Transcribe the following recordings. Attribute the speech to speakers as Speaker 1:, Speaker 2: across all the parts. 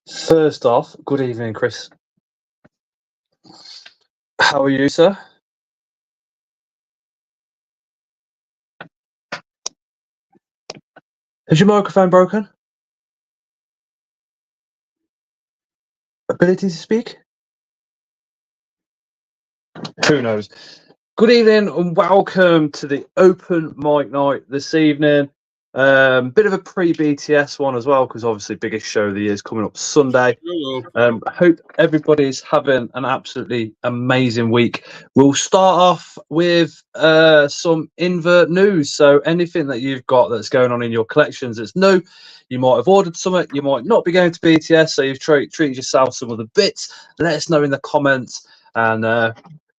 Speaker 1: First off, good evening, Chris. How are you, sir? Is your microphone broken? Ability to speak? Who knows? Good evening and welcome to the open mic night this evening. Bit of a pre BTS one as well, because obviously biggest show of the year is coming up Sunday. Hope everybody's having an absolutely amazing week. We'll start off with some Invert news. So anything that you've got that's going on in your collections that's new, you might have ordered something, you might not be going to BTS, so you've treated yourself some of the bits. Let us know in the comments and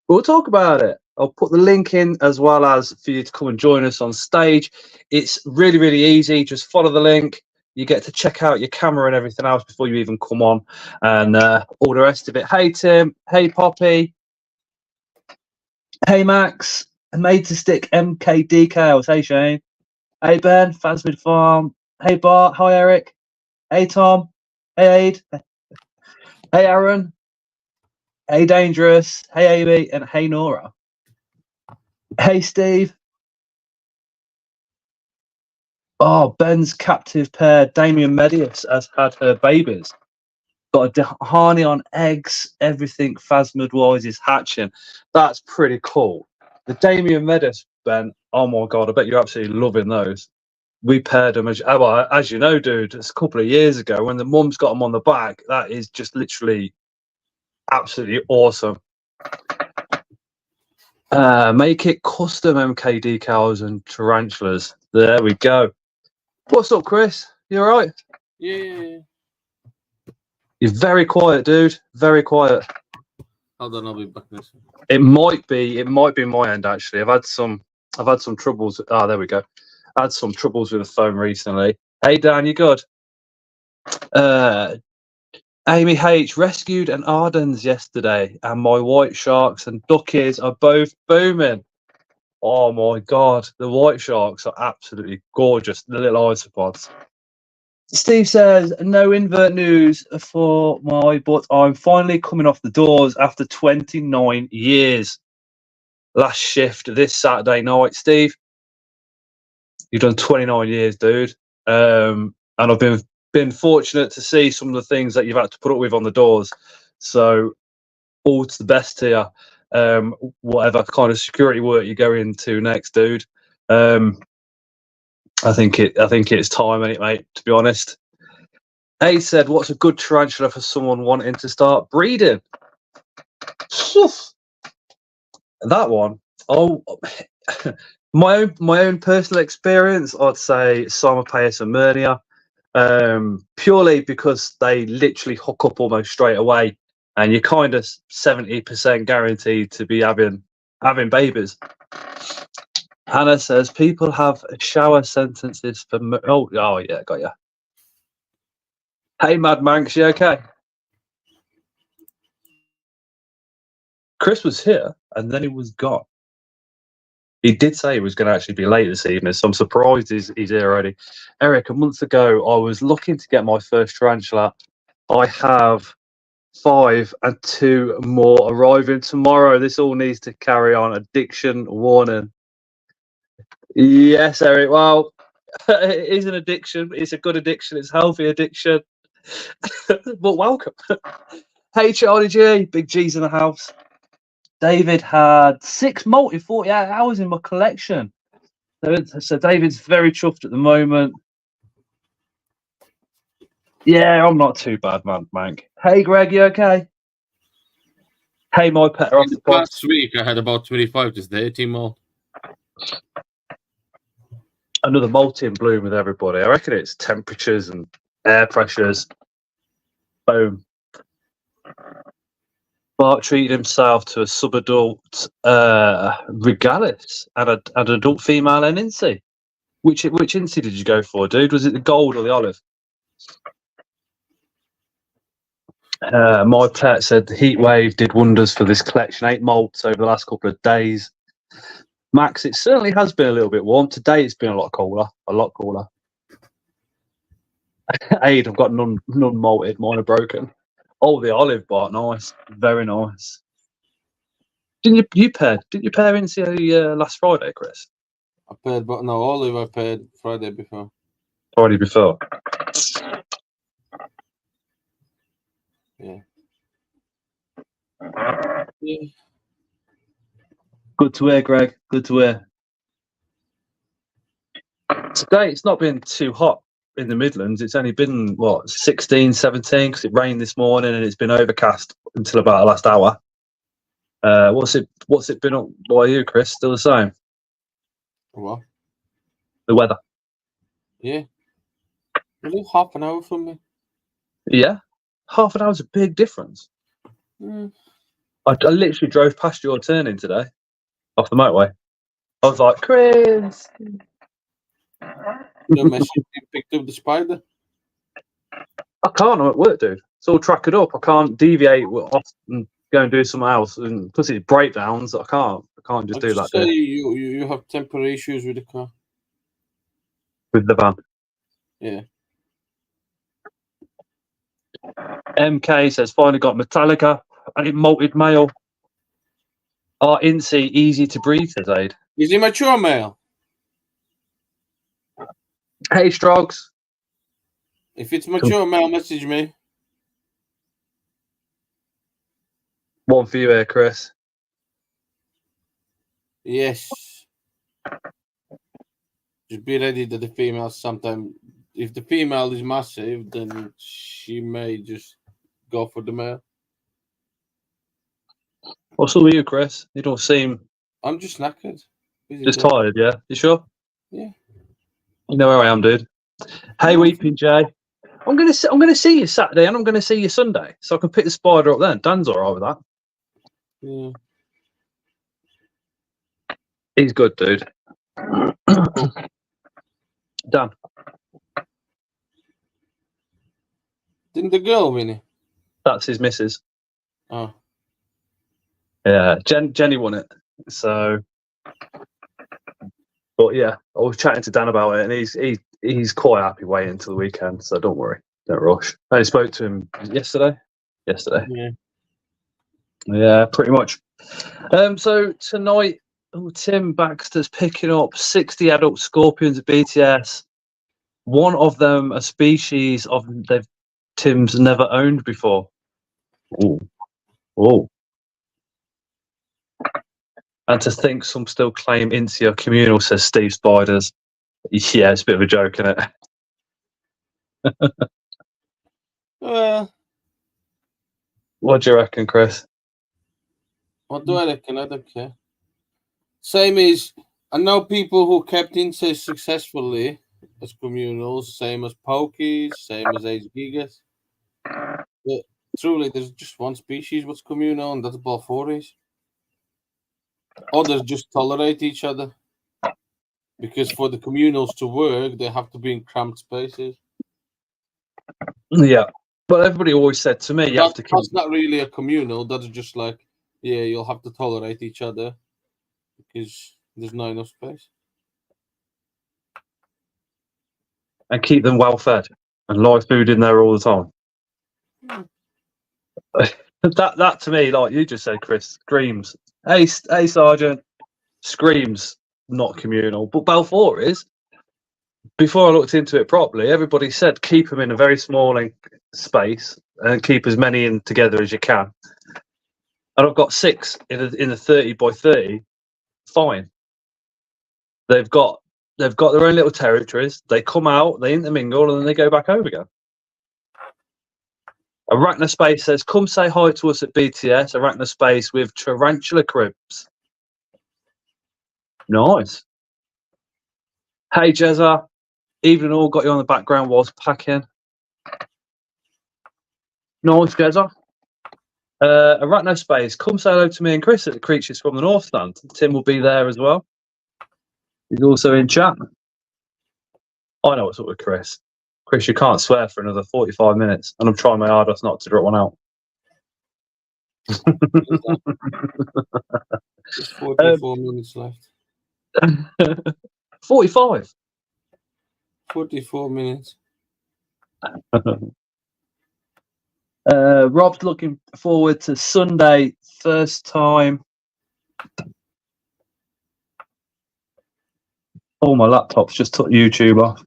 Speaker 1: we'll talk about it. I'll put the link in as well as for you to come and join us on stage. It's really, really easy. Just follow the link. You get to check out your camera and everything else before you even come on and all the rest of it. Hey, Tim. Hey, Poppy. Hey, Max. Made to Stick MK Decals. Hey, Shane. Hey, Ben. Phasmid Farm. Hey, Bart. Hi, Eric. Hey, Tom. Hey, Aid. Hey, Aaron. Hey, Dangerous. Hey, Amy. And hey, Nora. Hey, Steve. Oh, Ben's captive pair, Damien Medius, has had her babies. Got a Harney on eggs. Everything Phasmid-wise is hatching. That's pretty cool. The Damien Medius, Ben, oh my God, I bet you're absolutely loving those. We paired them, as you know, dude, it's a couple of years ago when the mum's got them on the back. That is just literally absolutely awesome. Make it custom MK decals and tarantulas. There we go. What's up, Chris? You all right?
Speaker 2: Yeah.
Speaker 1: You're very quiet, dude. Very quiet.
Speaker 2: Hold on, I'll be back this.
Speaker 1: It might be my end actually. I've had some troubles. Ah, there we go. I had some troubles with the phone recently. Hey Dan, you good? Amy H rescued an Ardens yesterday, and my white sharks and duckies are both booming. Oh my God, the white sharks are absolutely gorgeous. The little isopods. Steve says, no Invert news for but I'm finally coming off the doors after 29 years. Last shift this Saturday night, Steve. You've done 29 years, dude. And I've been fortunate to see some of the things that you've had to put up with on the doors. So all to the best to you. Whatever kind of security work you go into next, dude. I think it's time, ain't it, mate, to be honest. A said, what's a good tarantula for someone wanting to start breeding? That one. Oh, my own personal experience, I'd say Psamopaeus and Myrnia, purely because they literally hook up almost straight away, and you're kind of 70% guaranteed to be having babies. Hannah says people have shower sentences for. Oh yeah, got you. Hey, Mad Manx, you okay? Chris was here and then he was gone. He did say he was going to actually be late this evening, so I'm surprised he's here already. Eric, a month ago, I was looking to get my first tarantula. I have 5 and 2 more arriving tomorrow. This all needs to carry on. Addiction warning. Yes, Eric. Well, it is an addiction. It's a good addiction. It's a healthy addiction. But welcome. Hey, Charlie G. Big G's in the house. David had 6 multi 48 hours in my collection. So David's very chuffed at the moment. Yeah, I'm not too bad, man, Mank. Hey, Greg, you okay? Hey, my pet.
Speaker 2: In the past week, I had about 25 just there, Timo.
Speaker 1: Another molting bloom with everybody. I reckon it's temperatures and air pressures. Boom. Bart treated himself to a subadult regalis and an adult female Incy. Which Incy did you go for, dude? Was it the gold or the olive? My pet said the heat wave did wonders for this collection. 8 molts over the last couple of days. Max, it certainly has been a little bit warm. Today it's been a lot cooler. A lot cooler. Aid, I've got none malted. Mine are broken. Oh, the olive bar, nice, very nice. Didn't you pair Incio last Friday, Chris?
Speaker 2: I paid, but no, olive I paid Friday before.
Speaker 1: Friday before.
Speaker 2: Yeah. Yeah.
Speaker 1: Good to hear, Greg. Good to hear. Today it's not been too hot in the Midlands. It's only been what 16, 17 because it rained this morning and it's been overcast until about the last hour. What's it been up by you, Chris? Still the same?
Speaker 2: What?
Speaker 1: The weather?
Speaker 2: Yeah. You live half an hour from me.
Speaker 1: Yeah, half an hour's a big difference.
Speaker 2: Mm.
Speaker 1: I literally drove past your turning today off the motorway. I was like, Chris.
Speaker 2: No message. You picked up the spider.
Speaker 1: I can't. I'm at work, dude. It's all tracked up. I can't deviate off and go and do something else. And plus, it's breakdowns. I can't just do that.
Speaker 2: Say
Speaker 1: Dude.
Speaker 2: you have temporary issues with the car.
Speaker 1: With the van.
Speaker 2: Yeah.
Speaker 1: MK says finally got Metallica and it malted male. Are Incy easy to breathe, says Aid.
Speaker 2: Is he mature male?
Speaker 1: Hey, Strogs.
Speaker 2: If it's mature male, message me.
Speaker 1: One for you here, Chris.
Speaker 2: Yes. Just be ready that the female sometime. If the female is massive, then she may just go for the male.
Speaker 1: What's up with you, Chris? You don't seem
Speaker 2: I'm just knackered.
Speaker 1: just tired, yeah? You sure?
Speaker 2: Yeah.
Speaker 1: You know where I am, dude. Hey,
Speaker 2: Yeah.
Speaker 1: Weeping Jay. I'm gonna see you Saturday and I'm gonna see you Sunday, so I can pick the spider up then. Dan's alright with that.
Speaker 2: Yeah.
Speaker 1: He's good, dude. Dan.
Speaker 2: Didn't the girl win it?
Speaker 1: That's his missus.
Speaker 2: Oh.
Speaker 1: Yeah, Jenny won it. So, but yeah, I was chatting to Dan about it, and he's quite happy waiting until the weekend. So don't worry, don't rush. I spoke to him yesterday.
Speaker 2: Yeah.
Speaker 1: Yeah, pretty much. So tonight, Tim Baxter's picking up 60 adult scorpions at BTS. One of them a species of Tim's never owned before. Oh. And to think some still claim Incy or Communal, says Steve Spiders. Yeah, it's a bit of a joke, isn't it?
Speaker 2: Well,
Speaker 1: What do you reckon, Chris?
Speaker 2: what do I reckon? I don't care. Same as I know people who kept incest successfully as communals, same as pokies, same as H gigas. But truly, there's just one species what's communal, and that's Balfours. Others just tolerate each other because for the communals to work, they have to be in cramped spaces.
Speaker 1: Yeah, but everybody always said to me,
Speaker 2: That's not really a communal. That's just like, yeah, you'll have to tolerate each other because there's not enough space.
Speaker 1: And keep them well fed and live food in there all the time. That to me, like you just said, Chris, screams. Hey, Sergeant, screams not communal. But Balfour is. Before I looked into it properly, everybody said keep them in a very small space and keep as many in together as you can. And I've got 6 in a 30 by 30. Fine. They've got their own little territories. They come out, they intermingle, and then they go back over again. Arachnospace says, come say hi to us at BTS. Arachnospace with tarantula cribs. Nice. Hey, Jezza. Evening all, got you on the background whilst packing. Nice, Jezza. Arachnospace, come say hello to me and Chris at the Creatures from the North stand. Tim will be there as well. He's also in chat. I know what's up with Chris. Chris, you can't swear for another 45 minutes, and I'm trying my hardest not to drop one out.
Speaker 2: There's 44 minutes left.
Speaker 1: 45?
Speaker 2: 44 minutes.
Speaker 1: Rob's looking forward to Sunday, first time. Oh, my laptop's just took YouTube off.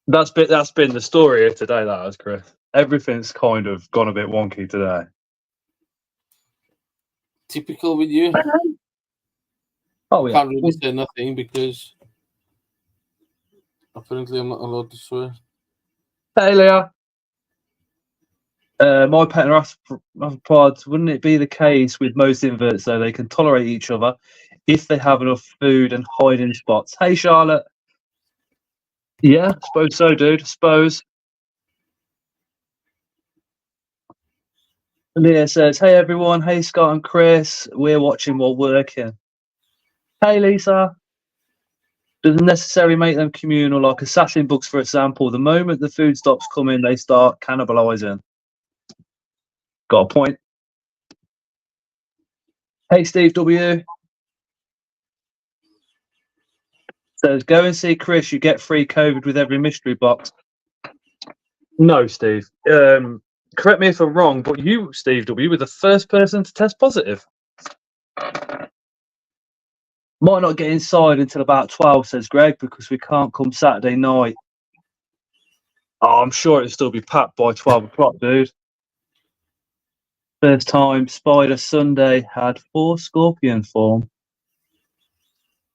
Speaker 1: That's been the story here today, that has, Chris. Everything's kind of gone a bit wonky today.
Speaker 2: Typical with you.
Speaker 1: Oh, yeah.
Speaker 2: Can't really say nothing because apparently I'm not allowed to swear.
Speaker 1: Hey, Leah. My pet and arthropods, wouldn't it be the case with most inverts, though, they can tolerate each other if they have enough food and hiding spots? Hey, Charlotte. Yeah, suppose so, dude. Suppose. Leah says, hey, everyone. Hey, Scott and Chris. We're watching while working. Hey, Lisa. Doesn't necessarily make them communal, like assassin bugs, for example. The moment the food stops coming, they start cannibalizing. Got a point. Hey, Steve W. Says, go and see Chris. You get free COVID with every mystery box. No, Steve. Correct me if I'm wrong, but you, Steve W, were the first person to test positive. Might not get inside until about 12, says Greg, because we can't come Saturday night. Oh, I'm sure it'll still be packed by 12 o'clock, dude. First time Spider Sunday had 4 scorpion form.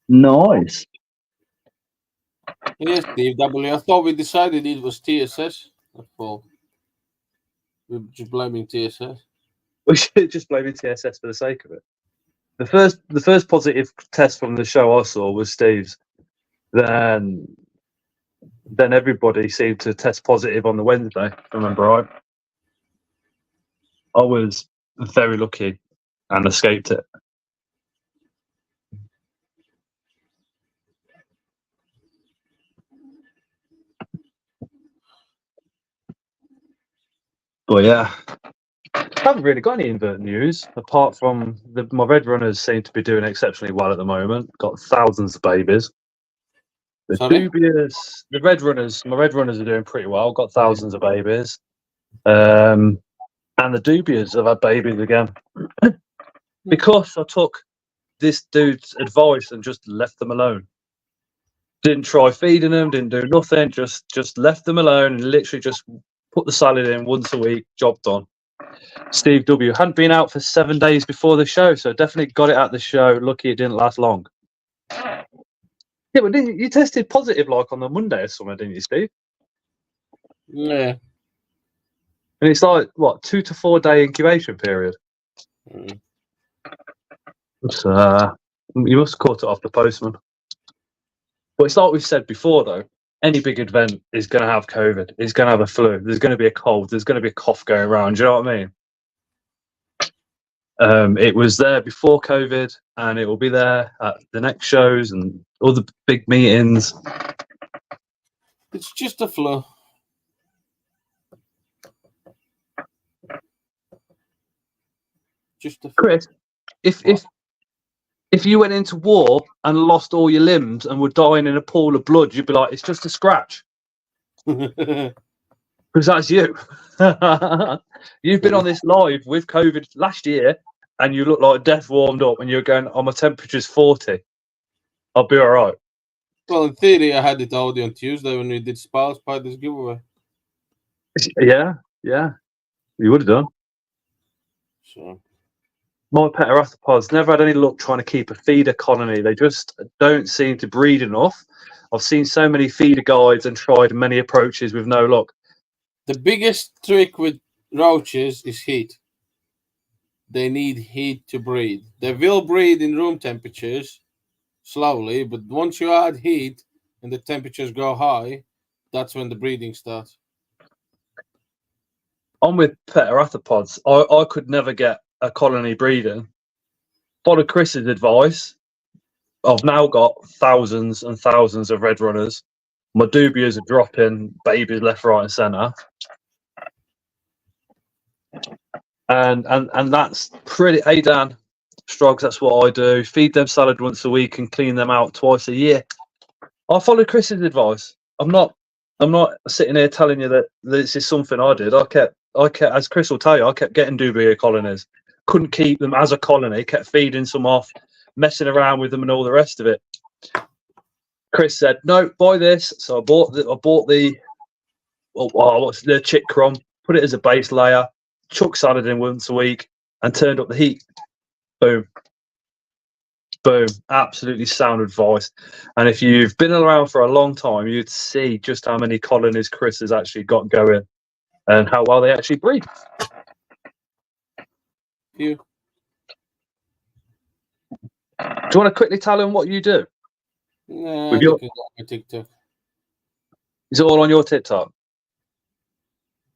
Speaker 1: Nice.
Speaker 2: Yes, Steve W. I thought we decided it was TSS. I thought we're just blaming TSS.
Speaker 1: We should just blame TSS for the sake of it. The first positive test from the show I saw was Steve's. Then everybody seemed to test positive on the Wednesday. If I remember right. I was very lucky and escaped it. But yeah, I haven't really got any invert news apart from my red runners seem to be doing exceptionally well at the moment. Got thousands of babies. The Dubias, the red runners, my red runners are doing pretty well. Got thousands of babies. And the Dubias have had babies again. Because I took this dude's advice and just left them alone. Didn't try feeding them, didn't do nothing, just left them alone and literally just put the salad in once a week, job done. Steve W hadn't been out for 7 days before the show, so definitely got it at the show. Lucky it didn't last long. Yeah, but you tested positive like on the Monday or something, didn't you, Steve?
Speaker 2: Yeah.
Speaker 1: And it's like, what, 2 to 4 day incubation period? So, you must have caught it off the postman. But it's like we've said before, though. Any big event is going to have COVID. It's going to have a flu. There's going to be a cold. There's going to be a cough going around. Do you know what I mean? It was there before COVID, and it will be there at the next shows and all the big meetings.
Speaker 2: It's just a flu. Just a flu.
Speaker 1: Chris, if you went into war and lost all your limbs and were dying in a pool of blood, you'd be like, it's just a scratch. Because that's you. You've been on this live with COVID last year and you look like death warmed up and you're going, oh, my temperature's 40. I'll be all right.
Speaker 2: Well, in theory, I had it already on Tuesday when we did Spiders giveaway.
Speaker 1: Yeah. You would have done.
Speaker 2: So.
Speaker 1: My pet arthropods never had any luck trying to keep a feeder colony. They just don't seem to breed enough. I've seen so many feeder guides and tried many approaches with no luck.
Speaker 2: The biggest trick with roaches is heat. They need heat to breed. They will breed in room temperatures slowly, but once you add heat and the temperatures go high, that's when the breeding starts.
Speaker 1: I'm with pet arthropods. I could never get a colony breeding. Follow Chris's advice. I've now got thousands and thousands of red runners. My dubias are dropping babies left, right, and centre. And that's pretty. Hey Dan, Strogs, that's what I do. Feed them salad once a week and clean them out twice a year. I followed Chris's advice. I'm not sitting here telling you that this is something I did. I kept, as Chris will tell you, I kept getting Dubia colonies. Couldn't keep them as a colony. Kept feeding some off, messing around with them, and all the rest of it. Chris said, "No, buy this." So I bought the what's the chick crumb, put it as a base layer, chuck salad in once a week, and turned up the heat. Boom. Boom. Absolutely sound advice. And if you've been around for a long time, you'd see just how many colonies Chris has actually got going and how well they actually breed.
Speaker 2: You.
Speaker 1: Do you want to quickly tell him what you do?
Speaker 2: Nah,
Speaker 1: With your,
Speaker 2: they can go on my TikTok.
Speaker 1: is it all on your TikTok?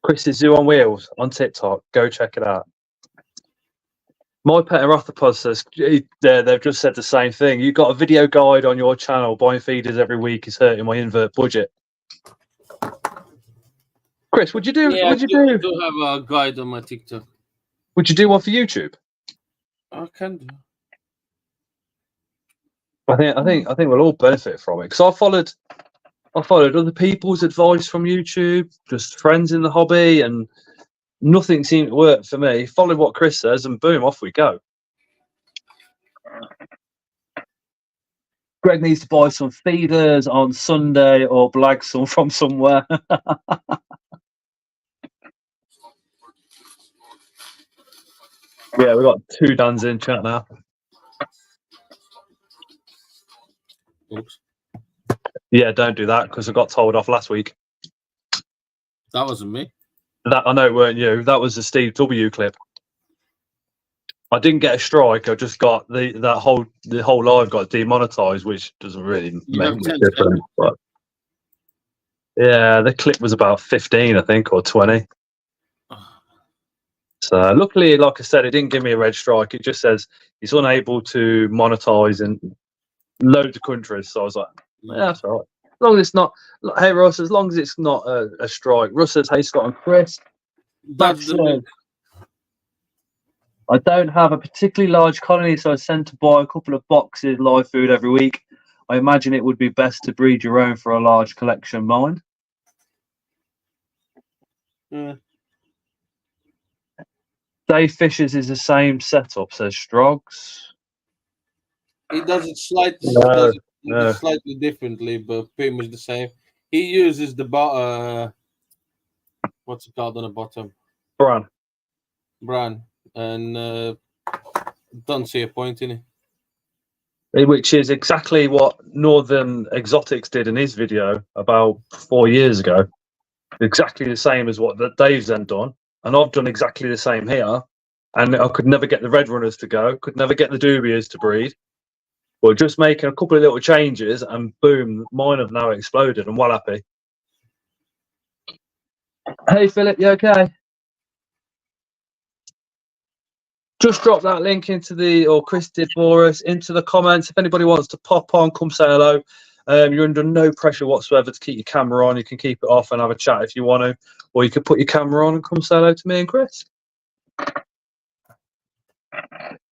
Speaker 1: Chris's Zoo on Wheels on TikTok. Go check it out. My Pet and Rothapod says they've just said the same thing. You got a video guide on your channel. Buying feeders every week is hurting my invert budget. Chris, would you do?
Speaker 2: Yeah,
Speaker 1: would you
Speaker 2: I
Speaker 1: do?
Speaker 2: do have a guide on my TikTok.
Speaker 1: Would you do one for YouTube?
Speaker 2: I can do.
Speaker 1: I think we'll all benefit from it because I followed other people's advice from YouTube, just friends in the hobby, and nothing seemed to work for me. Followed what Chris says, and boom, off we go. Greg needs to buy some feeders on Sunday or blag some from somewhere. Yeah, we got 2 Dans in chat now.
Speaker 2: Oops.
Speaker 1: Yeah, don't do that because I got told off last week.
Speaker 2: That wasn't me.
Speaker 1: That I know it weren't you. That was the Steve W clip. I didn't get a strike. I just got the whole live got demonetized, which doesn't really make much difference. But yeah, the clip was about 15, I think, or 20. So luckily, like I said, it didn't give me a red strike. It just says he's unable to monetize in loads of countries. So I was like, yeah, that's all right. As long as it's not, hey Russ, as long as it's not a strike. Russ says, hey Scott and Chris.
Speaker 2: That's the
Speaker 1: I don't have a particularly large colony, so I tend to buy a couple of boxes live food every week. I imagine it would be best to breed your own for a large collection mind.
Speaker 2: yeah.
Speaker 1: Dave Fisher's is the same setup, says Strogs.
Speaker 2: He does it slightly, slightly differently, but pretty much the same. He uses the what's it called on the bottom? Bran, and don't see a point in it.
Speaker 1: Which is exactly what Northern Exotics did in his video about 4 years ago. Exactly the same as what Dave's then done. And I've done exactly the same here. And I could never get the Red Runners to go, could never get the Dubias to breed. Well, just making a couple of little changes and boom, mine have now exploded. I'm well happy. Hey, Philip, you okay? Just drop that link into or Chris did for us, into the comments. If anybody wants to pop on, come say hello. You're under no pressure whatsoever to keep your camera on. You can keep it off and have a chat if you want to. Or you could put your camera on and come say hello to me and Chris.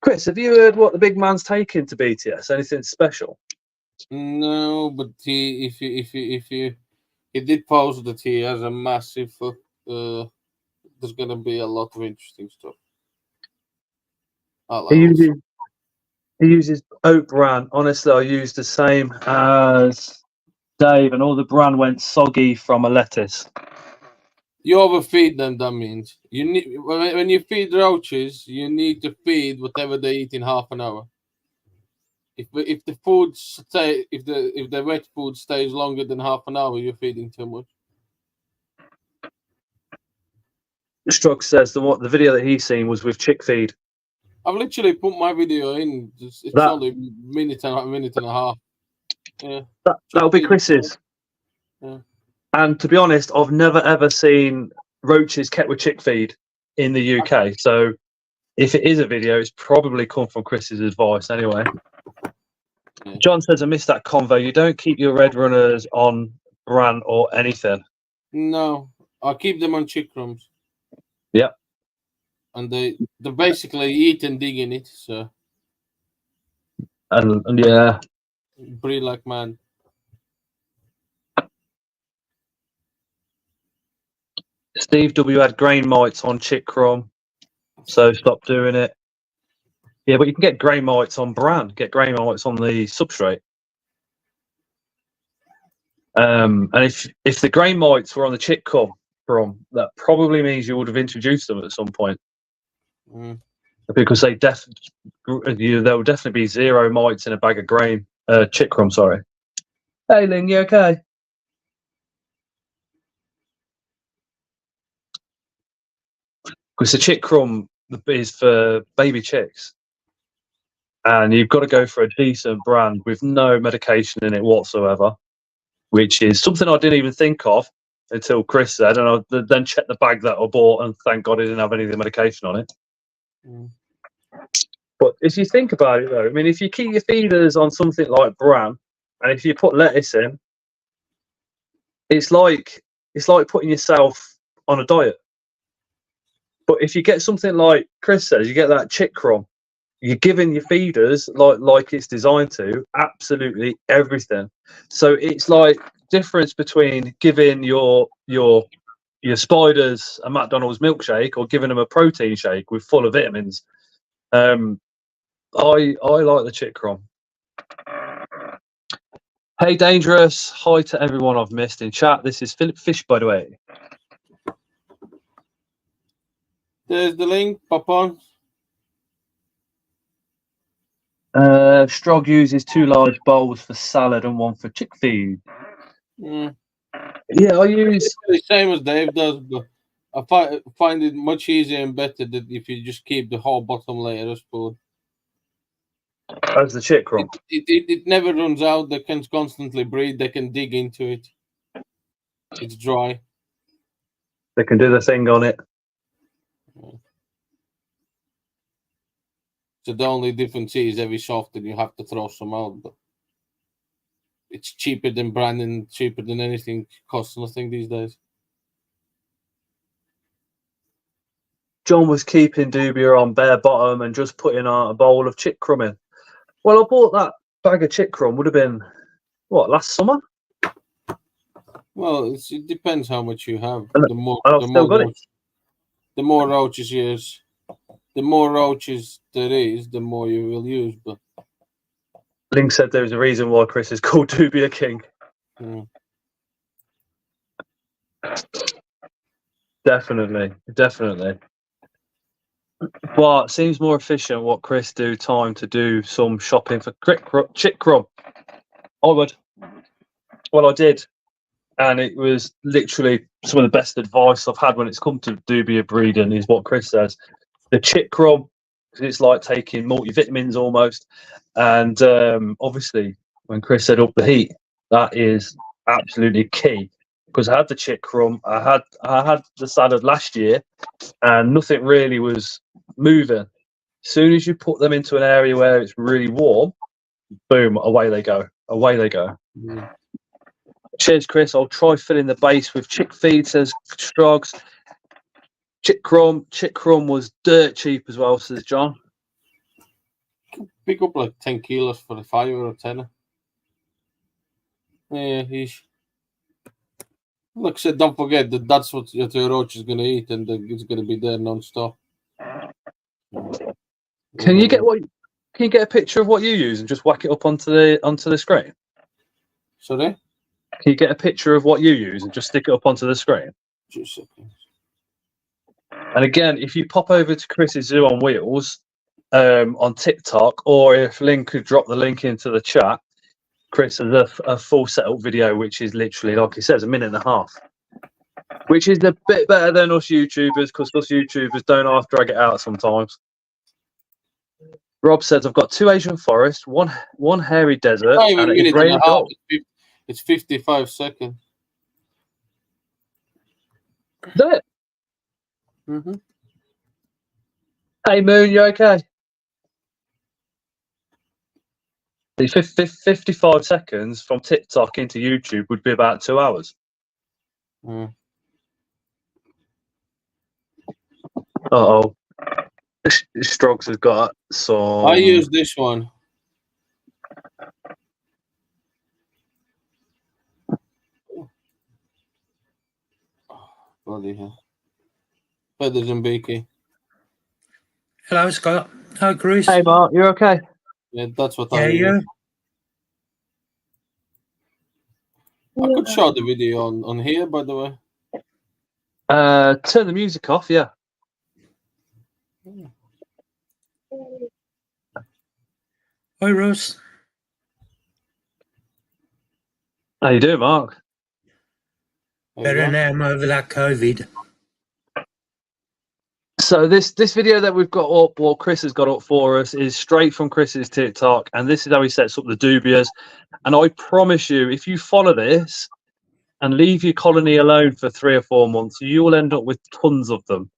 Speaker 1: Chris, have you heard what the big man's taking to BTS? Anything special?
Speaker 2: No, but if you he did post that he has a massive there's gonna be a lot of interesting stuff.
Speaker 1: He uses oat bran. Honestly, I used the same as Dave, and all the bran went soggy from a lettuce.
Speaker 2: You overfeed them. That means you need when you feed roaches, you need to feed whatever they eat in half an hour. If the food if the wet food stays longer than half an hour, you're feeding too much.
Speaker 1: Struck says the video that he's seen was with chick feed.
Speaker 2: I've literally put my video in. It's only a minute and a half. Yeah,
Speaker 1: that'll be Chris's.
Speaker 2: Yeah.
Speaker 1: And to be honest, I've never ever seen roaches kept with chick feed in the UK. So if it is a video, it's probably come from Chris's advice anyway. Yeah. John says, I missed that convo. You don't keep your red runners on bran or anything.
Speaker 2: No, I keep them on chick crumbs.
Speaker 1: Yeah.
Speaker 2: And they basically eat and dig in it, so.
Speaker 1: And yeah.
Speaker 2: Breed like man.
Speaker 1: Steve W had grain mites on chick crumb, so stop doing it. Yeah, but you can get grain mites on bran, get grain mites on the substrate. And if the grain mites were on the chick crumb, that probably means you would have introduced them at some point. Because there will definitely be 0 mites in a bag of grain chick crumb. Sorry. Hey, Ling, you okay? Because the chick crumb is for baby chicks, and you've got to go for a decent brand with no medication in it whatsoever, which is something I didn't even think of until Chris said, and I then checked the bag that I bought, and thank God it didn't have any of the medication on it. But if you think about it, though, I mean, if you keep your feeders on something like bran, and if you put lettuce in, it's like putting yourself on a diet. But if you get something like Chris says, you get that chick crumb, you're giving your feeders like it's designed to absolutely everything. So it's like difference between giving your spiders a McDonald's milkshake or giving them a protein shake with full of vitamins. I like the chick crumb. Hey, Dangerous. Hi to everyone I've missed in chat. This is Philip Fish, by the way.
Speaker 2: There's the link. Pop on.
Speaker 1: Strog uses 2 large bowls for salad and 1 for chick feed. Yeah, I use
Speaker 2: the same as Dave does, but I find it much easier and better that if you just keep the whole bottom layer of food.
Speaker 1: As the chick crumb.
Speaker 2: It never runs out. They can constantly breathe. They can dig into it. It's dry.
Speaker 1: They can do the thing on it.
Speaker 2: So the only difference is every so often you have to throw some out, but it's cheaper than branding, cheaper than anything. Costs nothing these days.
Speaker 1: John was keeping Dubia on bare bottom and just putting a bowl of chick crumb in. Well, I bought that bag of chick crumb, would have been, what, last summer?
Speaker 2: Well, it depends how much you have.
Speaker 1: And I've still got it.
Speaker 2: The more roaches you use, the more roaches there is, the more you will use. But
Speaker 1: Link said there's a reason why Chris is called Dubia King. Definitely. But it seems more efficient what Chris do time to do some shopping for chick crumb. I would. Well, I did. And it was literally some of the best advice I've had when it's come to Dubia breeding is what Chris says. The chick crumb, it's like taking multivitamins almost. And obviously, when Chris said up the heat, that is absolutely key. Because I had the chick crumb, I had the salad last year, and nothing really was moving. As soon as you put them into an area where it's really warm, boom, away they go. Cheers, Chris. I'll try filling the base with chick feed, says Strogs. Chick crumb was dirt cheap as well, says John.
Speaker 2: Pick up like 10 kilos for a 5 or a 10. Yeah, like I said, don't forget that's what your roach is going to eat, and it's going to be there non-stop.
Speaker 1: Can you get a picture of what you use and just whack it up onto the screen?
Speaker 2: Sorry?
Speaker 1: Can you get a picture of what you use and just stick it up onto the screen?
Speaker 2: 2 seconds. And
Speaker 1: again, if you pop over to Chris's Zoo on Wheels on TikTok, or if Link could drop the link into the chat, Chris has a full setup video, which is literally, like he says, 1.5 minutes, which is a bit better than us YouTubers, because us YouTubers don't half drag it out sometimes. Rob says, I've got 2 Asian forests, one hairy desert, and a grey and gold.
Speaker 2: It's 55 seconds.
Speaker 1: Is it? Hey, Moon, you okay? 55 seconds from TikTok into YouTube would be about 2 hours. Uh-oh. Strogs has got some...
Speaker 2: I use this one. Bloody hell. Feathers and Beaky.
Speaker 3: Hello, Scott. Hi, Chris.
Speaker 1: Hey, Mark, you okay?
Speaker 2: Yeah, that's what
Speaker 3: Yeah,
Speaker 2: I
Speaker 3: you?
Speaker 2: I could show the video on here, by the way.
Speaker 1: Turn the music off, yeah.
Speaker 3: Hi, Russ.
Speaker 1: How you doing, Mark?
Speaker 2: There you
Speaker 3: Better
Speaker 2: go.
Speaker 3: now I'm over that COVID.
Speaker 1: So this video that we've got up, what Chris has got up for us, is straight from Chris's TikTok, and this is how he sets up the Dubias. And I promise you, if you follow this and leave your colony alone for 3 or 4 months, you will end up with tons of them.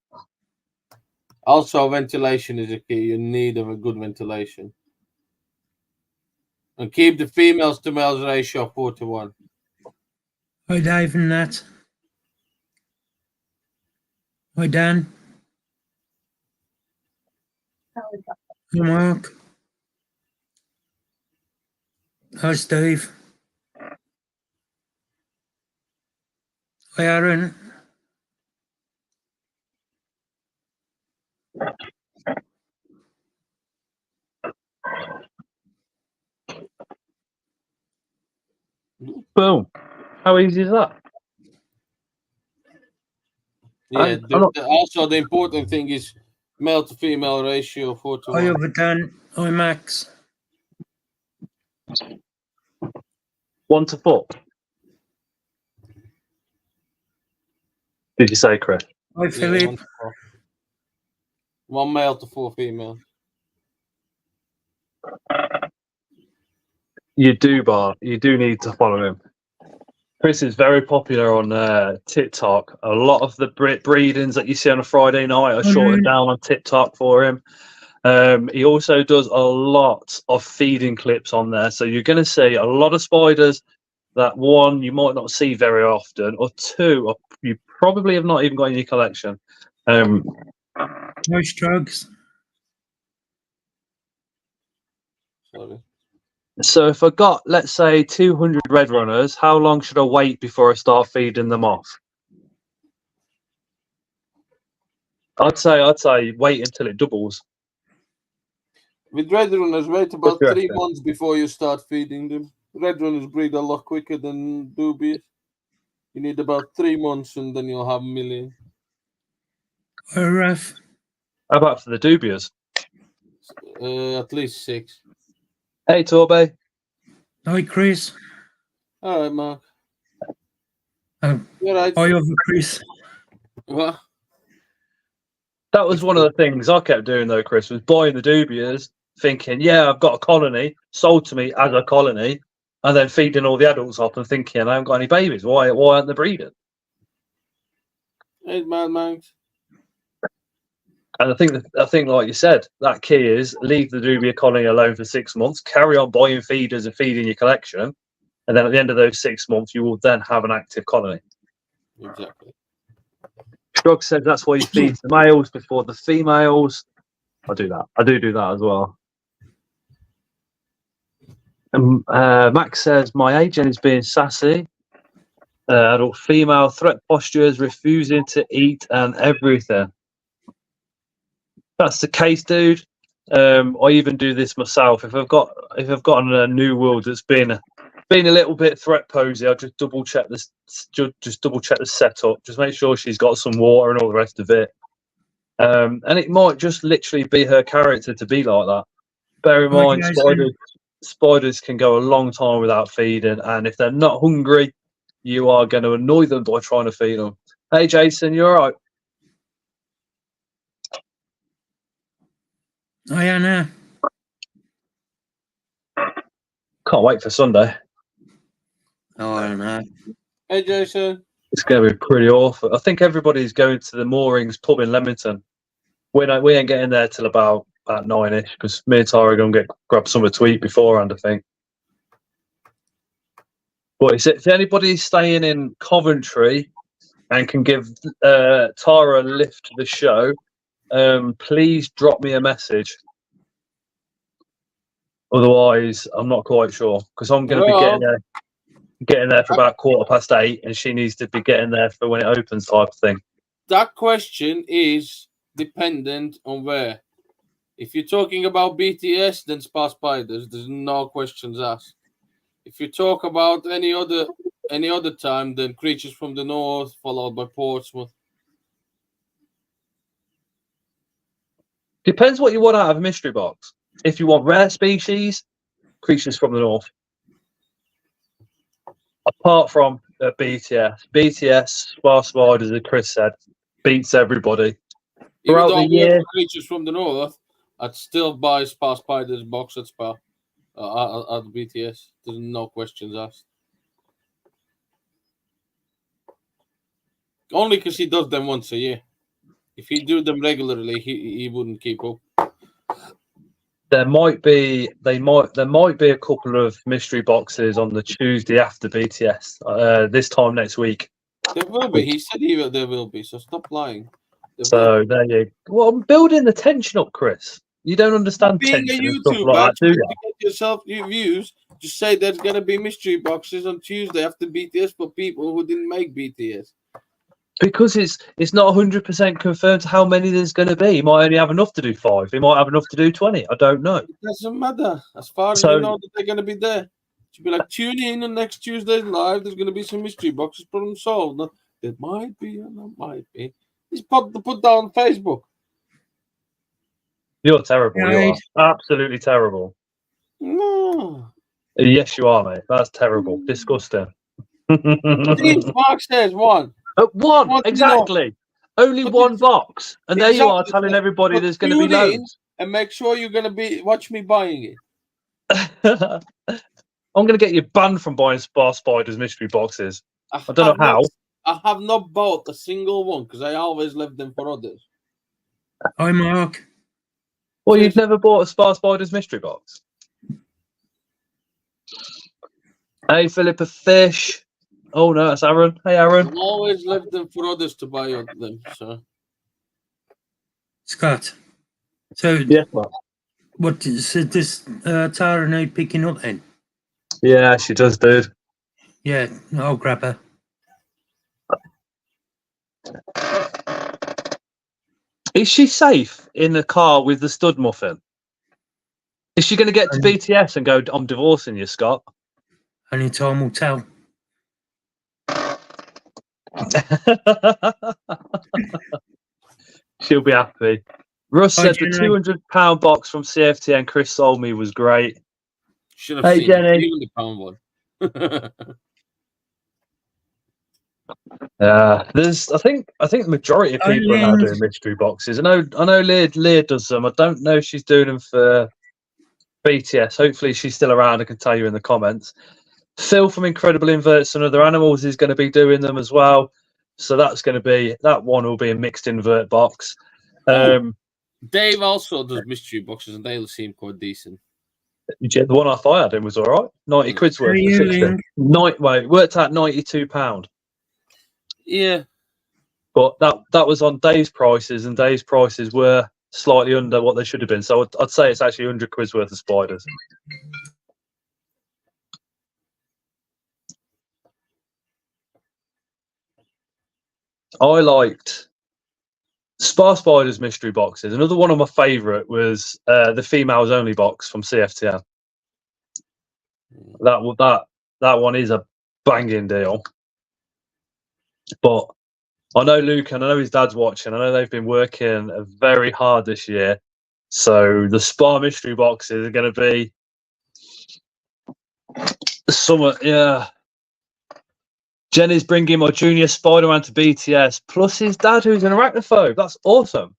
Speaker 2: Also, ventilation is a key. You need of a good ventilation. And keep the females to males ratio 4:1.
Speaker 3: Hi, Dave and Nat. Hi, Dan. Hi, Mark. Hi, Steve. Hi, Aaron.
Speaker 1: Boom. How easy is that?
Speaker 2: Yeah. Also, the important thing is male to female ratio 4:1.
Speaker 3: Hi, over Dan. Hi, Max.
Speaker 1: 1 to 4. Did you say, Chris?
Speaker 3: Hi, Philip.
Speaker 2: 1 to 4. 1 male to 4 female.
Speaker 1: You do, Bar. You do need to follow him. Chris is very popular on TikTok. A lot of the breedings that you see on a Friday night are shortened down on TikTok for him. He also does a lot of feeding clips on there. So you're going to see a lot of spiders that, one, you might not see very often, or two, you probably have not even got in your collection.
Speaker 3: Nice drugs.
Speaker 2: Sorry.
Speaker 1: So if I got, let's say, 200 red runners, how long should I wait before I start feeding them off? I'd say wait until it doubles.
Speaker 2: With red runners, wait about
Speaker 1: What do you
Speaker 2: 3
Speaker 1: reckon?
Speaker 2: months before you start feeding them. Red runners breed a lot quicker than Dubias. You need about 3 months and then you'll have a million.
Speaker 3: Hi, Raf.
Speaker 1: How about for the Dubias?
Speaker 2: At least 6.
Speaker 1: Hey, Torbe.
Speaker 3: Hi, Chris.
Speaker 2: All right, Mark.
Speaker 3: Oh,
Speaker 2: You're right.
Speaker 3: hi, over Chris.
Speaker 2: What?
Speaker 1: That was one of the things I kept doing, though, Chris, was buying the Dubias, thinking, yeah, I've got a colony, sold to me as a colony, and then feeding all the adults off and thinking, I haven't got any babies. Why aren't they breeding?
Speaker 2: Hey, man, Max.
Speaker 1: And I think, like you said, that key is leave the Dubia colony alone for 6 months, carry on buying feeders and feeding your collection, and then at the end of those 6 months, you will then have an active colony.
Speaker 2: Exactly.
Speaker 1: Shrug says that's why you feed the males before the females. I do that. I do that as well. And Max says my agent is being sassy. Adult female threat postures, refusing to eat and everything. That's the case, dude. I even do this myself. If I've got a new world that's been a little bit threat posy, I'll just double check this. Just double check the setup. Just make sure she's got some water and all the rest of it. And it might just literally be her character to be like that. Bear in mind, spiders can go a long time without feeding, and if they're not hungry, you are going to annoy them by trying to feed them. Hey, Jason, you all right?
Speaker 3: Hi, Anna.
Speaker 1: Can't wait for Sunday.
Speaker 3: Oh, I don't know.
Speaker 2: Hey, Jason.
Speaker 1: It's going to be pretty awful. I think everybody's going to the Moorings pub in Leamington. We ain't getting there till about 9ish because me and Tara are going to grab something to eat beforehand, I think. But if anybody's staying in Coventry and can give Tara a lift to the show, please drop me a message. Otherwise, I'm not quite sure because I'm going to be getting there for about 8:15, and she needs to be getting there for when it opens, type of thing.
Speaker 2: that question is dependent on where. If you're talking about BTS, then Spa Spiders. There's no questions asked. If you talk about any other time, then Creatures from the North, followed by Portsmouth.
Speaker 1: Depends what you want out of a mystery box. If you want rare species, Creatures from the North. Apart from BTS, Spa Spiders, as Chris said, beats everybody.
Speaker 2: Even
Speaker 1: Throughout
Speaker 2: though
Speaker 1: the
Speaker 2: I work
Speaker 1: year,
Speaker 2: for Creatures from the North, I'd still buy Spa Spiders box at Spa at BTS. There's no questions asked. Only because he does them once a year. If he do them regularly, he wouldn't keep up.
Speaker 1: there might be a couple of mystery boxes on the Tuesday after BTS. This time next week.
Speaker 2: There will be. He said there will be. So stop lying.
Speaker 1: So there you go. Well, I'm building the tension up, Chris. You don't understand
Speaker 2: Being a
Speaker 1: tension and stuff
Speaker 2: YouTuber,
Speaker 1: like that, do
Speaker 2: trying
Speaker 1: you?
Speaker 2: to get yourself new views, just say there's gonna be mystery boxes on Tuesday after BTS for people who didn't make BTS.
Speaker 1: Because it's not 100% confirmed how many there's going to be. He might only have enough to do 5. He might have enough to do 20. I don't know.
Speaker 2: It doesn't matter. As far as
Speaker 1: So-
Speaker 2: you know that they're gonna be there. Should be like, tune in on next Tuesday's live. There's gonna be some mystery boxes. Problem solved. Not, there might be and there might be. Just put that on Facebook.
Speaker 1: You're terrible. You
Speaker 3: Right.
Speaker 1: are absolutely terrible.
Speaker 2: No.
Speaker 1: Yes, you are, mate. That's terrible. Disgusting.
Speaker 2: James Mark says one.
Speaker 1: One,
Speaker 2: What do you
Speaker 1: exactly. Only
Speaker 2: But
Speaker 1: one box, and there you are
Speaker 2: Exactly.
Speaker 1: telling everybody
Speaker 2: But
Speaker 1: there's going to be
Speaker 2: tune in
Speaker 1: loads.
Speaker 2: and make sure you're gonna watch me buying it.
Speaker 1: I'm going to get you banned from buying Spa Spiders mystery boxes. I don't know
Speaker 2: have
Speaker 1: how.
Speaker 2: I have not bought a single one because I always left them for others.
Speaker 3: Hi, Mark.
Speaker 1: Well, you've never bought a Spa Spiders mystery box. Hey, Philippa Fish. Oh no, that's Aaron. Hey, Aaron.
Speaker 2: I always left them for others to buy them. So
Speaker 3: Scott. So,
Speaker 1: Yes, Mark.
Speaker 3: what does Tara need picking up then?
Speaker 1: Yeah, she does, dude.
Speaker 3: Yeah, I'll grab her.
Speaker 1: Is she safe in the car with the stud muffin? Is she going to get to BTS and go, I'm divorcing you, Scott?
Speaker 3: Only time will tell.
Speaker 1: She'll be happy. Russ
Speaker 3: Hi,
Speaker 1: said the
Speaker 3: Jenny.
Speaker 1: £200 box from CFTN Chris sold me was great.
Speaker 2: should have
Speaker 1: Hey,
Speaker 2: seen
Speaker 1: Jenny.
Speaker 2: the £300 one.
Speaker 1: There's I think the majority of people are now doing mystery boxes. I know Leah does them. I don't know if she's doing them for BTS. Hopefully she's still around and can tell you in the comments. Phil from Incredible Inverts and Other Animals is going to be doing them as well. So that one will be a mixed invert box.
Speaker 2: Dave also does mystery boxes and they seem quite decent.
Speaker 1: The one I had him was all right. 90 quid's worth for 60. Worked out £92.
Speaker 2: Yeah.
Speaker 1: But that was on Dave's prices, and Dave's prices were slightly under what they should have been. So I'd say it's actually 100 quid's worth of spiders. I liked Spa Spiders mystery boxes. Another one of my favourite was the females only box from CFTN. That one is a banging deal. But I know Luke and I know his dad's watching. I know they've been working very hard this year. So the Spa mystery boxes are going to be summer. Yeah. Jenny's bringing my junior Spider-Man to BTS, plus his dad, who's an arachnophobe. That's awesome.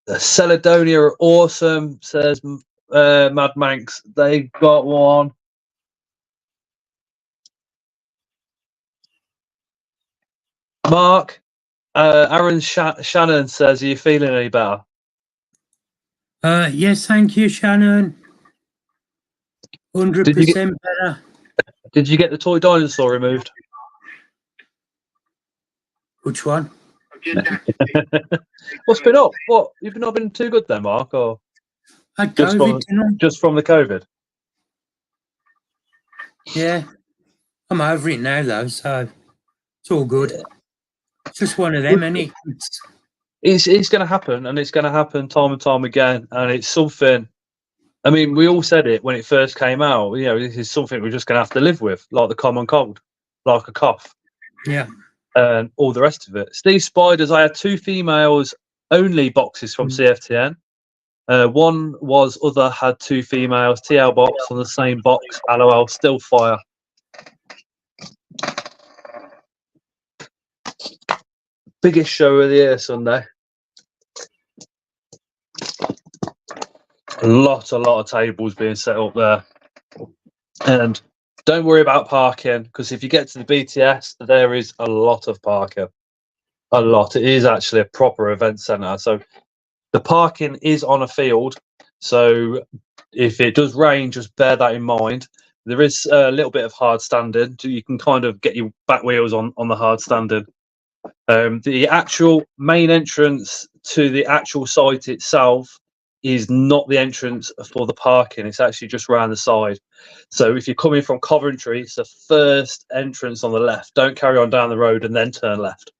Speaker 1: The Celedonia are awesome, says Mad Manx. They got one. Mark, Aaron Shannon says, are you feeling any better?
Speaker 3: Yes, thank you, Shannon. 100% better.
Speaker 1: Did you get the toy dinosaur removed?
Speaker 3: Which one?
Speaker 1: What's been up? What? You've not been too good then, Mark, or
Speaker 3: I COVID,
Speaker 1: just from the COVID?
Speaker 3: Yeah. I'm over it now, though, so It's all good. It's just one of them, isn't it?
Speaker 1: It's going to happen, and it's going to happen time and time again. And it's something. I mean, we all said it when it first came out. You know, this is something we're just going to have to live with, like the common cold, like a cough.
Speaker 3: Yeah.
Speaker 1: And all the rest of it. Steve Spiders, I had 2 females only boxes from CFTN. One was other had 2 females, TL box on the same box, LOL, still fire. Biggest show of the year Sunday. A lot of tables being set up there. And don't worry about parking, because if you get to the BTS, there is a lot of parking. A lot. It is actually a proper event centre. So the parking is on a field. So if it does rain, just bear that in mind. There is a little bit of hard standing. So you can kind of get your back wheels on the hard standing. The actual main entrance to the actual site itself is not the entrance for the parking. It's actually just round the side. So if you're coming from Coventry, it's the first entrance on the left. Don't carry on down the road and then turn left.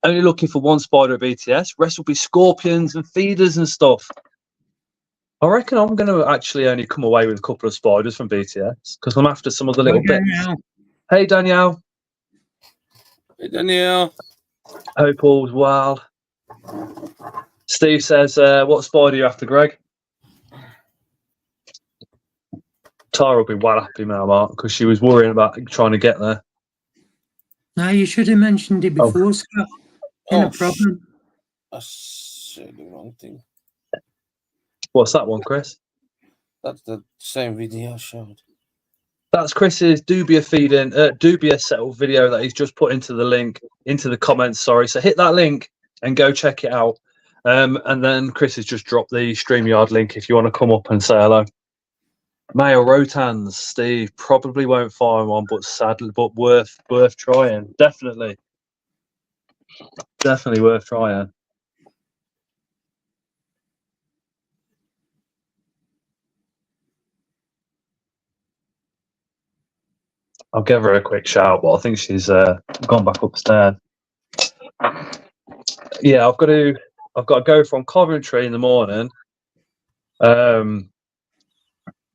Speaker 1: Only looking for one spider at BTS. Rest will be scorpions and feeders and stuff. I reckon I'm going to actually only come away with a couple of spiders from BTS because I'm after some of the little bits. Hey, Danielle.
Speaker 2: Hey, Danielle.
Speaker 1: Hope all's well. Steve says, what spider are you after, Greg? Tara will be well happy now, Mark, because she was worrying about trying to get there.
Speaker 3: No, you should have mentioned it before, Scott. No problem.
Speaker 2: I said the wrong thing.
Speaker 1: What's that one, Chris?
Speaker 2: That's the same video I showed.
Speaker 1: That's Chris's Dubia feeding, Dubia settle video that he's just put into the comments. Sorry, so hit that link and go check it out. And then Chris has just dropped the StreamYard link if you want to come up and say hello. Male Rotans, Steve probably won't find one, but sadly, but worth trying. Definitely worth trying. I'll give her a quick shout, but I think she's gone back upstairs. Yeah, I've got to go from Coventry in the morning.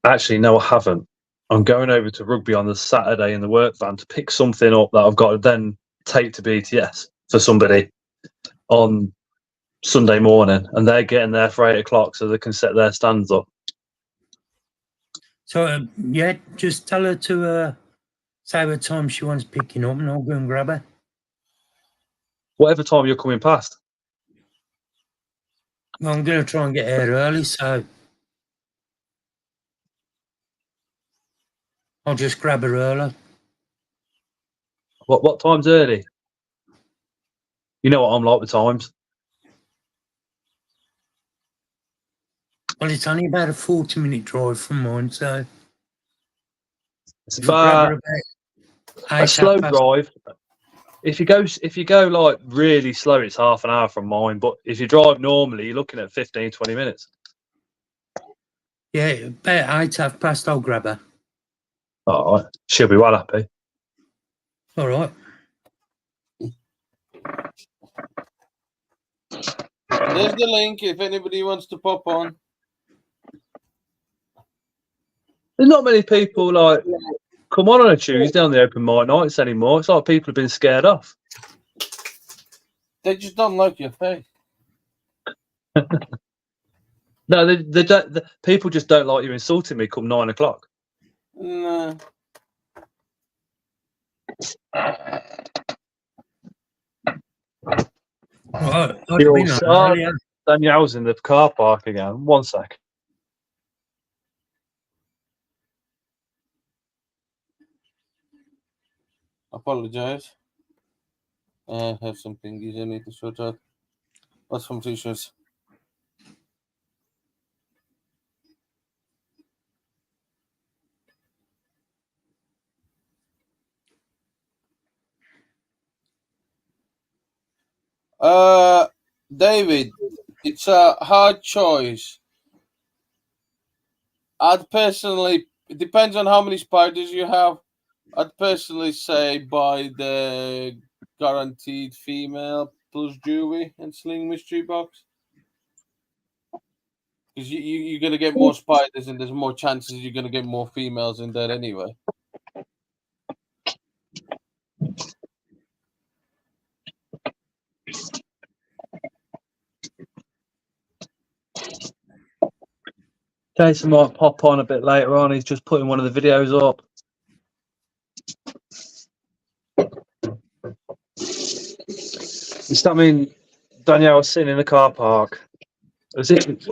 Speaker 1: Actually, no, I haven't. I'm going over to Rugby on the Saturday in the work van to pick something up that I've got to then take to BTS for somebody on Sunday morning, and they're getting there for 8 o'clock so they can set their stands up.
Speaker 3: So, yeah, just tell her to say what time she wants picking up and I'll go and grab her.
Speaker 1: Whatever time you're coming past.
Speaker 3: Well, I'm going to try and get here early, so I'll just grab her early.
Speaker 1: What time's early? You know what I'm like with times.
Speaker 3: Well, it's only about a 40-minute drive from mine, so
Speaker 1: It's about a slow drive. If you go like really slow, it's half an hour from mine. But if you drive normally, you're looking at 15, 20 minutes.
Speaker 3: Yeah, about 8, half past, I'll grab her.
Speaker 1: All right. She'll be well happy.
Speaker 3: All right.
Speaker 2: There's the link if anybody wants to pop on.
Speaker 1: There's not many people like come on a Tuesday on the open mic nights anymore. It's like people have been scared off.
Speaker 2: They just don't like your face.
Speaker 1: No, they don't. People just don't like you insulting me come 9 o'clock.
Speaker 2: No.
Speaker 3: Right.
Speaker 1: Danielle's in the car park again. 1 sec.
Speaker 2: Apologize. I have some thingies I need to sort out. What's some t-shirts? David, it's a hard choice. I'd personally, it depends on how many spiders you have. I'd personally say buy the guaranteed female plus jewelry and sling mystery box. Because you're going to get more spiders and there's more chances you're going to get more females in there anyway.
Speaker 1: Jason might pop on a bit later on. He's just putting one of the videos up. Does that mean Danielle was sitting in the car park? Is it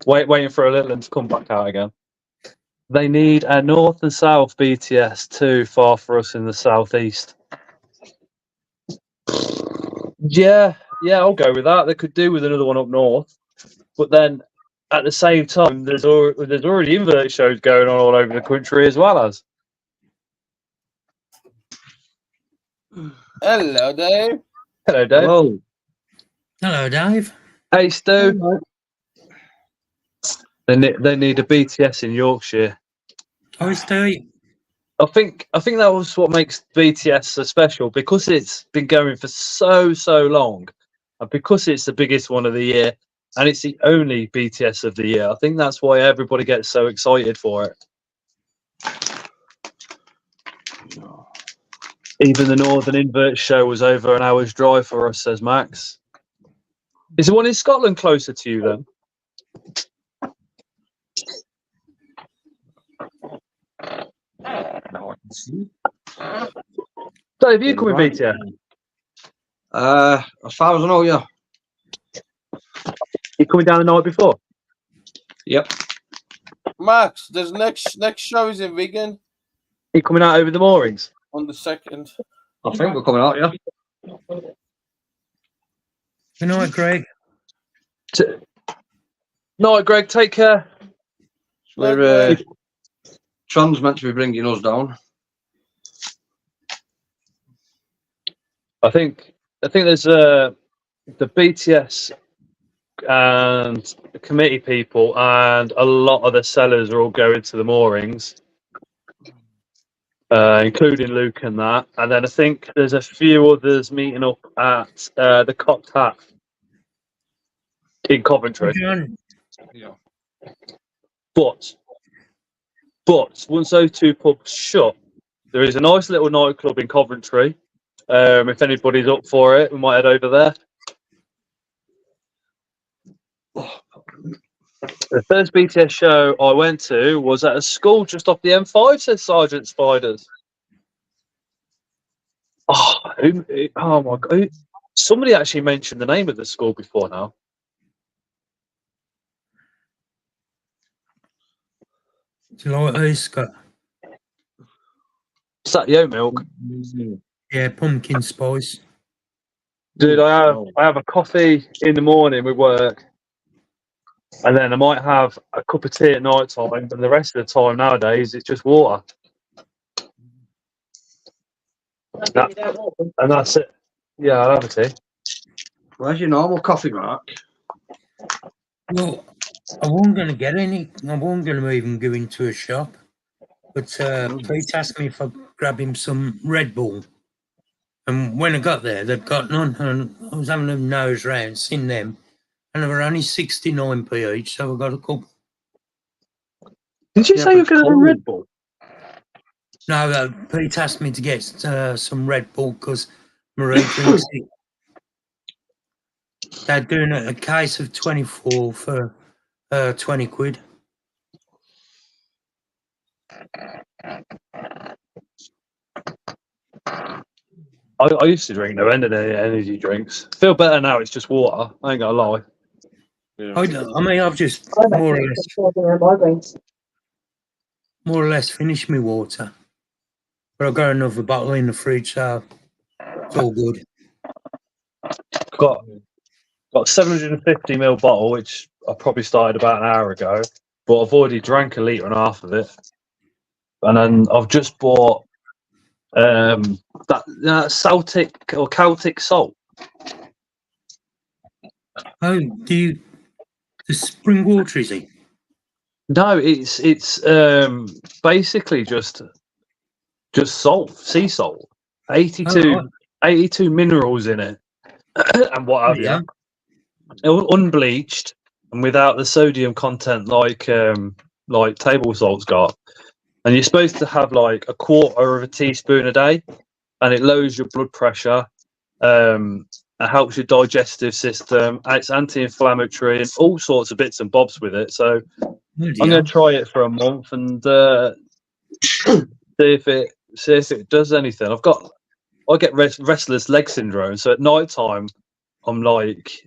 Speaker 1: waiting for a little one to come back out again? They need a north and south BTS too far for us in the southeast. Yeah, I'll go with that. They could do with another one up north, but then at the same time, there's already Invert shows going on all over the country as well as.
Speaker 2: Hello, Dave.
Speaker 1: Hello, Dave.
Speaker 4: Hello.
Speaker 3: Hello, Dave.
Speaker 1: Hey, Stu. They need a BTS in Yorkshire.
Speaker 3: How is Stu?
Speaker 1: I think that was what makes BTS so special, because it's been going for so long, and because it's the biggest one of the year, and it's the only BTS of the year. I think that's why everybody gets so excited for it. Even the Northern Invert show was over an hour's drive for us, says Max. Is the one in Scotland closer to you then?
Speaker 4: Now I can see.
Speaker 1: Dave, you coming BTS?
Speaker 4: As far as I know, yeah.
Speaker 1: You coming down the night before?
Speaker 4: Yep.
Speaker 2: Max, there's next show is in Wigan
Speaker 1: You coming out over the moorings?
Speaker 2: on the 2nd.
Speaker 4: I think we're coming out, yeah.
Speaker 3: Good night, Greg.
Speaker 1: Night, Greg. Take care.
Speaker 4: We're Tran's meant to be bringing us down.
Speaker 1: I think there's the BTS and the committee people and a lot of the sellers are all going to the moorings, including Luke and that. And then I think there's a few others meeting up at the Cocked Hat in Coventry.
Speaker 4: Yeah.
Speaker 1: But once those two pubs shut, there is a nice little nightclub in Coventry. If anybody's up for it, we might head over there. The first BTS show I went to was at a school just off the M5, says Sergeant Spiders. Oh my God. Somebody actually mentioned the name of the school before now.
Speaker 3: Do you like ice, Scott?
Speaker 1: Is that the oat milk?
Speaker 3: Yeah, pumpkin spice.
Speaker 1: Dude, I have a coffee in the morning with work, and then I might have a cup of tea at night time, and the rest of the time nowadays it's just water. And that's it. Yeah, I'll have a tea.
Speaker 4: Where's your normal coffee, Mark?
Speaker 3: Well, I wasn't going to get any. I wasn't going to even go into a shop. But Pete asked me if I'd grab him some Red Bull. And when I got there, they'd got none. And I was having a nose round, seen them. And they were only 69p each, so I got a couple.
Speaker 1: Did you say you're going to have a Red Bull?
Speaker 3: No, Pete asked me to get some Red Bull because Marie drinks it. They're doing a case of 24 for 20 quid.
Speaker 1: I used to drink no end of energy drinks. Feel better now, it's just water. I ain't gonna lie.
Speaker 4: Yeah.
Speaker 3: I mean, I've just more or less finished my water. But I've got another bottle in the fridge, so it's all good.
Speaker 1: Got a 750ml bottle, which I probably started about an hour ago, but I've already drank a litre and a half of it. And then I've just bought that Celtic or Celtic salt.
Speaker 3: Oh, the spring water, is it?
Speaker 1: No, it's basically just just salt, sea salt. 82,
Speaker 3: Oh, right.
Speaker 1: 82 minerals in it, and what have
Speaker 3: Yeah.
Speaker 1: you. Unbleached and without the sodium content like table salt's got. And you're supposed to have like a quarter of a teaspoon a day, and it lowers your blood pressure. It helps your digestive system. It's anti-inflammatory and all sorts of bits and bobs with it. So I'm going to try it for a month and see if it does anything. I get restless leg syndrome, so at night time I'm like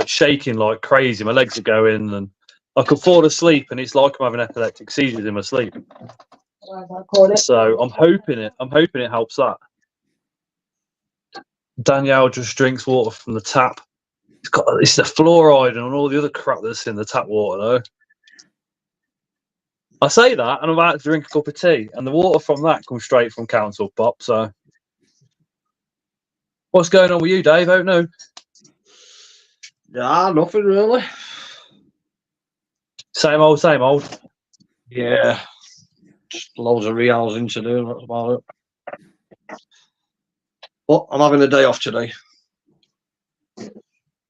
Speaker 1: shaking like crazy. My legs are going, and I could fall asleep, and it's like I'm having epileptic seizures in my sleep. So I'm hoping it helps that. Danielle just drinks water from the tap. It's the fluoride and all the other crap that's in the tap water, though. I say that, and I'm about to drink a cup of tea, and the water from that comes straight from Council Pop. So, what's going on with you, Dave? I don't know.
Speaker 4: Yeah, nothing really.
Speaker 1: Same old, same old.
Speaker 4: Yeah, just loads of rehousing to do. That's about it. But I'm having a day off today.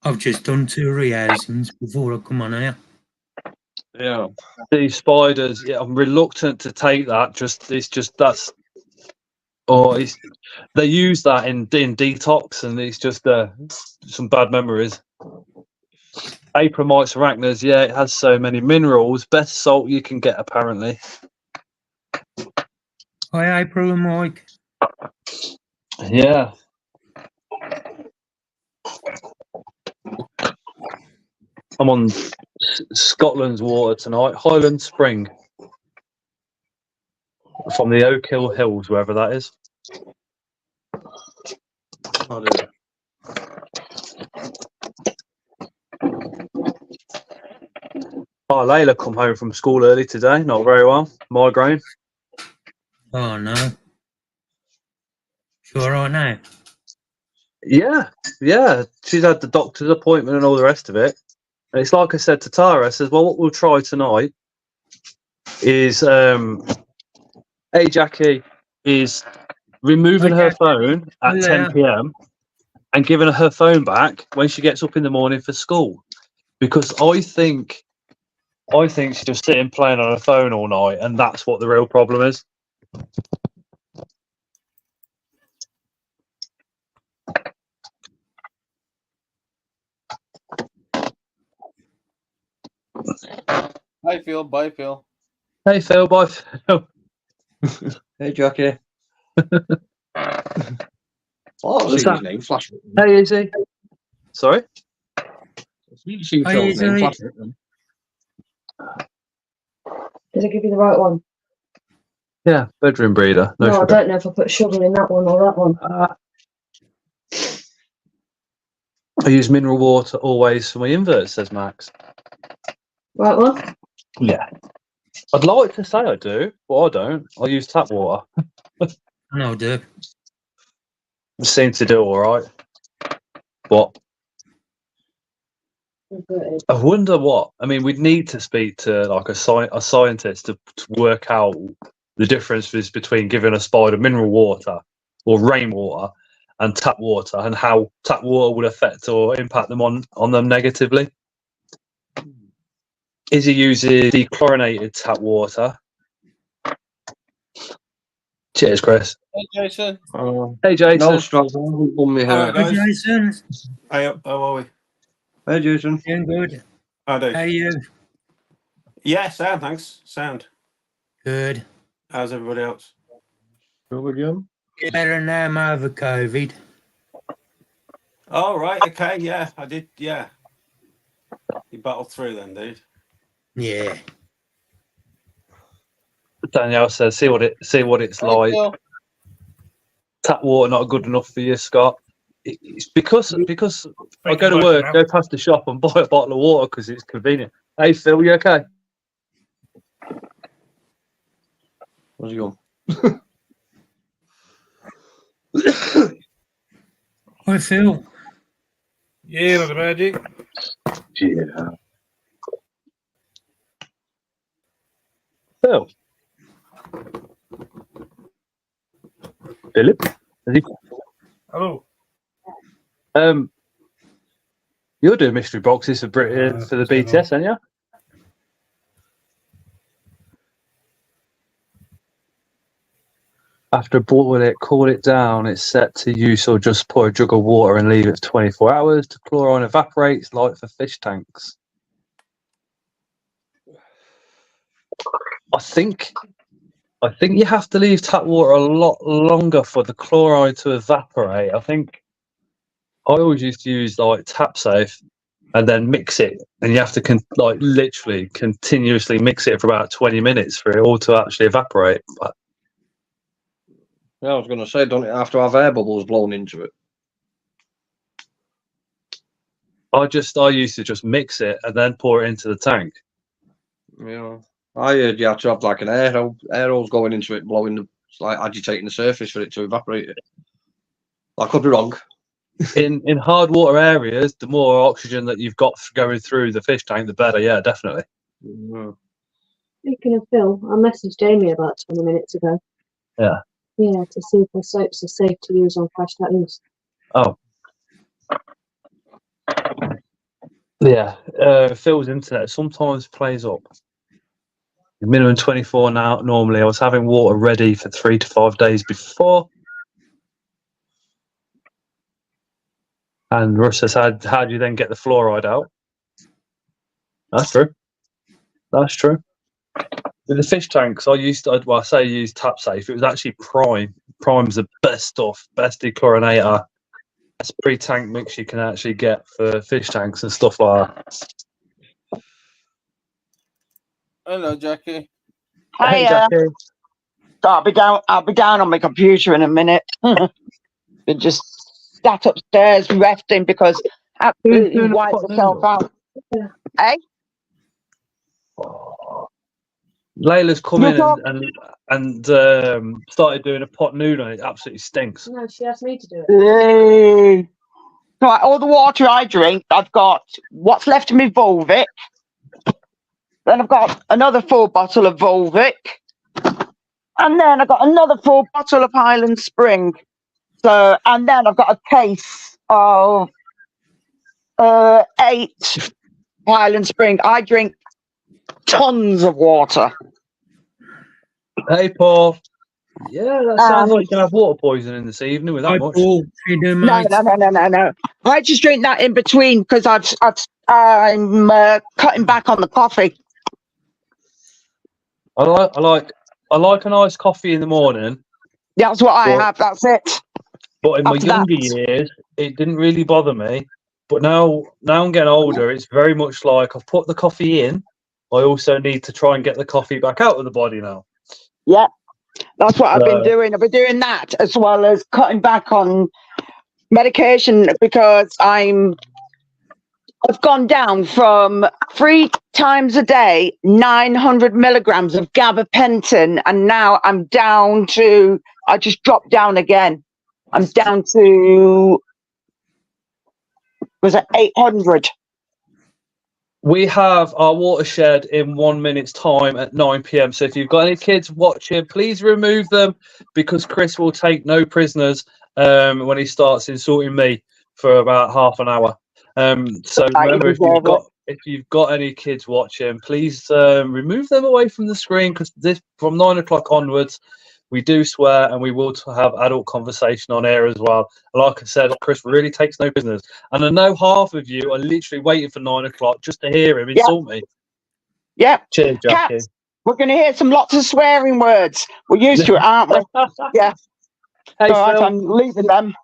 Speaker 3: I've just done 2 rehousings before I come on here.
Speaker 4: Yeah.
Speaker 1: These spiders, yeah, I'm reluctant to take that. They use that in detox, and it's just some bad memories. Apramites arachnids, yeah, it has so many minerals. Best salt you can get, apparently.
Speaker 3: Hi, April and Mike.
Speaker 1: Yeah. I'm on Scotland's water tonight, Highland Spring, from the Oak Hill Hills, wherever that is.
Speaker 4: Oh, dear.
Speaker 1: Oh, Layla come home from school early today, not very well. Migraine.
Speaker 3: Oh, no. You all right now?
Speaker 1: Yeah. She's had the doctor's appointment and all the rest of it. And it's like I said to Tara, I says, well, what we'll try tonight is, hey, Jackie, is removing her phone at 10 p.m. and giving her phone back when she gets up in the morning for school. Because I think she's just sitting playing on her phone all night, and that's what the real problem is.
Speaker 2: Bye, Phil. Bye, Phil.
Speaker 1: Hey, Phil. Bye, Phil.
Speaker 4: Hey, Jackie. Oh,
Speaker 1: What's
Speaker 4: I've seen
Speaker 1: that?
Speaker 4: his name flash.
Speaker 1: Hey, Izzy. Sorry?
Speaker 4: You've seen
Speaker 3: Hi,
Speaker 4: Phil's name
Speaker 3: Izzy.
Speaker 4: flash.
Speaker 5: Did I give you the right one?
Speaker 1: Yeah, bedroom breeder. No,
Speaker 5: No, I
Speaker 1: sugar.
Speaker 5: don't know if I put sugar in that one or that one.
Speaker 1: I use mineral water always for my invert, says Max.
Speaker 5: Right one?
Speaker 1: Yeah. I'd like to say I do, but I don't. I use tap water.
Speaker 3: No, do.
Speaker 1: I seem to do all right. But I wonder what. I mean, we'd need to speak to like a scientist to work out the differences between giving a spider mineral water or rainwater and tap water, and how tap water would affect or impact them on them negatively. Izzy uses dechlorinated tap water. Cheers, Chris.
Speaker 2: Hey, Jason.
Speaker 1: Hey, Jason.
Speaker 4: No struggle. On me
Speaker 6: Alright,
Speaker 4: hair.
Speaker 3: Hi,
Speaker 6: guys.
Speaker 3: Jason.
Speaker 6: How are we?
Speaker 4: Hey, Jason.
Speaker 3: Doing good.
Speaker 6: I do.
Speaker 3: How are you?
Speaker 6: Yeah, sound, thanks. Sound.
Speaker 3: Good.
Speaker 6: How's everybody else?
Speaker 4: Go again.
Speaker 3: Better now, I'm over COVID.
Speaker 6: Oh, right. Okay. Yeah, I did. Yeah. You battled through then, dude.
Speaker 3: Yeah.
Speaker 1: Danielle says, "See what it's
Speaker 2: Hey,
Speaker 1: like.
Speaker 2: Phil.
Speaker 1: Tap water not good enough for you, Scott." It's because I go to work, go past the shop, and buy a bottle of water because it's convenient. Hey, Phil, you okay?
Speaker 4: Where's he gone?
Speaker 3: Hi, Phil.
Speaker 6: Yeah, not a magic.
Speaker 1: Yeah. Phil. Philip.
Speaker 3: Hello.
Speaker 1: You're doing mystery boxes for for the BTS, aren't you? After boil it, cool it down, it's set to use or just pour a jug of water and leave it for 24 hours to chlorine evaporates, like for fish tanks. I think you have to leave tap water a lot longer for the chloride to evaporate. I think I always used to use like tap safe and then mix it, and you have to literally continuously mix it for about 20 minutes for it all to actually evaporate. But
Speaker 4: Yeah, I was going to say, don't it have to have air bubbles blown into it?
Speaker 1: I used to just mix it and then pour it into the tank.
Speaker 4: Yeah. I heard you have to have like an air holes going into it, blowing like agitating the surface for it to evaporate it. I could be wrong.
Speaker 1: In hard water areas, the more oxygen that you've got going through the fish tank, the better. Yeah, definitely.
Speaker 4: Yeah.
Speaker 5: Speaking of Phil, I messaged Amy about 20 minutes ago.
Speaker 1: Yeah.
Speaker 5: Yeah, to see if the soaps are safe to use on fresh tattoos.
Speaker 1: Oh. Yeah. Phil's internet sometimes plays up. Minimum 24 now. Normally, I was having water ready for 3 to 5 days before. And Russ says, how do you then get the fluoride out? That's true. That's true. With the fish tanks, I use tap safe. It was actually Prime. Prime's the best stuff, best dechlorinator, best pre-tank mix you can actually get for fish tanks and stuff like that.
Speaker 2: Hello, Jackie.
Speaker 1: Hey, Jackie.
Speaker 7: I'll be down on my computer in a minute. Been just sat upstairs resting because absolutely wiped myself out. Hey?
Speaker 1: Layla's come in and started doing a pot noodle, and it absolutely stinks.
Speaker 5: No, she asked me to do it.
Speaker 7: Right, all the water I drink, I've got what's left of me Volvic. Then I've got another full bottle of Volvic. And then I've got another full bottle of Highland Spring. So, and then I've got a case of 8 Highland Spring. I drink tons of water.
Speaker 1: Hey, Paul. Yeah, that sounds like you're going to have water poisoning this evening with that much.
Speaker 3: Paul, how you doing, mate?
Speaker 7: No. I just drink that in between because I'm cutting back on the coffee.
Speaker 1: I like a nice coffee in the morning.
Speaker 7: That's what I have. That's it.
Speaker 1: But in my
Speaker 7: After
Speaker 1: younger
Speaker 7: that.
Speaker 1: years, it didn't really bother me. But now I'm getting older, it's very much like I've put the coffee in. I also need to try and get the coffee back out of the body now.
Speaker 7: Yeah, that's what I've been doing. I've been doing that as well as cutting back on medication because I've gone down from 3 times a day, 900 milligrams of gabapentin, and now I'm down to, I just dropped down again. I'm down to, was it 800?
Speaker 1: We have our Watershed in 1 minute's time at 9 p.m. So if you've got any kids watching, please remove them because Chris will take no prisoners when he starts insulting me for about half an hour. So remember, if you've got any kids watching, please remove them away from the screen because from 9 o'clock onwards, we do swear and we will have adult conversation on air as well. And like I said, Chris really takes no prisoners. And I know half of you are literally waiting for 9 o'clock just to hear him insult me.
Speaker 7: Yeah.
Speaker 1: Cheers, Jackie.
Speaker 7: Cats, we're going to hear some lots of swearing words. We're used to it, aren't we? Yeah.
Speaker 1: Hey,
Speaker 7: All right,
Speaker 1: Phil.
Speaker 7: I'm leaving them.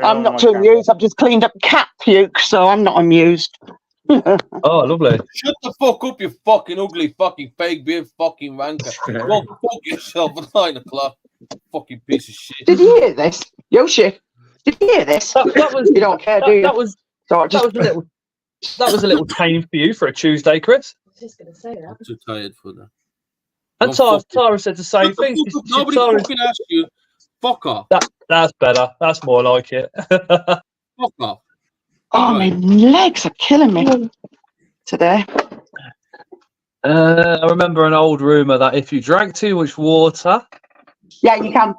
Speaker 7: I'm not too amused. I've just cleaned up cat puke, so I'm not amused.
Speaker 1: Oh, lovely.
Speaker 2: Shut the fuck up, you fucking ugly, fucking fake beard, fucking wanker. Go fuck yourself at 9 o'clock. Fucking piece of shit.
Speaker 7: Did you hear this? Yoshi, did you hear this?
Speaker 1: That was,
Speaker 7: you don't care, do you?
Speaker 1: That was a little tame for you for a Tuesday, Chris.
Speaker 5: I was just going to say that.
Speaker 2: I'm too tired for that.
Speaker 1: And Tara said the same thing.
Speaker 2: Nobody fucking asked you. Fuck off.
Speaker 1: That's better. That's more like it.
Speaker 2: Fuck off.
Speaker 7: Oh, my legs are killing me today.
Speaker 1: I remember an old rumour that if you drank too much water,
Speaker 7: Yeah, you can.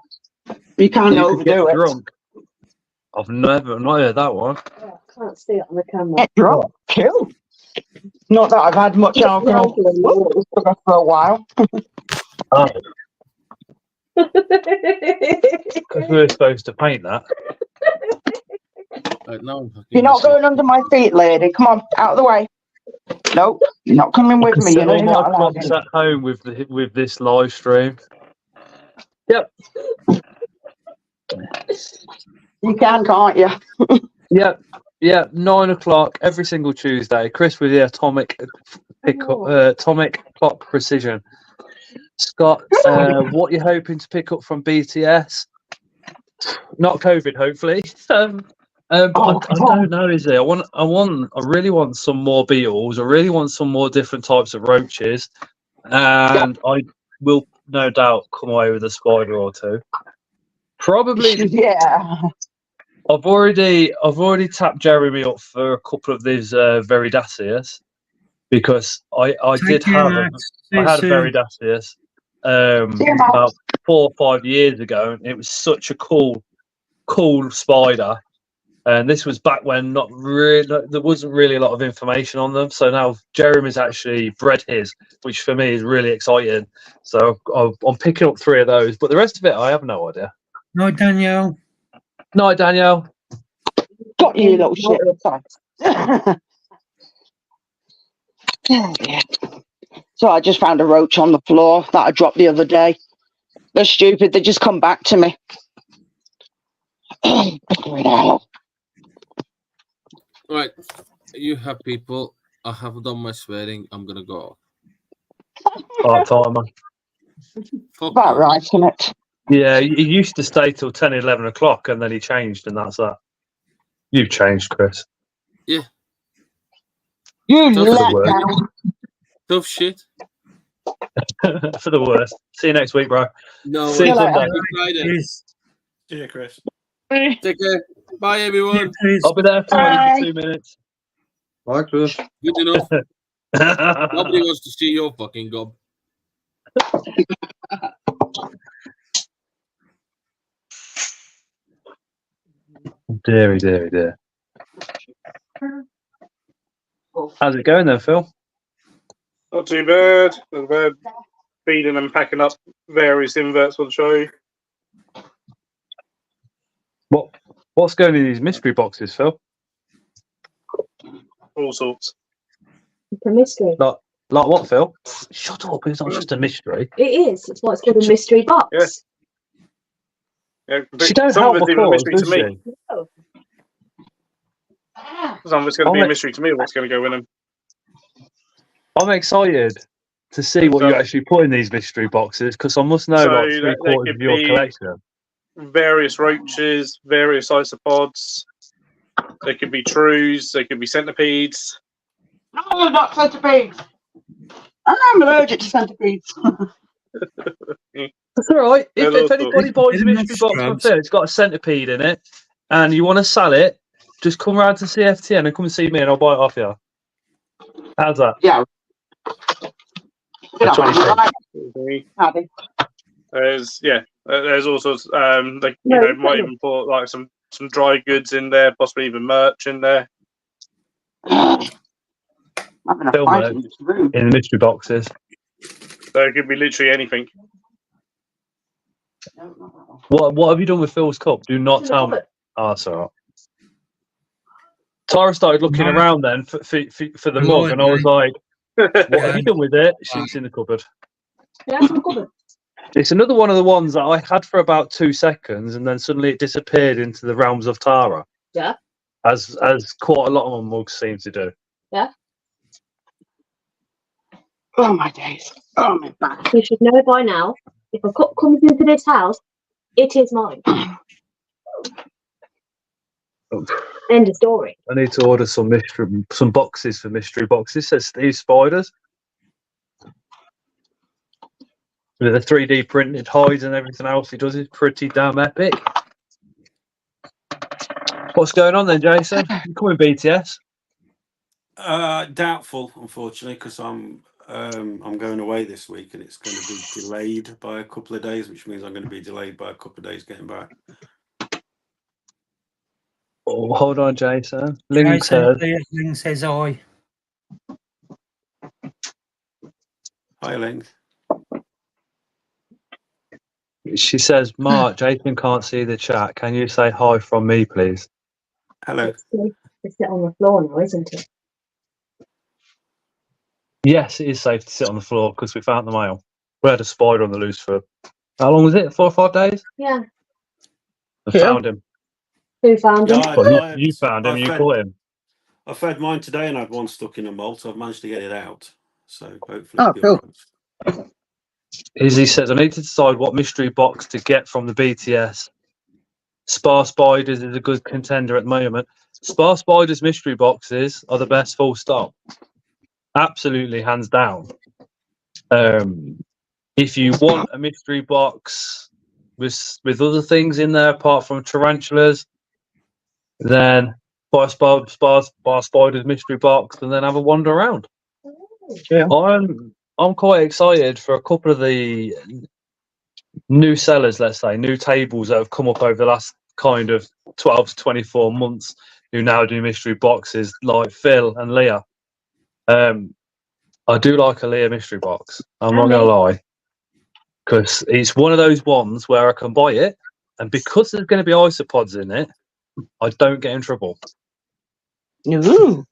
Speaker 7: You can't
Speaker 1: You could get
Speaker 7: overdo it.
Speaker 1: drunk. I've not heard that one.
Speaker 5: I can't see it on the camera.
Speaker 7: Get drunk. Cool. Not that I've had much alcohol for a while.
Speaker 1: Oh, because we were supposed to paint that.
Speaker 2: No, I'm fucking
Speaker 7: You're not
Speaker 2: messing.
Speaker 7: going under my feet, lady. Come on, out of the way. Nope, you're not coming with me. You know
Speaker 1: All
Speaker 7: you're
Speaker 1: my
Speaker 7: not allowed
Speaker 1: clocks
Speaker 7: in.
Speaker 1: at home with this live stream. Yep.
Speaker 7: You can, can't you?
Speaker 1: Yep. Yeah, 9 o'clock every single Tuesday. Chris with the atomic clock precision. Scott, what you hoping to pick up from BTS? Not COVID, hopefully. But I don't know, is it? I really want some more beetles. I really want some more different types of roaches, and I will no doubt come away with a spider or two. Probably.
Speaker 7: Yeah.
Speaker 1: I've already tapped Jeremy up for a couple of these Veridaceus because I
Speaker 3: Take care, Max. See
Speaker 1: I
Speaker 3: you
Speaker 1: had a
Speaker 3: soon.
Speaker 1: Veridaceus
Speaker 7: Yeah, Max.
Speaker 1: about 4 or 5 years ago, and it was such a cool spider. And this was back when there wasn't really a lot of information on them. So now Jeremy's actually bred his, which for me is really exciting. So I'm picking up 3 of those, but the rest of it I have no idea.
Speaker 3: No, Danielle.
Speaker 1: Night, Danielle.
Speaker 7: Got you, little shit. Sorry. Oh, dear. So I just found a roach on the floor that I dropped the other day. They're stupid. They just come back to me.
Speaker 2: Right, you have people. I have done my swearing. I'm gonna go.
Speaker 1: Oh, timer.
Speaker 2: Fuck
Speaker 7: About
Speaker 2: you.
Speaker 7: right, isn't it?
Speaker 1: Yeah, he used to stay till 10, 11 o'clock, and then he changed, and that's that. You've changed, Chris.
Speaker 2: Yeah,
Speaker 7: You
Speaker 2: Tough
Speaker 7: let
Speaker 1: work.
Speaker 7: down.
Speaker 2: tough shit.
Speaker 1: For the worst. See you next week, bro.
Speaker 2: No,
Speaker 1: See you
Speaker 7: later.
Speaker 1: Sunday.
Speaker 2: Friday.
Speaker 3: Yes.
Speaker 6: See you, Chris.
Speaker 2: Take care. Bye, everyone.
Speaker 1: I'll be there for
Speaker 7: Bye.
Speaker 1: 2 minutes.
Speaker 4: Bye, Chris.
Speaker 2: Good enough. Nobody wants to see your fucking gob.
Speaker 1: Deary, deary, dear. How's it going then, Phil?
Speaker 8: Not too bad. We're feeding and packing up various inverts on show.
Speaker 1: What's going in these mystery boxes, Phil?
Speaker 8: All sorts.
Speaker 5: It's a mystery.
Speaker 1: Like what, Phil? Shut up, it's not just a mystery.
Speaker 5: It is. It's why it's called a mystery box.
Speaker 8: Yeah. Yeah,
Speaker 1: She don't
Speaker 8: some
Speaker 1: help
Speaker 8: of it's
Speaker 1: the
Speaker 8: even a
Speaker 1: cause,
Speaker 8: mystery
Speaker 1: does
Speaker 8: to me.
Speaker 1: she?
Speaker 5: Oh.
Speaker 8: Some of it's going to be a mystery to me what's going to go in them.
Speaker 1: I'm excited to see what
Speaker 8: So-
Speaker 1: you actually put in these mystery boxes, because I must know
Speaker 8: So
Speaker 1: like
Speaker 8: they
Speaker 1: 3/4
Speaker 8: could
Speaker 1: of your
Speaker 8: be-
Speaker 1: collection.
Speaker 8: Various roaches, various isopods. They could be trues, they could be centipedes.
Speaker 7: No, not centipedes. I'm allergic to centipedes.
Speaker 1: That's all right. If
Speaker 8: Hello,
Speaker 1: anybody buys a mystery box from Phil, it's got a centipede in it, and you want to sell it, just come round to CFTN and come and see me, and I'll buy it off you. How's that?
Speaker 7: Yeah.
Speaker 1: For 20
Speaker 8: There's also they
Speaker 5: No,
Speaker 8: might
Speaker 5: it's
Speaker 8: even put like some dry goods in there, possibly even merch in there.
Speaker 7: I'm having a
Speaker 1: Film
Speaker 7: fight
Speaker 1: it.
Speaker 7: in this room.
Speaker 1: In the mystery boxes.
Speaker 8: So it could be literally anything.
Speaker 1: What have you done with Phil's cup? Do not tell me. Oh, that's all right. Tara started looking
Speaker 3: No.
Speaker 1: around then for the
Speaker 3: I
Speaker 1: mug,
Speaker 3: like
Speaker 1: and I was
Speaker 3: it.
Speaker 1: like, "What have you done with it?" She's in the cupboard.
Speaker 5: Yeah, it's in the cupboard.
Speaker 1: It's another one of the ones that I had for about 2 seconds, and then suddenly it disappeared into the realms of Tara.
Speaker 5: Yeah.
Speaker 1: As quite a lot of my mugs seem to do.
Speaker 7: Oh my days. Oh my back.
Speaker 5: You should know by now, if a cup comes into this house, it is mine. End of story.
Speaker 1: I need to order some boxes for mystery boxes. Says Steve Spiders. With the 3D printed hides and everything else he does is pretty damn epic. What's going on then, Jason? You coming BTS?
Speaker 6: Doubtful, unfortunately, because I'm I'm going away this week, and it's going to be delayed by a couple of days, which means I'm going to be delayed by a couple of days getting back.
Speaker 1: Oh, hold on, Jason. Ling
Speaker 3: Jason,
Speaker 1: says,
Speaker 3: Ling says I.
Speaker 6: Hi, Ling.
Speaker 1: she says, Mark, Jason can't see the chat. Can you say hi from me, please?
Speaker 6: Hello.
Speaker 5: It's safe to sit on the floor now, isn't it?
Speaker 1: Yes, it is safe to sit on the floor because we found the mail. We had a spider on the loose for how long was it? 4 or 5 days?
Speaker 5: Yeah.
Speaker 1: I
Speaker 7: Cool.
Speaker 1: found him.
Speaker 5: Who found him?
Speaker 6: Yeah,
Speaker 1: Well, you found him. You caught him.
Speaker 6: I fed mine today and I had one stuck in a mold, so I've managed to get it out. So hopefully
Speaker 7: Oh,
Speaker 6: it'll be
Speaker 7: cool.
Speaker 6: all right.
Speaker 1: Izzy says, I need to decide what mystery box to get from the BTS. Spar Spiders is a good contender at the moment. Spar Spiders mystery boxes are the best, full stop. Absolutely, hands down. If you want a mystery box with other things in there apart from tarantulas, then buy a Spar Spiders mystery box and then have a wander around.
Speaker 7: Yeah.
Speaker 1: I'm quite excited for a couple of the new sellers, let's say, new tables that have come up over the last kind of 12 to 24 months who now do mystery boxes, like Phil and Leah. I do like a Leah mystery box. I'm not going to lie. Because it's one of those ones where I can buy it, and because there's going to be isopods in it, I don't get in trouble.
Speaker 7: Ooh.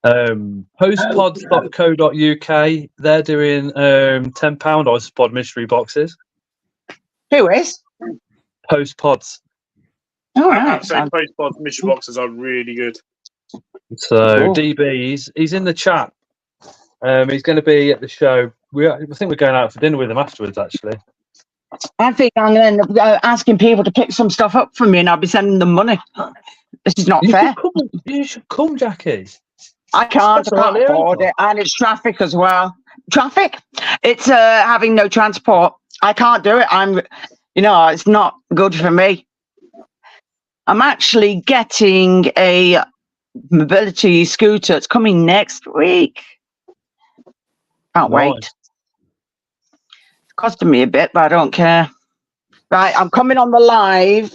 Speaker 1: Postpods.co.uk, they're doing £10 isopod mystery boxes.
Speaker 7: Who is?
Speaker 1: Postpods.
Speaker 7: All
Speaker 8: I'd
Speaker 7: right.
Speaker 8: say Postpod mystery boxes are really good.
Speaker 1: So
Speaker 7: Cool.
Speaker 1: DB, he's in the chat. He's going to be at the show. I think we're going out for dinner with him afterwards, actually.
Speaker 7: I think I'm going to end up asking people to pick some stuff up from me, and I'll be sending them money. This is not fair.
Speaker 1: You should come, Jackie.
Speaker 7: I can't.
Speaker 1: That's
Speaker 7: I
Speaker 1: all
Speaker 7: can't
Speaker 1: right, Leah,
Speaker 7: afford
Speaker 1: ain't
Speaker 7: it, and it's traffic as well. Traffic. It's having no transport. I can't do it. It's not good for me. I'm actually getting a mobility scooter. It's coming next week. Can't wait.
Speaker 1: Nice.
Speaker 7: It's costing me a bit, but I don't care. Right, I'm coming on the live.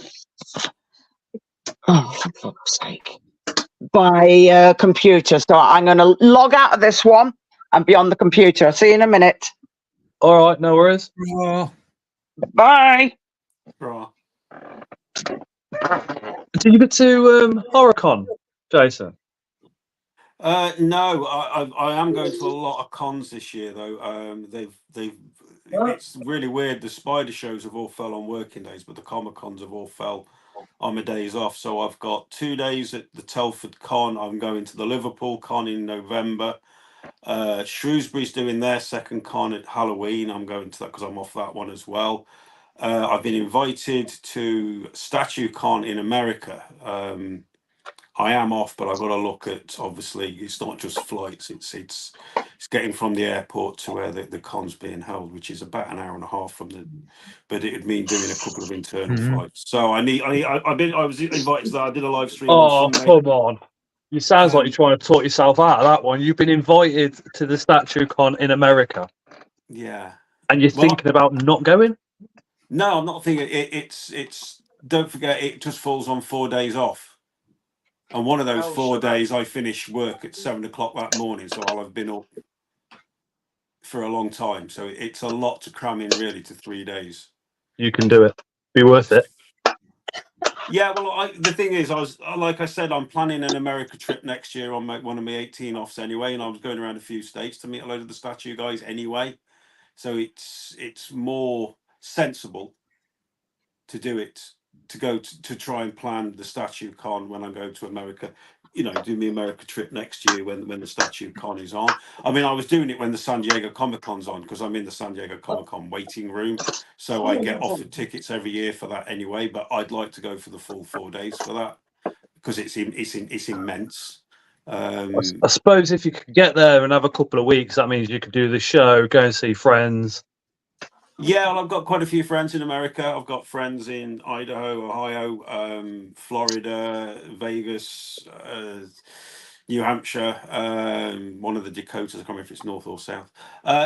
Speaker 7: Oh, for fuck's sake. By computer. So I'm going to log out of this one and be on the computer. I'll see you in a minute.
Speaker 1: All right, no worries.
Speaker 3: Oh,
Speaker 7: Bye.
Speaker 6: Right.
Speaker 1: Did you go to HorrorCon, Jason?
Speaker 6: No, I am going to a lot of cons this year though. It's really weird. The spider shows have all fell on working days, but the Comic Cons have all fell on my days off. So I've got 2 days at the Telford Con. I'm going to the Liverpool Con in November. Shrewsbury's doing their second con at Halloween. I'm going to that because I'm off that one as well. I've been invited to Statue Con in America. I am off, but I've got to look at, obviously, it's not just flights, it's getting from the airport to where the con's being held, which is about an hour and a half from but it would mean doing a couple of internal flights. So I was invited to that. I did a live stream on Sunday.
Speaker 1: Come on. You sounds like you're trying to talk yourself out of that one. You've been invited to the Statue Con in America.
Speaker 6: Yeah.
Speaker 1: And you're thinking about not going?
Speaker 6: No, I'm not thinking it's don't forget it just falls on 4 days off. And one of those 4 days, I finish work at 7 o'clock that morning, so I'll have been up for a long time. So it's a lot to cram in, really, to 3 days.
Speaker 1: You can do it. Be worth it.
Speaker 6: Yeah, well, the thing is, like I said, I'm planning an America trip next year on one of my 18 offs anyway, and I was going around a few states to meet a load of the statue guys anyway. So it's more sensible to do it, to go to try and plan the Statue Con when I go to America, do my America trip next year when the Statue Con is on. I mean, I was doing it when the San Diego Comic Con's on because I'm in the San Diego Comic Con waiting room. So I get offered tickets every year for that anyway, but I'd like to go for the full 4 days for that because it's immense.
Speaker 1: I suppose if you could get there and have a couple of weeks, that means you could do the show, go and see friends.
Speaker 6: Yeah, well, I've got quite a few friends in America. I've got friends in Idaho, Ohio, Florida, Vegas, New Hampshire, one of the Dakotas. I can't remember if it's north or south.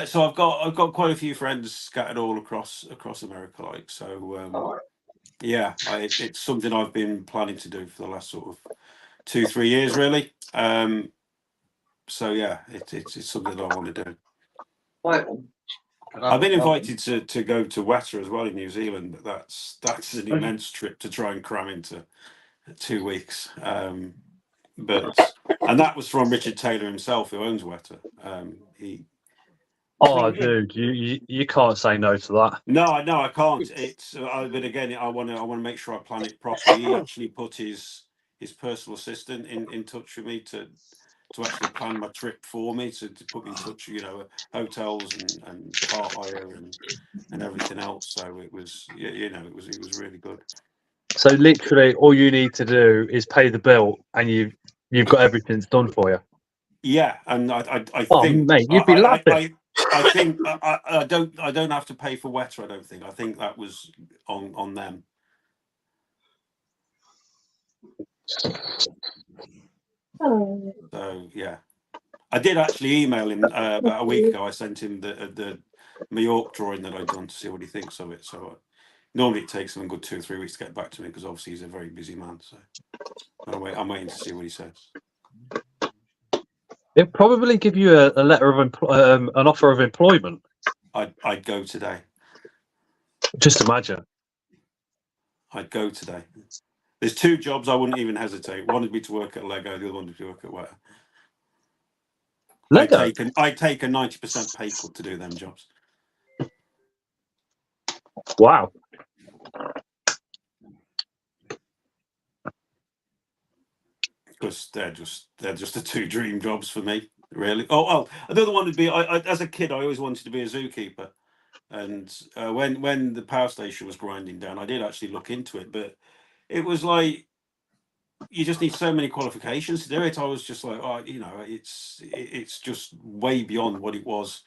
Speaker 6: So I've got quite a few friends scattered all across America. Like so, yeah, it's something I've been planning to do for the last sort of 2-3 years, really. So yeah, it's something that I want to do. I've been invited to go to WWII as well in New Zealand, but that's an immense trip to try and cram into 2 weeks. And that was from Richard Taylor himself, who owns WWII.
Speaker 1: Dude, you can't say no to that.
Speaker 6: No, I can't. It's but again, I want to make sure I plan it properly. He actually put his personal assistant in touch with me to actually plan my trip for me, to put me in touch, hotels and car hire and everything else. So it was, it was really good.
Speaker 1: So literally, all you need to do is pay the bill, and you've got everything done for you.
Speaker 6: Yeah, and I
Speaker 1: Oh,
Speaker 6: think,
Speaker 1: mate, you'd be laughing.
Speaker 6: I think I don't have to pay for WWII. I don't think. I think that was on them.
Speaker 5: Oh.
Speaker 6: So yeah, I did actually email him about a week ago. I sent him the Majorque drawing that I'd done to see what he thinks of it. So normally it takes him a good 2 or 3 weeks to get back to me, because obviously he's a very busy man. So I'm waiting to see what he says.
Speaker 1: It'll probably give you a letter of an offer of employment.
Speaker 6: I'd go today.
Speaker 1: Just imagine.
Speaker 6: I'd go today. There's 2 jobs I wouldn't even hesitate. One would be to work at Lego. The other one would be to work at WWII.
Speaker 1: Lego?
Speaker 6: I'd take a 90% pay cut to do them jobs.
Speaker 1: Wow.
Speaker 6: Because they're just the 2 dream jobs for me, really. Oh, another one would be, I as a kid, I always wanted to be a zookeeper. And when the power station was grinding down, I did actually look into it, but it was like, you just need so many qualifications to do it. I was just like, it's just way beyond what it was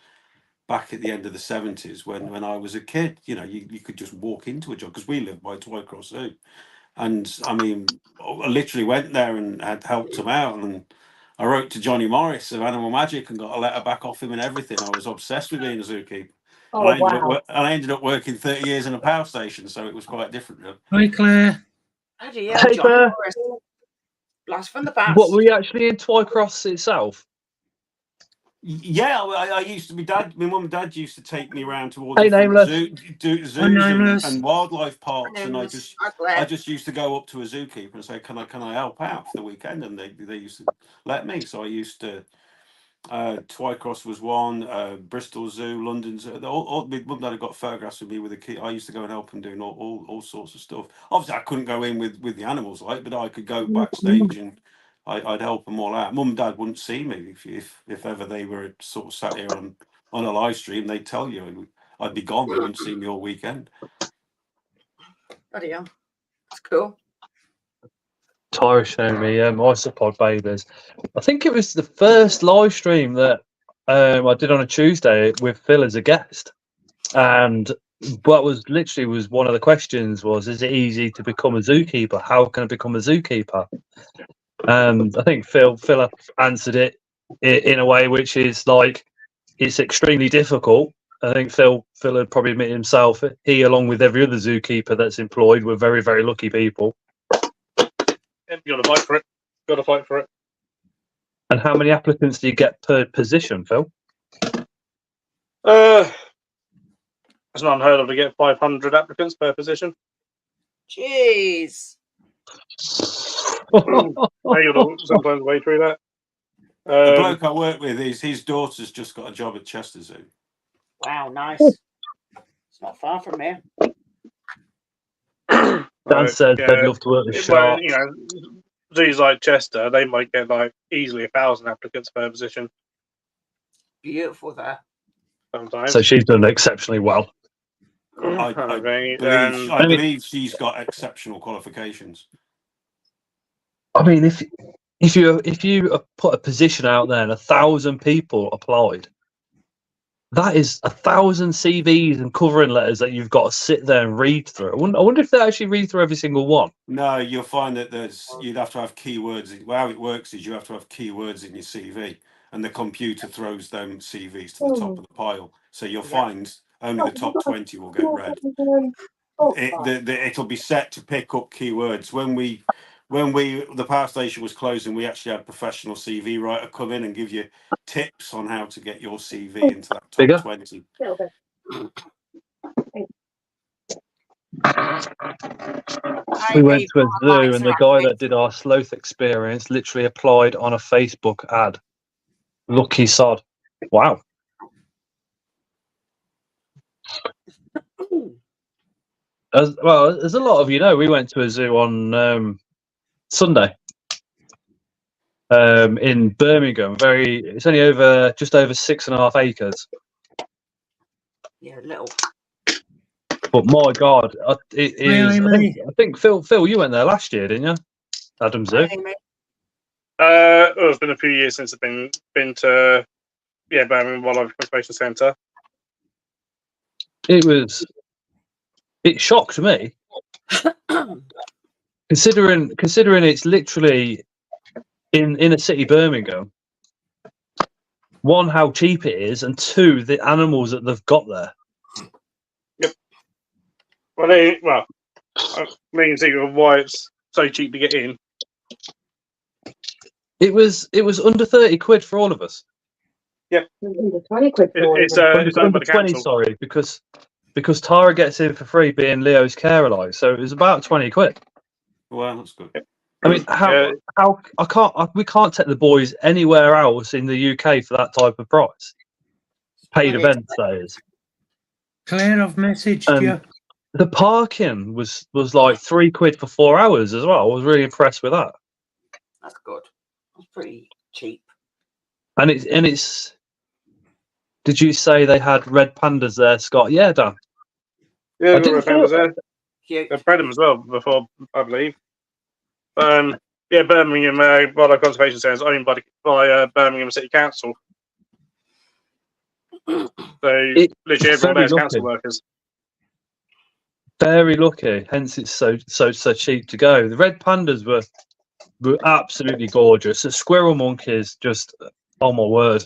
Speaker 6: back at the end of the 70s when I was a kid. You could just walk into a job, because we lived by Twycross Zoo. And I mean, I literally went there and had helped him out. And I wrote to Johnny Morris of Animal Magic and got a letter back off him and everything. I was obsessed with being a zookeeper.
Speaker 5: Oh,
Speaker 6: And I ended up working 30 years in a power station, so it was quite different, really.
Speaker 3: Hi, Claire.
Speaker 9: Bloody hell,
Speaker 1: Hey,
Speaker 9: Johnny
Speaker 1: Claire.
Speaker 9: Morris. Blast from the past.
Speaker 1: What, were you actually in Twycross itself?
Speaker 6: Yeah, I used to. My mum and dad used to take me around to all
Speaker 1: Hey,
Speaker 6: different
Speaker 1: Nameless.
Speaker 6: zoos
Speaker 3: Nameless.
Speaker 6: and wildlife parks, and I
Speaker 9: I
Speaker 6: just used to go up to a zookeeper and say, "Can I help out for the weekend?" And they used to let me. So I used to. Twycross was one, Bristol Zoo, London Zoo. All my mum and dad had got photographs of me with a kid. I used to go and help them doing all sorts of stuff. Obviously, I couldn't go in with the animals, but I could go backstage and I'd help them all out. Mum and dad wouldn't see me if ever they were sort of sat here on a live stream. They'd tell you I'd be gone. They wouldn't see me all weekend.
Speaker 9: Bloody hell. That's cool.
Speaker 1: Tyra showing me Isopod babies. I think it was the first live stream that I did on a Tuesday with Phil as a guest, and what was one of the questions was, is it easy to become a zookeeper? How can I become a zookeeper? I think Phil answered it in a way which is like, it's extremely difficult. I think Phil had probably admitted himself, he along with every other zookeeper that's employed, were very, very lucky people.
Speaker 8: You got to fight for it. Got to fight for it.
Speaker 1: And how many applicants do you get per position, Phil?
Speaker 8: It's not unheard of to get 500 applicants per position.
Speaker 9: Jeez.
Speaker 8: You got to sometimes way through that.
Speaker 6: The bloke I work with, his daughter's just got a job at Chester Zoo.
Speaker 9: Wow, nice. It's not far from here.
Speaker 1: Dan said they'd love to work with sharks.
Speaker 8: Zoos like Chester, they might get like easily 1,000 applicants per position.
Speaker 9: Beautiful there.
Speaker 8: Sometimes.
Speaker 1: So she's done exceptionally well.
Speaker 6: I believe she's got exceptional qualifications.
Speaker 1: I mean, if you put a position out there and 1,000 people applied, that is 1,000 CVs and covering letters that you've got to sit there and read through. I wonder if they actually read through every single one.
Speaker 6: No, you'll find that you'd have to have keywords. Well, how it works is you have to have keywords in your CV, and the computer throws them CVs to the top of the pile. So you'll find only the top 20 will get read. It'll be set to pick up keywords. When the power station was closing, we actually had professional CV writer come in and give you tips on how to get your CV into that top
Speaker 1: Bigger?
Speaker 6: 20.
Speaker 1: We went to a zoo, and the guy that did our sloth experience literally applied on a Facebook ad. Lucky sod. Wow. There's a lot of we went to a zoo on Sunday in Birmingham. It's only just over 6.5 acres.
Speaker 9: Yeah, little.
Speaker 1: But my God, it is.
Speaker 3: Really,
Speaker 1: I think Phil, you went there last year, didn't you? Adam Zoo.
Speaker 8: It's been a few years since I've been to Birmingham Wildlife Conservation Centre.
Speaker 1: It shocked me, considering it's literally in inner city Birmingham. One, how cheap it is, and two, the animals that they've got there.
Speaker 8: Yep. Well, main secret of why it's so cheap to get in.
Speaker 1: It was under 30 quid for all of us.
Speaker 8: Yep.
Speaker 5: Under 20 quid for
Speaker 8: It's
Speaker 1: Under
Speaker 8: owned by the
Speaker 1: 20,
Speaker 8: council.
Speaker 1: sorry, because Tara gets in for free being Leo's care alike, so it was about 20 quid.
Speaker 6: Well, that's good.
Speaker 1: I mean, we can't take the boys anywhere else in the UK for that type of price. Paid events, that is.
Speaker 3: Claire, I've messaged you.
Speaker 1: The parking was like 3 quid for 4 hours as well. I was really impressed with that.
Speaker 9: That's good. That's pretty cheap.
Speaker 1: And it's. Did you say they had red pandas there, Scott? Yeah, Dan.
Speaker 8: Yeah,
Speaker 1: I
Speaker 8: the
Speaker 1: didn't
Speaker 8: red pandas there.
Speaker 9: Cute.
Speaker 8: They've bred them as well before, I believe. Birmingham Wildlife Conservation Centre is owned by Birmingham City Council. So literally everyone there is council workers.
Speaker 1: Very lucky, hence it's so cheap to go. The red pandas were absolutely gorgeous. The squirrel monkeys, just oh my word.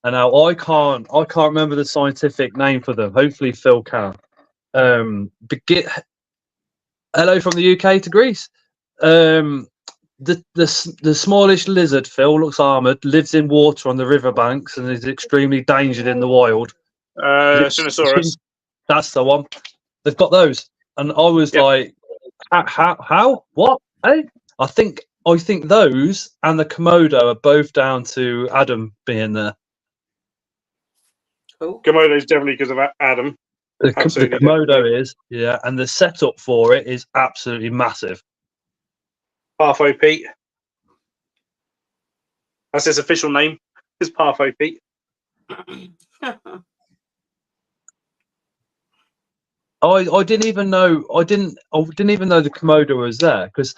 Speaker 1: And now I can't remember the scientific name for them. Hopefully Phil can. Hello from the UK to Greece. The smallish lizard, Phil, looks armoured, lives in water on the riverbanks, and is extremely endangered in the wild.
Speaker 8: Sinosaurus.
Speaker 1: That's the one. They've got those, and I was like, "How? What? Hey?" I think those and the Komodo are both down to Adam being there.
Speaker 9: Cool.
Speaker 8: Komodo's definitely because of Adam.
Speaker 1: The Komodo is, and the setup for it is absolutely massive.
Speaker 8: Parfo Pete. That's his official name. Is Parfo Pete.
Speaker 1: I didn't even know. I didn't even know the Komodo was there, because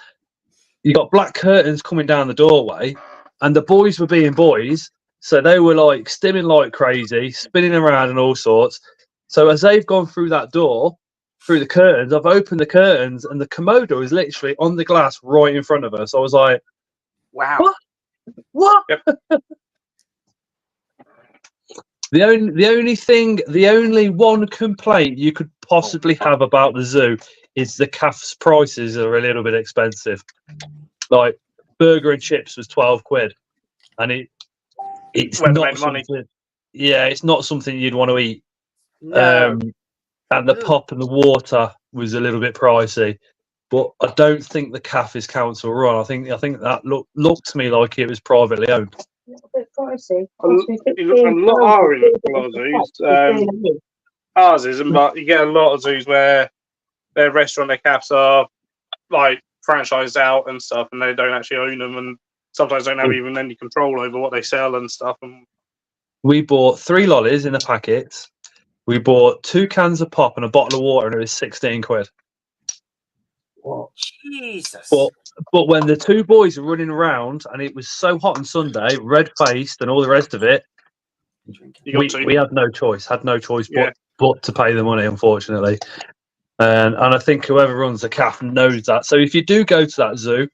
Speaker 1: you got black curtains coming down the doorway, and the boys were being boys, so they were like stimming like crazy, spinning around and all sorts. So as they've gone through that door, through the curtains, I've opened the curtains, and the Komodo is literally on the glass right in front of us. I was like,
Speaker 9: "Wow,
Speaker 1: what?"
Speaker 8: Yep.
Speaker 1: The only one complaint you could possibly have about the zoo is the calf's prices are a little bit expensive. Like burger and chips was 12 quid, and it's not something. Yeah, it's not something you'd want to eat.
Speaker 9: no."
Speaker 1: And the pop and the water was a little bit pricey, but I don't think the calf is council run. I think that looked to me like it was privately owned.
Speaker 5: A bit pricey.
Speaker 8: A lot of zoos. Ours isn't, but you get a lot of zoos where their restaurant, their cafes are like franchised out and stuff, and they don't actually own them, and sometimes don't have even any control over what they sell and stuff. And
Speaker 1: we bought 3 lollies in a packet. We bought 2 cans of pop and a bottle of water, and it was 16 quid.
Speaker 9: What? Jesus.
Speaker 1: But when the 2 boys were running around, and it was so hot on Sunday, red-faced and all the rest of it,
Speaker 8: You got to.
Speaker 1: We had no choice. Had no choice
Speaker 8: Yeah.
Speaker 1: but to pay the money, unfortunately. And I think whoever runs the CAF knows that. So if you do go to that zoo,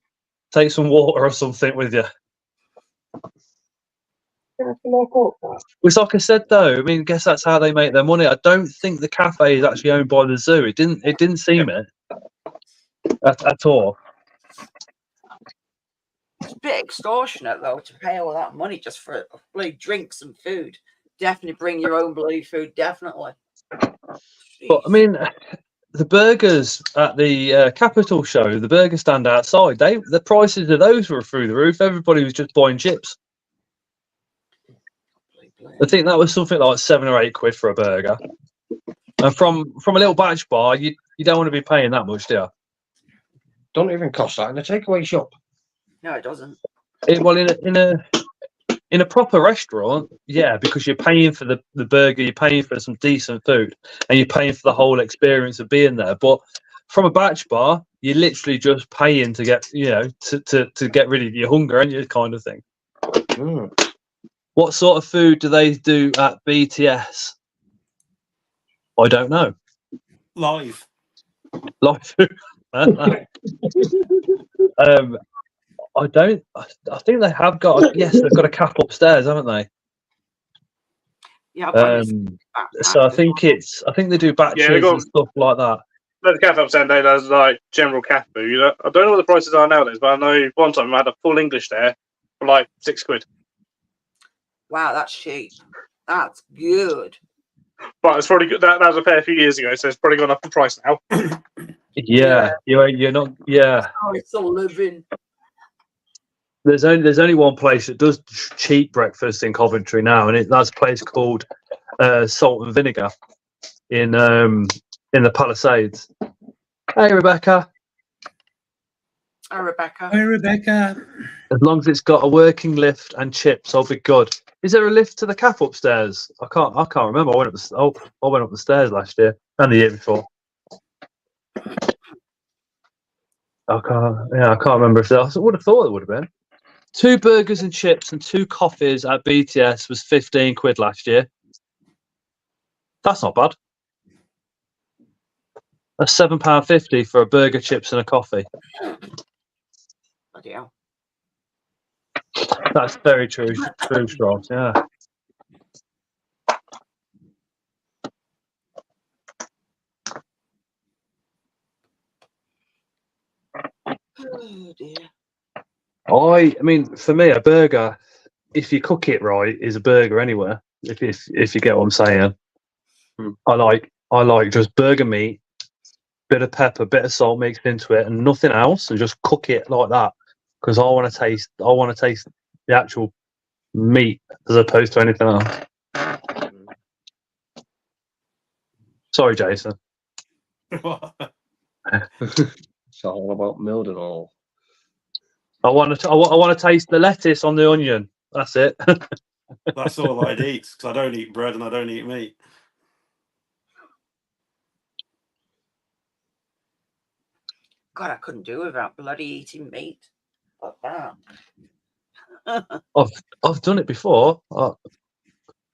Speaker 1: take some water or something with you. It's like I said though. I mean, I guess that's how they make their money. I don't think the cafe is actually owned by the zoo. It didn't seem it at all.
Speaker 9: It's a bit extortionate though to pay all that money just for bloody drinks and food. Definitely bring your own bloody food. Definitely.
Speaker 1: But I mean, the burgers at the Capital show, the burger stand outside, the prices of those were through the roof. Everybody was just buying chips. I think that was something like £7 or £8 for a burger. And from a little batch bar, you don't want to be paying that much, do you?
Speaker 4: Don't even cost that in a takeaway shop.
Speaker 9: No, it doesn't.
Speaker 1: Well, in a proper restaurant, yeah, because you're paying for the burger, you're paying for some decent food, and you're paying for the whole experience of being there. But from a batch bar, you're literally just paying to get, to get rid of your hunger and your kind of thing.
Speaker 4: Mm.
Speaker 1: What sort of food do they do at BTS? I don't know.
Speaker 6: Live.
Speaker 1: Live food. I don't. I think they have got. Yes, they've got a cap upstairs, haven't they?
Speaker 9: Yeah.
Speaker 1: So I think they do batches and stuff like that.
Speaker 8: The cafe upstairs does like general cat food. I don't know what the prices are nowadays, but I know one time I had a full English there for like £6.
Speaker 9: Wow, that's cheap. That's good.
Speaker 8: But it's probably good. That was a fair few years ago, so it's probably gone up in price now.
Speaker 1: Yeah, you're not. Yeah,
Speaker 9: Oh, it's a living.
Speaker 1: there's only one place that does cheap breakfast in Coventry now, and that's a place called Salt and Vinegar in the Palisades. Hey, Rebecca.
Speaker 9: Hi, Rebecca.
Speaker 3: Hi, Rebecca.
Speaker 1: As long as it's got a working lift and chips, I'll be good. Is there a lift to the cap upstairs? I can't remember. I went up the stairs last year and the year before. I can't remember if there. I would have thought it would have been. 2 burgers and chips and 2 coffees at BTS was £15 last year. That's not bad. That's £7.50 for a burger, chips, and a coffee.
Speaker 9: Bloody hell.
Speaker 1: That's very true, Strauss. Yeah.
Speaker 9: Oh dear.
Speaker 1: I mean, for me, a burger, if you cook it right, is a burger anywhere. If you get what I'm saying, I like just burger meat, bit of pepper, bit of salt mixed into it, and nothing else, and just cook it like that. Because I want to taste the actual meat as opposed to anything else. Sorry, Jason.
Speaker 4: It's all about milled and all.
Speaker 1: I want to taste the lettuce on the onion. That's it.
Speaker 6: That's all I'd eat because I don't eat bread and I don't eat meat.
Speaker 9: God, I couldn't do without bloody eating meat like that.
Speaker 1: I've done it before.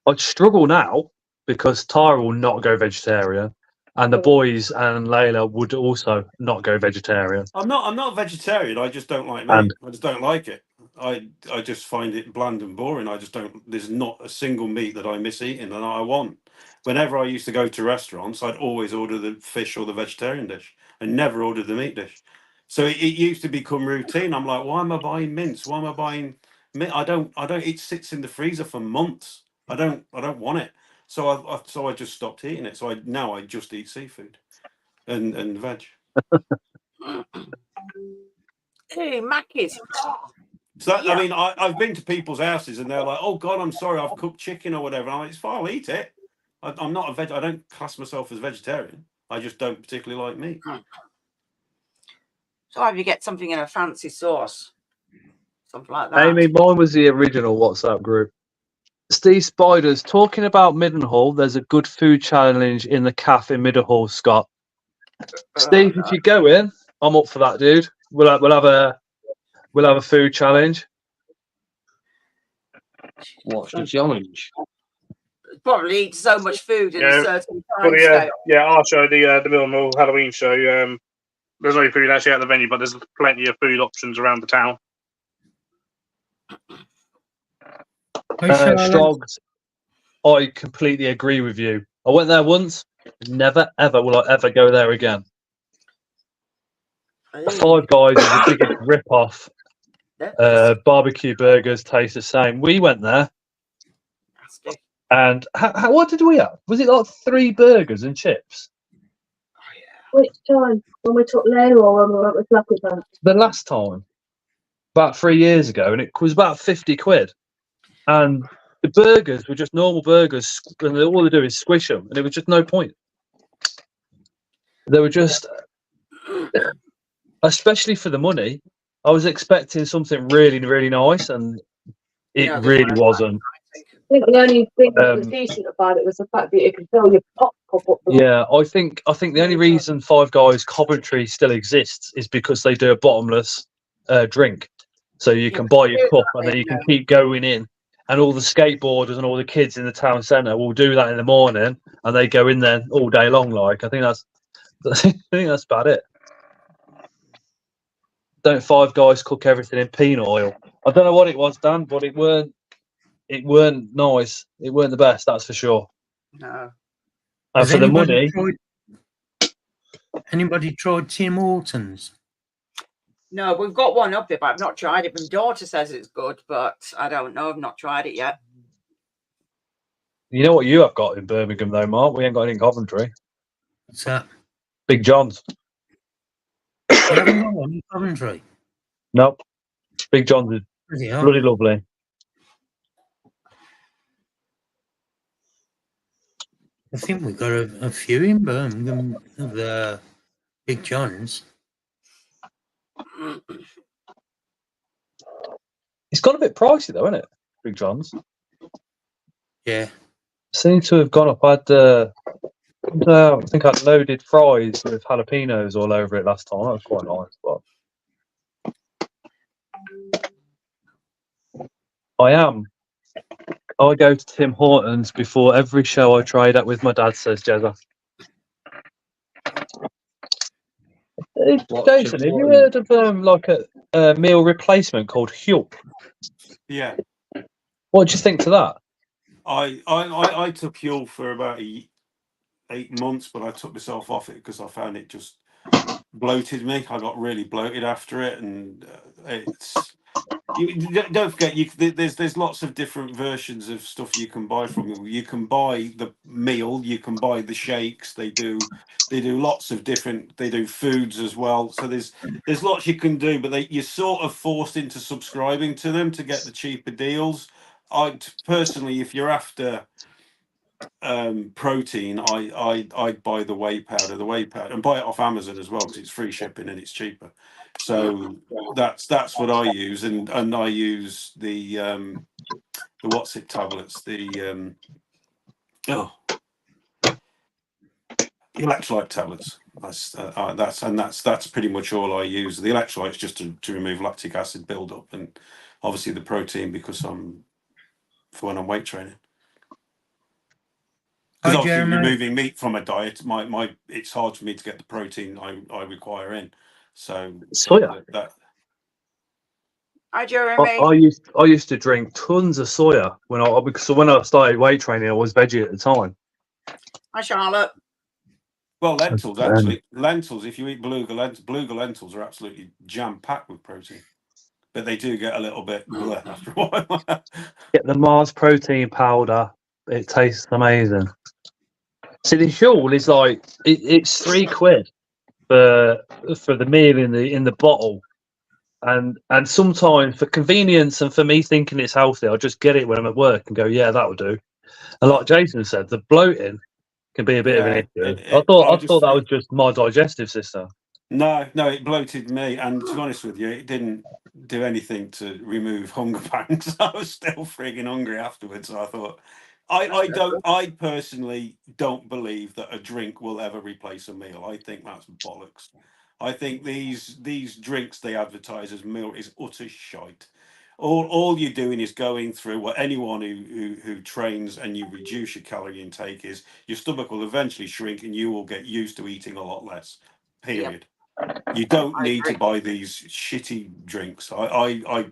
Speaker 1: I'd struggle now because Tyra will not go vegetarian, and the boys and Layla would also not go vegetarian.
Speaker 6: I'm not vegetarian. I just don't like meat. I just don't like it. I just find it bland and boring. I just don't. There's not a single meat that I miss eating, and I want. Whenever I used to go to restaurants, I'd always order the fish or the vegetarian dish. I never ordered the meat dish. So it used to become routine. I'm like, why am I buying mince? Why am I buying meat? I don't. It sits in the freezer for months. I don't want it. So I just stopped eating it. So now I just eat seafood and veg.
Speaker 9: Hey, Mackie's.
Speaker 6: So I mean, I've been to people's houses and they're like, "Oh God, I'm sorry, I've cooked chicken or whatever." I'm like, "It's fine, I'll eat it." I'm not a veg. I don't class myself as vegetarian. I just don't particularly like meat.
Speaker 9: So if you get something in a fancy sauce, something like that.
Speaker 1: Amy, mine was the original WhatsApp group. Steve Spiders talking about Midenhall. There's a good food challenge in the cafe in Midenhall, Scott. Steve, if you go in, I'm up for that, dude. We'll have a food challenge.
Speaker 4: What's the challenge?
Speaker 9: probably eat so much food in a
Speaker 8: Yeah,
Speaker 9: certain
Speaker 8: Well,
Speaker 9: time
Speaker 8: yeah,
Speaker 9: scale.
Speaker 8: yeah. Our show, the Millmill Halloween show. There's no food actually at the venue, but there's plenty of food options around the town.
Speaker 1: Strogs, I completely agree with you. I went there once. Never, ever will I ever go there again. The Five Guys is the biggest rip-off. Barbecue burgers taste the same. We went there, and what did we have? Was it like 3 burgers and chips?
Speaker 5: Which time? When we took Leo or when we went with Flappy Pants?
Speaker 1: The last time, about 3 years ago, and it was about 50 quid. And the burgers were just normal burgers, and all they do is squish them, and it was just no point. They were just, especially for the money, I was expecting something really, really nice, and it really wasn't.
Speaker 5: I think the only thing that was decent about it was the fact that you could fill your pop up.
Speaker 1: Yeah, I think the only reason Five Guys Coventry still exists is because they do a bottomless drink, so you can buy your cup and then you can keep going in. And all the skateboarders and all the kids in the town centre will do that in the morning, and they go in there all day long. Like I think that's about it. Don't Five Guys cook everything in peanut oil? I don't know what it was, Dan, but it weren't nice. It weren't the best, that's for sure.
Speaker 9: No.
Speaker 1: And for the money,
Speaker 3: anybody tried Tim Hortons?
Speaker 9: No, we've got one up there, but I've not tried it. My daughter says it's good, but I don't know. I've not tried it yet.
Speaker 1: you know what you have got in Birmingham, though, Mark? We ain't got any in Coventry.
Speaker 3: What's that?
Speaker 1: Big John's.
Speaker 3: You haven't got one in Coventry?
Speaker 1: Nope. Big John's is bloody lovely.
Speaker 3: I think we've got a few in Birmingham of the Big John's.
Speaker 1: It's got a bit pricey, though, isn't it? Big John's.
Speaker 3: Yeah.
Speaker 1: Seems to have gone up. I think I had loaded fries with jalapenos all over it last time. That was quite nice. But I go to Tim Hortons before every show I trade at with my dad, says Jezza. Jason, have you heard of like a meal replacement called Hulk?
Speaker 6: Yeah.
Speaker 1: What do you think to that?
Speaker 6: I took Huel for about 8 months, but I took myself off it because I found it just bloated me. I got really bloated after it, and don't forget there's lots of different versions of stuff you can buy from them. You can buy the meal, you can buy the shakes. They do lots of different. They do foods as well. So there's lots you can do, but you're sort of forced into subscribing to them to get the cheaper deals. I personally, if you're after protein, I'd buy the whey powder, and buy it off Amazon as well because it's free shipping and it's cheaper. So that's what I use, and I use the what's it tablets, the electrolyte tablets. That's pretty much all I use. The electrolytes just to remove lactic acid buildup, and obviously the protein because for when I'm weight training. Because obviously removing meat from a diet, it's hard for me to get the protein I require in. So
Speaker 1: soya.
Speaker 9: Hi, Jeremy.
Speaker 1: I used to drink tons of soya when I started weight training. I was veggie at the time.
Speaker 9: Hi, Charlotte.
Speaker 6: Well, lentils actually. Lentils. If you eat beluga lentils are absolutely jam packed with protein, but they do get a little bit bleh after a while.
Speaker 1: Get the Mars protein powder. It tastes amazing. See, the Huel is like it's £3 for the meal in the bottle, and sometimes for convenience and for me thinking it's healthy, I'll just get it when I'm at work and go, yeah, that'll do. And like Jason said, the bloating can be a bit of an issue. I thought that was just my digestive system. No,
Speaker 6: it bloated me, and to be honest with you, it didn't do anything to remove hunger pangs. I was still frigging hungry afterwards. So I thought, I personally don't believe that a drink will ever replace a meal. I think that's bollocks. I think these drinks they advertise as meal is utter shite. all you're doing is going through what anyone who trains and you reduce your calorie intake is your stomach will eventually shrink and you will get used to eating a lot less. Period. You don't need to buy these shitty drinks. I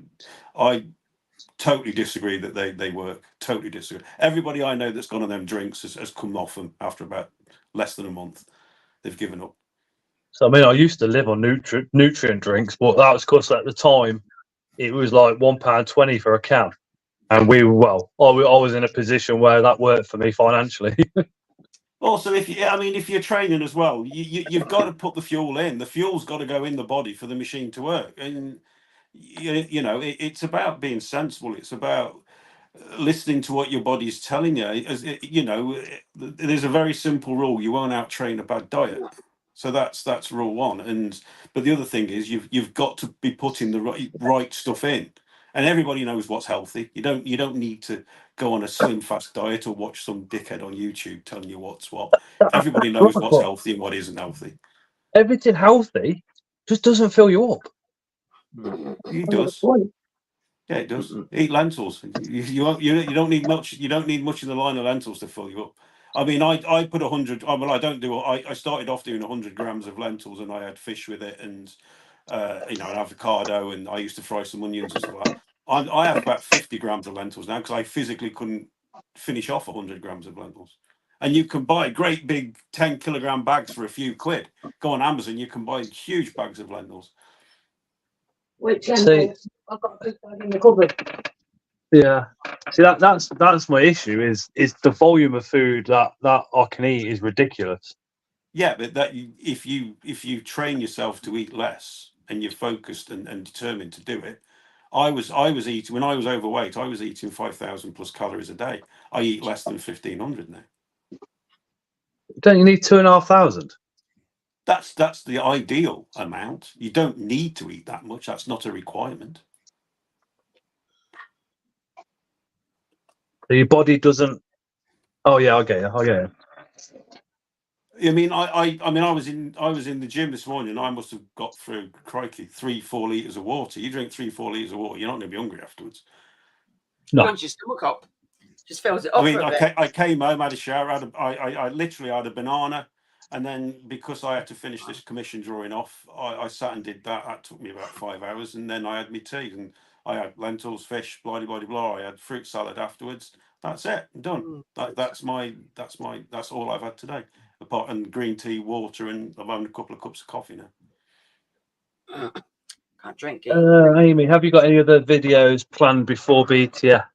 Speaker 6: totally disagree that they work. Totally disagree. Everybody I know that's gone on them drinks has come off them after about less than a month. They've given up.
Speaker 1: So I mean, I used to live on nutrient drinks, but that was because at the time it was like £1.20 for a can, and I was in a position where that worked for me financially.
Speaker 6: Also, if you're training as well, you've got to put the fuel in. The fuel's got to go in the body for the machine to work, and it's about being sensible. It's about listening to what your body's telling you. There's a very simple rule: you won't out-train a bad diet. So that's rule one. But the other thing is you've got to be putting the right stuff in, and everybody knows what's healthy. You don't need to go on a slim fast diet or watch some dickhead on YouTube telling you what's what. Everybody knows what's healthy and what isn't healthy.
Speaker 1: Everything healthy just doesn't fill you up.
Speaker 6: It does. Yeah, it does. Eat lentils. You don't need much. You don't need much in the line of lentils to fill you up. I mean, I put 100. Well, I don't do. I started off doing 100 grams of lentils, and I had fish with it, and an avocado, and I used to fry some onions and stuff like that. I have about 50 grams of lentils now because I physically couldn't finish off 100 grams of lentils. And you can buy great big 10-kilogram bags for a few quid. Go on Amazon, you can buy huge bags of lentils.
Speaker 5: Which lentils? I've got a big bag in the cupboard.
Speaker 1: Yeah. See, that's my issue. Is the volume of food that I can eat is ridiculous.
Speaker 6: Yeah, but if you train yourself to eat less and you're focused and determined to do it, I was eating when I was overweight. I was eating 5,000 plus calories a day. I eat less than 1,500 now.
Speaker 1: Don't you need 2,500?
Speaker 6: That's the ideal amount. You don't need to eat that much. That's not a requirement.
Speaker 1: So your body doesn't. Oh yeah, I get you.
Speaker 6: I mean, I was in the gym this morning. And I must have got through, crikey, 3-4 liters of water. You drink 3-4 liters of water, you're not going to be hungry afterwards.
Speaker 1: No.
Speaker 9: Punch your stomach up. Just fills it up.
Speaker 6: I came home, had a shower. I literally had a banana, and then because I had to finish this commission drawing off, I sat and did that. That took me about 5 hours, and then I had my tea, and I had lentils, fish, blah blah blah blah. I had fruit salad afterwards. That's it. I'm done. That's all I've had today. Apart and green tea, water, and I've had a couple of cups of coffee now.
Speaker 9: Can't drink it.
Speaker 1: Amy, have you got any other videos planned before BTS?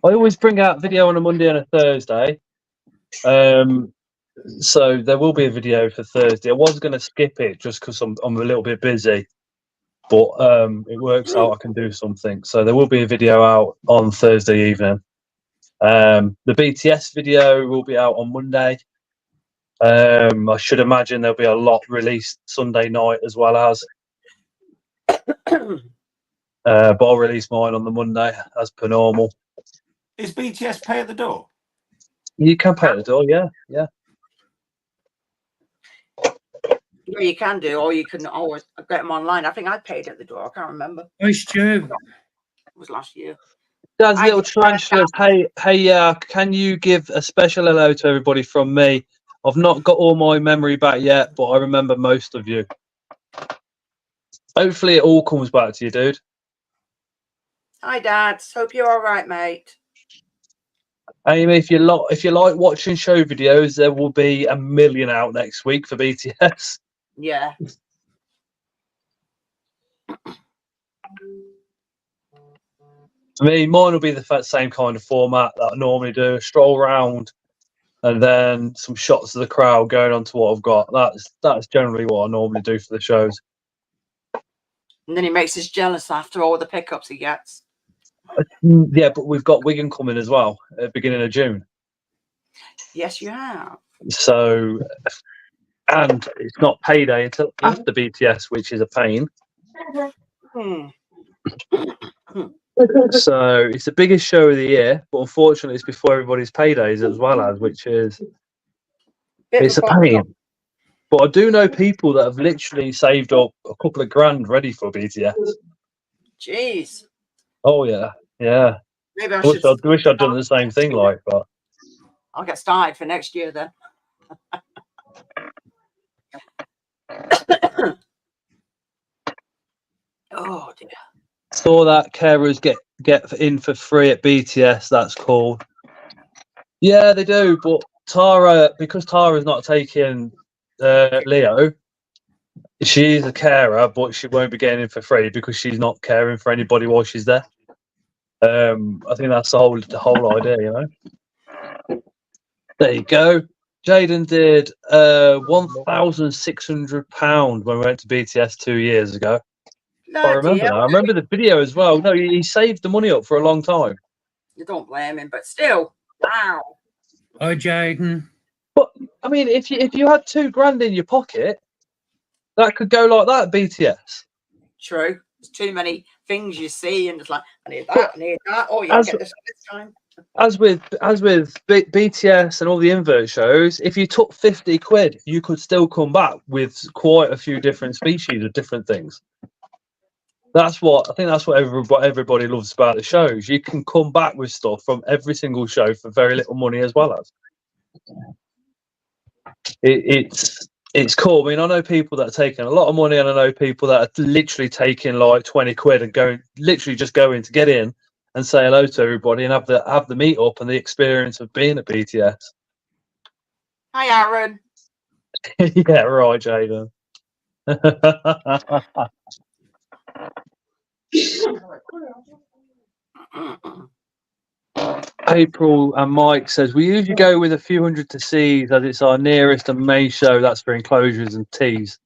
Speaker 1: I always bring out video on a Monday and a Thursday. So there will be a video for Thursday. I was going to skip it just because I'm a little bit busy, but it works out I can do something. So there will be a video out on Thursday evening. The BTS video will be out on Monday. I should imagine there'll be a lot released Sunday night as well as. But I'll release mine on the Monday as per normal.
Speaker 6: Is BTS pay at the door?
Speaker 1: You can pay at the door, yeah.
Speaker 9: Yeah, you can do, or you can always get them online. I think I paid at the door. I can't remember.
Speaker 3: It's true.
Speaker 9: It was last year.
Speaker 1: Dad's little tarantulas. Hey, can you give a special hello to everybody from me? I've not got all my memory back yet, but I remember most of you. Hopefully it all comes back to you, dude.
Speaker 9: Hi, Dad. Hope you're all right, mate.
Speaker 1: Amy, if you like watching show videos, there will be 1 million out next week for BTS.
Speaker 9: Yeah.
Speaker 1: For me, mine will be the same kind of format that I normally do. Stroll around and then some shots of the crowd going on to what I've got. That's generally what I normally do for the shows.
Speaker 9: And then he makes us jealous after all the pickups he gets.
Speaker 1: Yeah, but we've got Wigan coming as well at the beginning of June.
Speaker 9: Yes, you have.
Speaker 1: So, and it's not payday until after BTS, which is a pain. So it's the biggest show of the year, but unfortunately it's before everybody's paydays as well as, which is it's a pain. But I do know people that have literally saved up a couple of grand ready for BTS.
Speaker 9: Jeez.
Speaker 1: Oh yeah, yeah.
Speaker 9: Maybe I
Speaker 1: Wish
Speaker 9: should.
Speaker 1: I'd done the same thing, like, but
Speaker 9: I'll get started for next year then. Oh dear.
Speaker 1: saw that carers get in for free at BTS. That's cool. Yeah, they do, but because Tara's not taking Leo, she's a carer, but she won't be getting in for free because she's not caring for anybody while she's there. I think that's the whole idea, you know. There you go. Jaden did £1,600 when we went to BTS 2 years ago. I remember that. I remember the video as well. No, he saved the money up for a long time.
Speaker 9: You don't blame him, but still, wow.
Speaker 3: Hi, Jaden.
Speaker 1: But I mean, if you had £2,000 in your pocket, that could go like that at BTS.
Speaker 9: True. There's too many things you see, and it's like, I need that, I need that. Oh, yeah, get this time.
Speaker 1: As with BTS and all the Invert shows, if you took 50 quid, you could still come back with quite a few different species of different things. I think that's what everybody loves about the shows. You can come back with stuff from every single show for very little money as well as. It's cool. I mean, I know people that are taking a lot of money, and I know people that are literally taking like 20 quid and going to get in and say hello to everybody and have the meet up and the experience of being at BTS.
Speaker 9: Hi, Aaron.
Speaker 1: Yeah, right, Jaden. April and Mike says we usually go with a few hundred to C's as it's our nearest and main show. That's for enclosures and teas.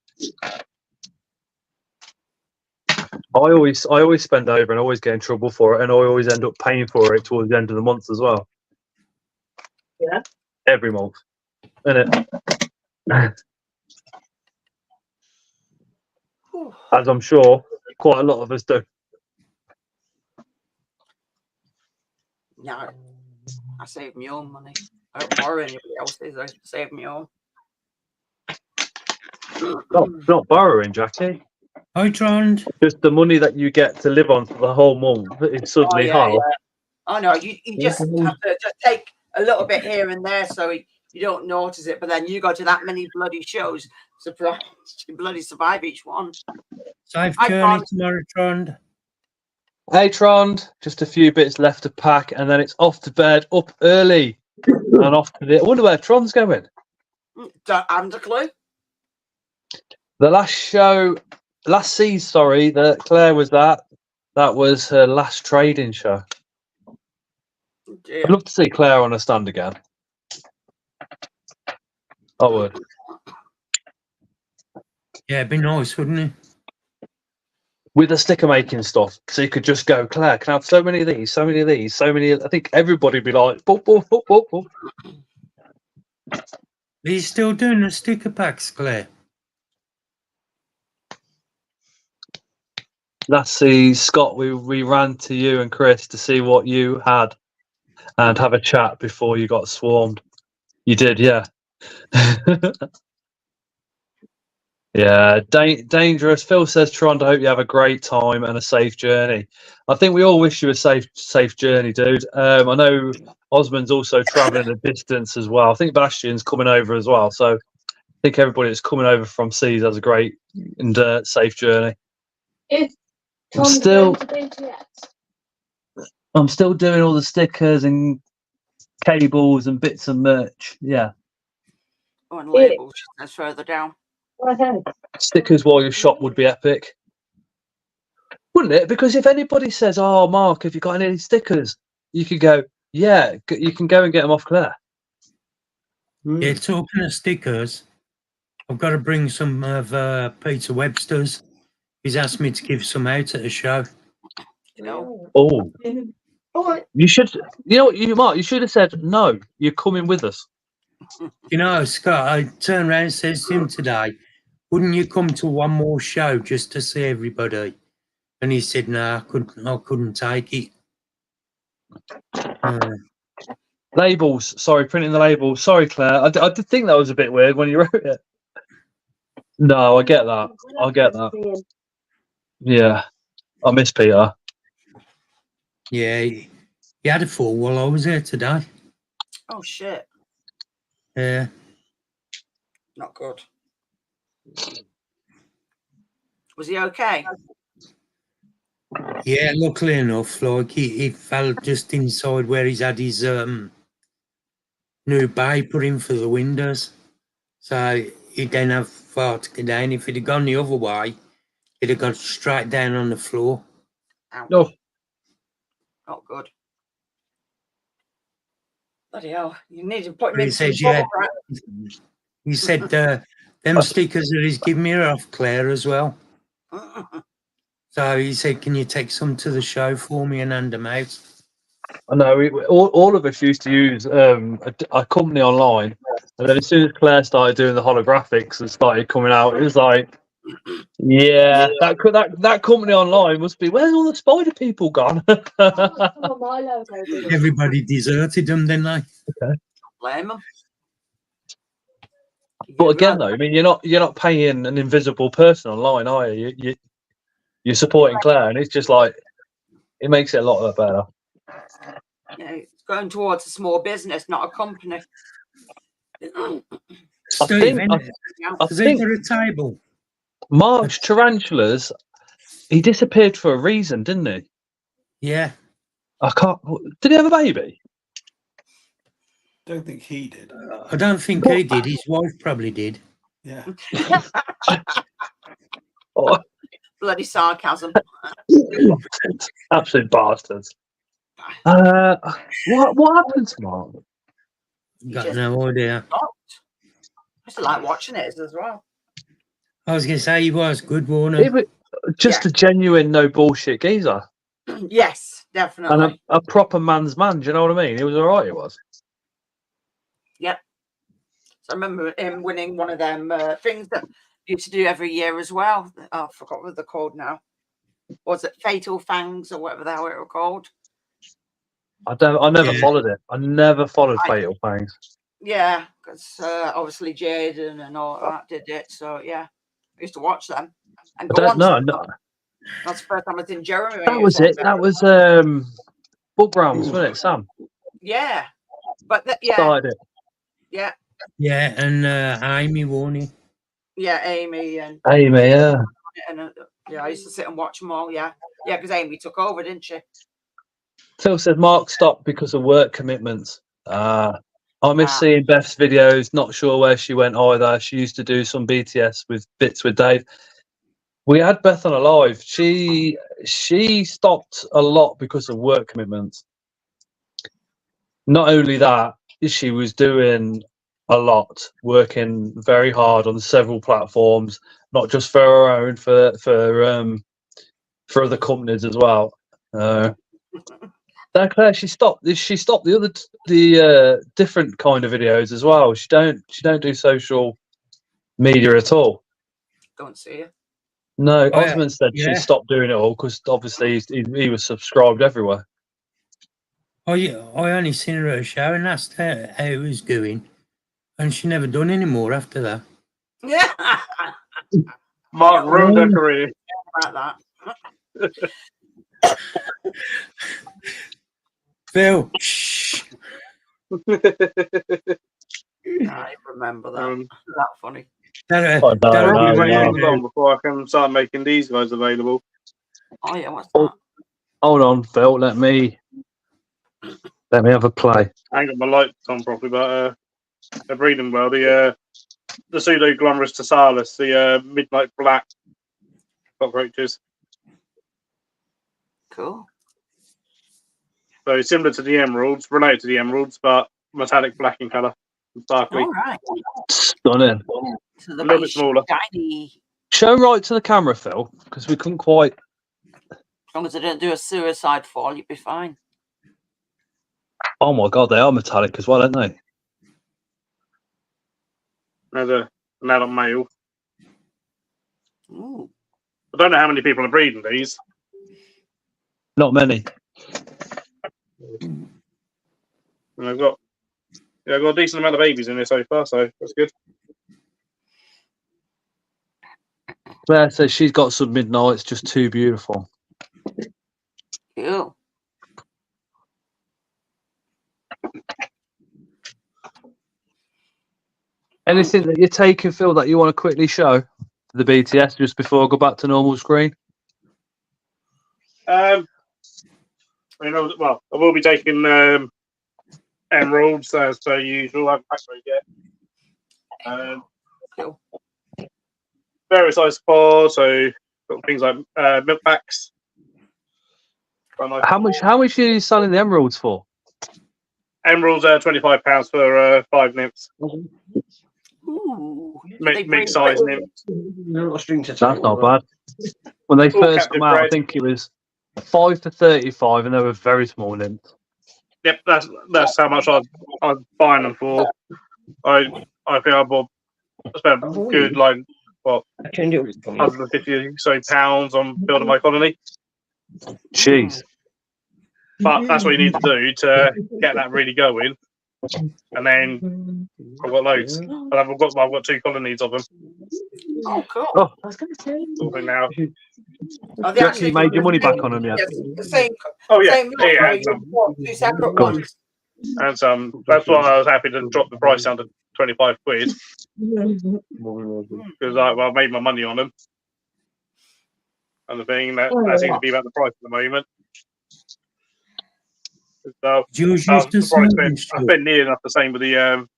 Speaker 1: I always spend over and always get in trouble for it, and I always end up paying for it towards the end of the month as well.
Speaker 5: Yeah.
Speaker 1: Every month, isn't it? As I'm sure quite a lot of us do.
Speaker 9: No, I save my own money. I don't borrow anybody else's. I save my own.
Speaker 1: Not borrowing, Jackie.
Speaker 3: Hi, Trond.
Speaker 1: Just the money that you get to live on for the whole month. It's suddenly half.
Speaker 9: Yeah. Oh no, you just have to just take a little bit here and there so you don't notice it. But then you go to that many bloody shows, surprise, you bloody survive each one.
Speaker 3: Safe journey tomorrow, Trond.
Speaker 1: Hey, Trond, just a few bits left to pack, and then it's off to bed, up early, and off to the. I wonder where Trond's going.
Speaker 9: Don't have a clue.
Speaker 1: The last season, that Claire was that was her last trading show.
Speaker 9: Yeah.
Speaker 1: I'd love to see Claire on a stand again. I would.
Speaker 3: Yeah, it'd be nice, wouldn't it?
Speaker 1: With the sticker making stuff, so you could just go, Claire, can I have so many of these, so many of these, so many. I think everybody would be like, boop, boop, boop, boop, boop.
Speaker 3: Are you still doing the sticker packs, Claire?
Speaker 1: Let's see, Scott, we ran to you and Chris to see what you had and have a chat before you got swarmed. You did, yeah. Yeah, dangerous. Phil says, Tron, I hope you have a great time and a safe journey. I think we all wish you a safe journey, dude. I know Osmond's also travelling a distance as well. I think Bastian's coming over as well. So I think everybody that's coming over from seas has a great and safe journey. I'm still doing all the stickers and cables and bits of merch. Yeah.
Speaker 9: Oh, and labels. That's further down.
Speaker 1: Stickers while you shop would be epic, wouldn't it? Because if anybody says, "Oh, Mark, have you got any stickers?" you could go, "Yeah, you can go and get them off Claire."
Speaker 3: Yeah, talking of stickers, I've got to bring some of Peter Webster's. He's asked me to give some out at a show.
Speaker 1: Oh, you should. You know what, Mark? You should have said no. You're coming with us.
Speaker 3: You know, Scott, I turned around and said to him today, wouldn't you come to one more show just to see everybody? And he said, no, I couldn't take it.
Speaker 1: Labels. Sorry, printing the labels. Sorry, Claire. I did think that was a bit weird when you wrote it. No, I get that. I get that. Yeah. I miss Peter.
Speaker 3: Yeah, he had a fall while I was there today.
Speaker 9: Oh shit!
Speaker 3: Yeah.
Speaker 9: Not good. Was he okay?
Speaker 3: Yeah, luckily enough, like he fell just inside where he's had his new bay put in for the windows. So he didn't have far to get down. If he'd have gone the other way, he'd have got straight down on the floor.
Speaker 9: Ouch.
Speaker 1: No.
Speaker 9: Not good. Bloody hell! You need to put him
Speaker 3: But he
Speaker 9: in some
Speaker 3: says, yeah.
Speaker 9: bubble wrap.
Speaker 3: He said them stickers that he's given me are off Claire as well. So he said, can you take some to the show for me and hand them out?
Speaker 1: I know. All of us used to use a company online, and then as soon as Claire started doing the holographics and started coming out, it was like, yeah, that company online must be. Where's all the spider people gone?
Speaker 3: Everybody deserted them, didn't they?
Speaker 9: Blame him.
Speaker 1: But again, though, I mean, you're not paying an invisible person online, are you? You're supporting Claire, and it's just like it makes it a lot better.
Speaker 9: It's going towards a small business, not a company.
Speaker 3: Steve,
Speaker 1: I
Speaker 3: has he
Speaker 1: think
Speaker 3: got a table?
Speaker 1: Mark's tarantulas. He disappeared for a reason, didn't he?
Speaker 3: Yeah.
Speaker 1: I can't. Did he have a baby?
Speaker 6: Don't think he did.
Speaker 3: I don't think he did. His wife probably did.
Speaker 6: Yeah.
Speaker 1: Oh,
Speaker 9: Bloody sarcasm.
Speaker 1: absolute bastards. What happened to Mark?
Speaker 3: Got no idea.
Speaker 9: I used to like watching it as well.
Speaker 3: I was going to say he was good, wasn't he?
Speaker 1: He was just a genuine, no bullshit geezer.
Speaker 9: Yes, definitely.
Speaker 1: And a proper man's man. Do you know what I mean? He was all right. He was.
Speaker 9: Yep. So I remember him winning one of them things that used to do every year as well. Oh, I forgot what they're called now. Was it Fatal Fangs or whatever the hell it were called?
Speaker 1: I never followed it. I never followed Fatal Fangs.
Speaker 9: Yeah, because obviously Jaden and all that did it. So yeah, I used to watch them. And go on.
Speaker 1: No.
Speaker 9: That's the first time I was in Jeremy.
Speaker 1: That was it. That was Book Realms, wasn't it, Sam?
Speaker 9: Yeah, but
Speaker 1: Started it.
Speaker 9: Yeah.
Speaker 3: Yeah, and Amy, wasn't he?
Speaker 9: Yeah, Amy and
Speaker 1: Amy, yeah.
Speaker 9: And yeah, I used to sit and watch them all. Yeah, because Amy took over, didn't she?
Speaker 1: Phil said Mark stopped because of work commitments. I miss seeing Beth's videos. Not sure where she went either. She used to do some BTS with bits with Dave. We had Beth on a live. She stopped a lot because of work commitments. Not only that, she was doing a lot, working very hard on several platforms, not just for her own, for other companies as well. Claire, she stopped the different kind of videos as well. She don't do social media at all.
Speaker 9: Don't see it.
Speaker 1: No, Osmond said she stopped doing it all because obviously he was subscribed everywhere.
Speaker 3: Oh yeah, I only seen her at a show and asked her how it was going, and she never done any more after that.
Speaker 9: Yeah.
Speaker 8: Mark ruined her career.
Speaker 9: About
Speaker 3: that. Phil, shh.
Speaker 9: I remember that. That funny.
Speaker 8: Before I can start making these guys available.
Speaker 9: Oh yeah, what's that?
Speaker 1: Hold on, Phil. Let me have a play.
Speaker 8: I ain't got my lights on properly, but they're breeding well. The Pseudoglomerus tossalis, the midnight black cockroaches.
Speaker 9: Cool.
Speaker 8: So similar to the emeralds, related to the emeralds, but metallic black in colour. Sparkly.
Speaker 9: All right.
Speaker 1: Stunning.
Speaker 9: So
Speaker 8: a little bit smaller.
Speaker 9: Shiny.
Speaker 1: Show right to the camera, Phil, because we couldn't quite.
Speaker 9: As long as I didn't do a suicide fall, you'd be fine.
Speaker 1: Oh my God, they are metallic as well, aren't they?
Speaker 8: Another male.
Speaker 9: Ooh.
Speaker 8: I don't know how many people are breeding these.
Speaker 1: Not many.
Speaker 8: And I've got a decent amount of babies in there so far, so that's good.
Speaker 1: Claire says she's got some midnights, just too beautiful.
Speaker 9: Cool.
Speaker 1: Anything that you're taking, Phil, that you want to quickly show the BTS just before I go back to normal screen?
Speaker 8: Well, I will be taking emeralds as per usual. I've actually get
Speaker 9: Cool.
Speaker 8: various size pods, so got things like milk packs.
Speaker 1: How much are you selling the emeralds for?
Speaker 8: Emeralds are £25 for 5 nymphs.
Speaker 9: Ooh. They bring
Speaker 8: Mixed size nymphs.
Speaker 1: That's not bad. When they
Speaker 8: All
Speaker 1: first
Speaker 8: captive
Speaker 1: come out, I
Speaker 8: bred.
Speaker 1: think it was 5 to 35, and they were very small nymphs.
Speaker 8: Yep, that's how much I'm buying them for. I think I spent a good 150 so pounds on building my colony.
Speaker 1: Jeez.
Speaker 8: But that's what you need to do to get that really going. And then I've got loads. And I've got 2 colonies of them.
Speaker 9: Oh, cool.
Speaker 1: Oh,
Speaker 5: I was going to say.
Speaker 8: Sorting now.
Speaker 9: Oh,
Speaker 1: you actually made your money back on them, yeah?
Speaker 9: The same.
Speaker 8: Oh yeah,
Speaker 9: Same lot,
Speaker 8: yeah.
Speaker 9: or you bought 2 separate
Speaker 1: Good.
Speaker 9: ones.
Speaker 8: And that's why I was happy to drop the price down to 25 quid because I made my money on them. And the thing that seems to be about the price at the moment. So
Speaker 3: Jules
Speaker 8: I
Speaker 3: used to
Speaker 8: spent near enough the same with the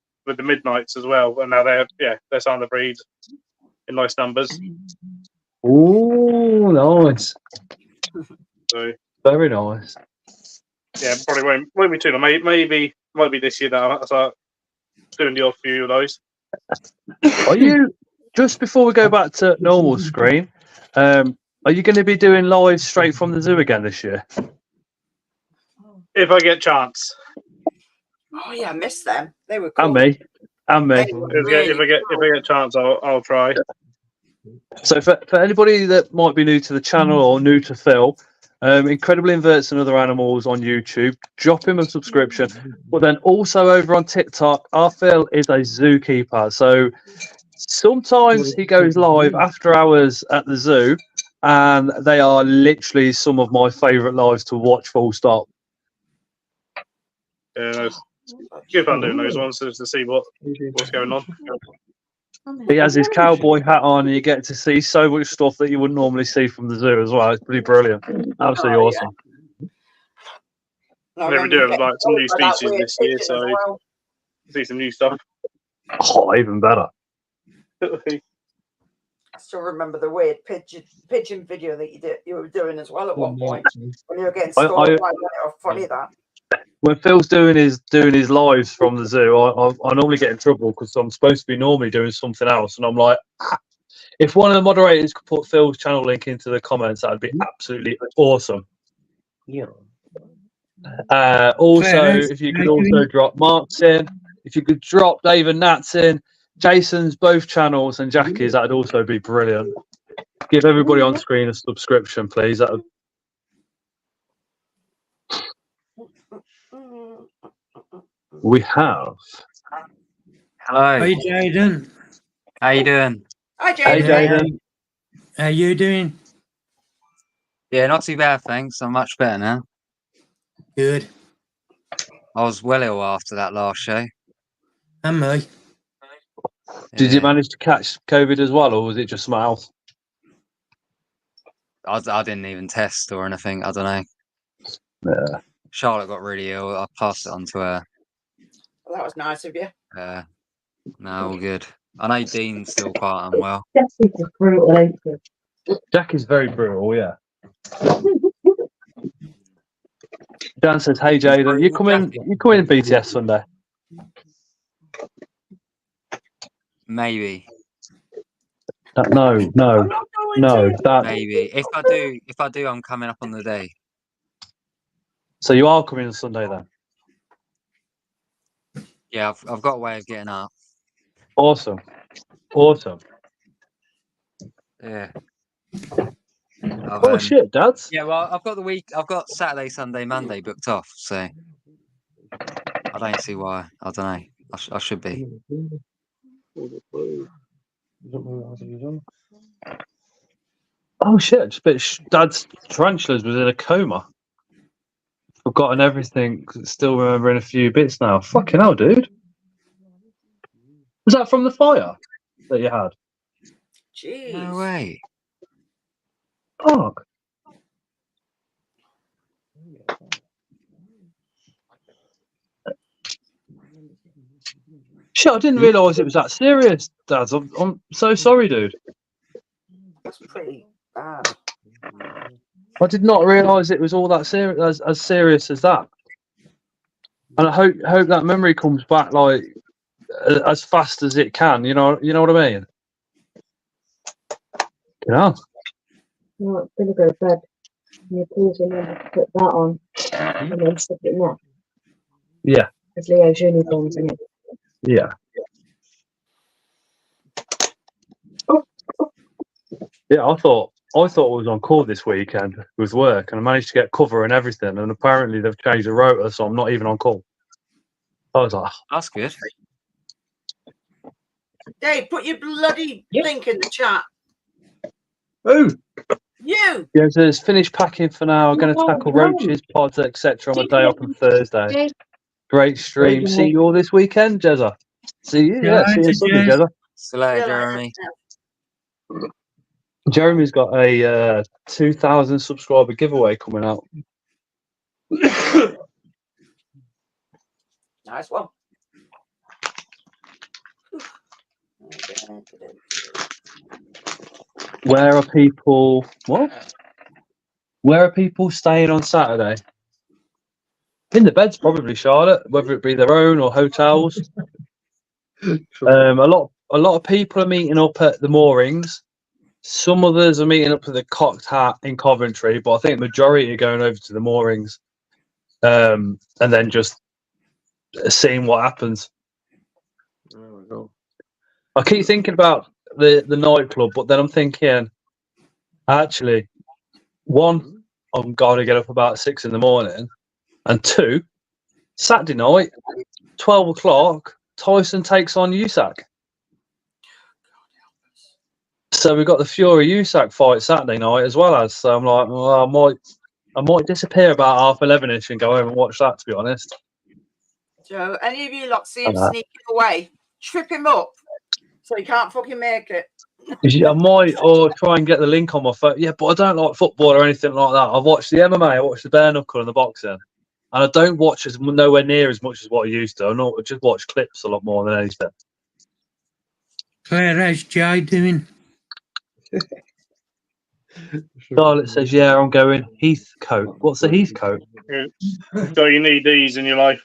Speaker 8: midnights as well, and now they're starting to breed in nice numbers.
Speaker 1: Oh, nice.
Speaker 8: So
Speaker 1: Very nice.
Speaker 8: yeah, probably won't be too long. Maybe might be this year that I'll start doing the odd few of those.
Speaker 1: Are you, just before we go back to normal screen, are you going to be doing live straight from the zoo again this year?
Speaker 8: If I get a chance.
Speaker 9: Oh yeah, I missed them. They were cool.
Speaker 1: And me.
Speaker 9: They were really
Speaker 8: If I get a chance, I'll try.
Speaker 1: So for anybody that might be new to the channel or new to Phil, Incredible Inverts and Other Animals on YouTube, drop him a subscription. But then also over on TikTok, our Phil is a zookeeper. So sometimes he goes live after hours at the zoo, and they are literally some of my favourite lives to watch, full stop.
Speaker 8: Yeah, it's good fun doing those ones just to see what's going on.
Speaker 1: He has his cowboy hat on, and you get to see so much stuff that you wouldn't normally see from the zoo as well. It's pretty brilliant. Absolutely awesome.
Speaker 9: I
Speaker 8: Never do
Speaker 9: remember
Speaker 8: have some new
Speaker 9: getting that
Speaker 8: species
Speaker 9: weird
Speaker 8: this year,
Speaker 9: pigeon
Speaker 8: so
Speaker 9: as well.
Speaker 8: see some new stuff.
Speaker 1: Oh, even better.
Speaker 9: I still remember the weird pigeon video that you were doing as well at one point when you were getting stalked. Funny that.
Speaker 1: When Phil's doing his lives from the zoo, I normally get in trouble because I'm supposed to be normally doing something else, and I'm like, if one of the moderators could put Phil's channel link into the comments, that'd be absolutely awesome.
Speaker 4: Yeah.
Speaker 1: Also, if you could also drop Mark's in, if you could drop Dave and Nat's in, Jason's both channels and Jackie's, that'd also be brilliant. Give everybody on screen a subscription, please. That would... We have.
Speaker 10: Hello.
Speaker 3: Hey, Jaden.
Speaker 10: How you doing?
Speaker 9: Hi, Jaden.
Speaker 1: Hey, Jaden.
Speaker 3: How you doing?
Speaker 10: Yeah, not too bad, thanks. I'm much better now.
Speaker 3: Good.
Speaker 10: I was well ill after that last show.
Speaker 3: And me.
Speaker 1: Did you manage to catch COVID as well, or was it just something else?
Speaker 10: I didn't even test or anything. I don't know.
Speaker 1: Yeah.
Speaker 10: Charlotte got really ill. I passed it on to her.
Speaker 9: Well, that was nice of you.
Speaker 10: No, all good. I know Dean's still quite unwell.
Speaker 5: Jackie's brutal.
Speaker 1: Jackie's very brutal, yeah. Dan says, "Hey Jaden, you come in BTS Sunday?"
Speaker 10: Maybe.
Speaker 1: No.
Speaker 10: Maybe. If I do, I'm coming up on the day.
Speaker 1: So you are coming on Sunday then?
Speaker 10: Yeah, I've got a way of getting up.
Speaker 1: Awesome.
Speaker 10: Yeah.
Speaker 1: Shit, Dads.
Speaker 10: Yeah, well, I've got Saturday, Sunday, Monday booked off, so I don't see why. I don't know. I should be.
Speaker 1: Oh shit! Dad's tarantulas was in a coma. Forgotten everything. Still remembering a few bits now. Fucking hell, dude. Was that from the fire that you had?
Speaker 9: Jeez.
Speaker 10: No way.
Speaker 1: Oh. Shit, I didn't realise it was that serious, Dad. I'm so sorry, dude.
Speaker 9: That's pretty bad.
Speaker 1: I did not realise it was all that serious, as serious as that. And I hope that memory comes back like as fast as it can. You know what I mean? Yeah.
Speaker 5: No, it's gonna go to bed. You please remember to put that on and then stick it next.
Speaker 1: Yeah.
Speaker 5: Because Leo's uniform's in it.
Speaker 1: Yeah. Yeah, I thought I was on call this weekend with work, and I managed to get cover and everything. And apparently they've changed the rota, so I'm not even on call. I was like,
Speaker 10: That's good.
Speaker 9: Dave, put your bloody link in the chat.
Speaker 1: "Ooh,
Speaker 9: You.
Speaker 1: yeah, so it's finished packing for now. I'm going to tackle roaches, pods, etc. on my day off on Thursday. Great stream. See you all this weekend, Jezza. See you. Yeah, see you on Sunday, Jezza.
Speaker 10: See you later, Jeremy.
Speaker 1: Jeremy's got a 2,000 subscriber giveaway coming out.
Speaker 9: Nice one.
Speaker 1: Where are people? What? Where are people staying on Saturday? In the beds, probably, Charlotte. Whether it be their own or hotels. A lot of people are meeting up at the moorings. Some others are meeting up at the Cocked Hat in Coventry, but I think the majority are going over to the moorings, and then just seeing what happens.
Speaker 4: There we go.
Speaker 1: I keep thinking about the nightclub, but then I'm thinking, actually, one, I'm going to get up about 6 a.m, and two, Saturday night, 12 o'clock, Tyson takes on USAC. So we've got the Fury USAC fight Saturday night as well as. So I'm like, well, I might disappear about 11:30ish and go home and watch that. To be honest.
Speaker 9: So any of you lot see him
Speaker 1: Uh-huh.
Speaker 9: sneaking away, trip him up so he can't fucking make it.
Speaker 1: I might or try and get the link on my phone. Yeah, but I don't like football or anything like that. I've watched the MMA, I watched the bare knuckle and the boxing, and I don't watch nowhere near as much as what I used to. I just watch clips a lot more than anything.
Speaker 3: Claire, how's Jay doing?
Speaker 1: Charlotte says, "Yeah, I'm going Heathcote." What's a Heathcote?
Speaker 8: So you need these in your life.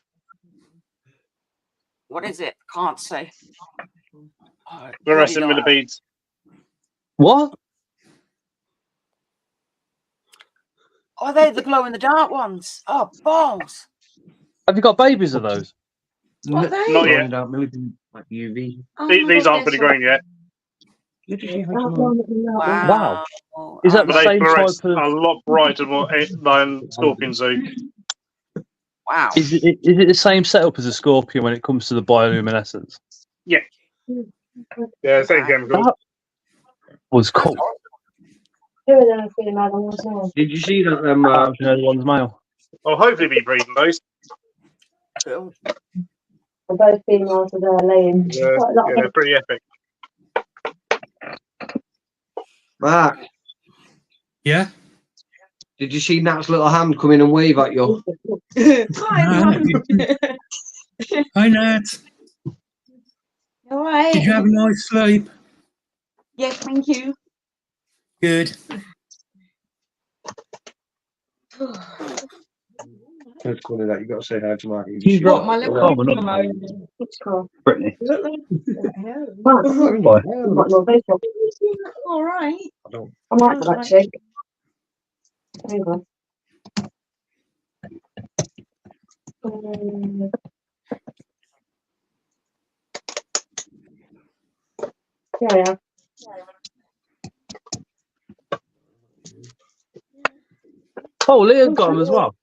Speaker 9: What is it? Can't say. Oh,
Speaker 8: Fluorescent millipedes.
Speaker 1: What?
Speaker 9: Are they the glow in the dark ones? Oh, balls.
Speaker 1: Have you got babies of those?
Speaker 9: What are they?
Speaker 8: Not yet.
Speaker 11: Like UV.
Speaker 9: Oh,
Speaker 8: These aren't fully grown yet.
Speaker 1: Wow. Is that
Speaker 8: But
Speaker 1: the
Speaker 8: they
Speaker 1: same
Speaker 8: fluoresce
Speaker 1: type of?
Speaker 8: a lot brighter than scorpions do.
Speaker 9: Wow.
Speaker 1: Is it the same setup as a scorpion when it comes to the bioluminescence?
Speaker 8: Yeah. Yeah, same chemical.
Speaker 1: That was cool.
Speaker 11: Did you see that?
Speaker 1: One's male.
Speaker 8: I'll hopefully be breeding those.
Speaker 9: Cool.
Speaker 5: Both females are there laying.
Speaker 8: Yeah, they're pretty epic.
Speaker 4: Mark,
Speaker 3: Yeah?
Speaker 4: did you see Nat's little hand come in and wave at you?
Speaker 3: Hi, Nat.
Speaker 12: All right.
Speaker 3: Did you have a nice sleep?
Speaker 12: Yes, thank you.
Speaker 3: Good.
Speaker 4: It's funny that you got to say hi to Mark.
Speaker 12: What, my little
Speaker 1: Brittany.
Speaker 12: All right.
Speaker 5: I like that chick. There you go. Yeah.
Speaker 1: Oh, Leah got them as well.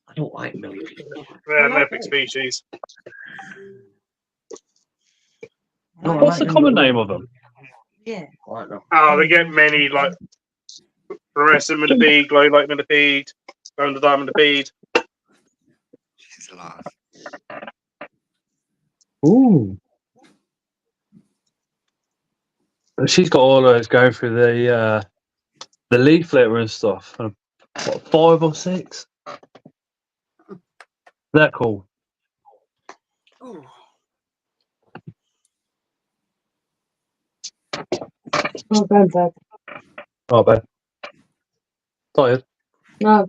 Speaker 4: I don't like millipedes.
Speaker 8: They're an epic species.
Speaker 1: What's the common name of them?
Speaker 12: Yeah.
Speaker 8: Oh, they get many, like fluorescent millipede, glow light millipede, glow in the dark millipede.
Speaker 10: life.
Speaker 1: Ooh. She's got all those going through the leaflet and stuff. What, 5 or 6? They're cool.
Speaker 9: Ooh.
Speaker 5: Oh, going back.
Speaker 1: Oh, bad. Tired.
Speaker 5: No.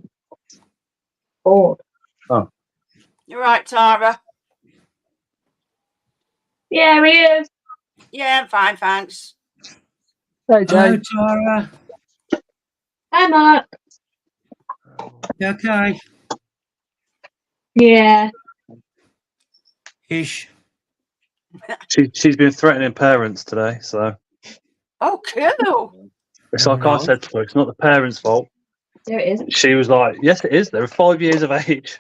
Speaker 5: Bored.
Speaker 1: Oh.
Speaker 9: You're right, Tara.
Speaker 5: Yeah, he is.
Speaker 9: Yeah, I'm fine, thanks.
Speaker 1: Hey,
Speaker 3: Hello,
Speaker 1: Jay.
Speaker 3: Tara.
Speaker 5: Hi, Mark.
Speaker 3: You okay?
Speaker 5: Yeah.
Speaker 3: Ish.
Speaker 1: She's been threatening parents today, so
Speaker 9: Oh, cool.
Speaker 1: it's like I said to her, it's not the parents' fault.
Speaker 5: There it is.
Speaker 1: She was like, yes, it is. They're 5 years of age.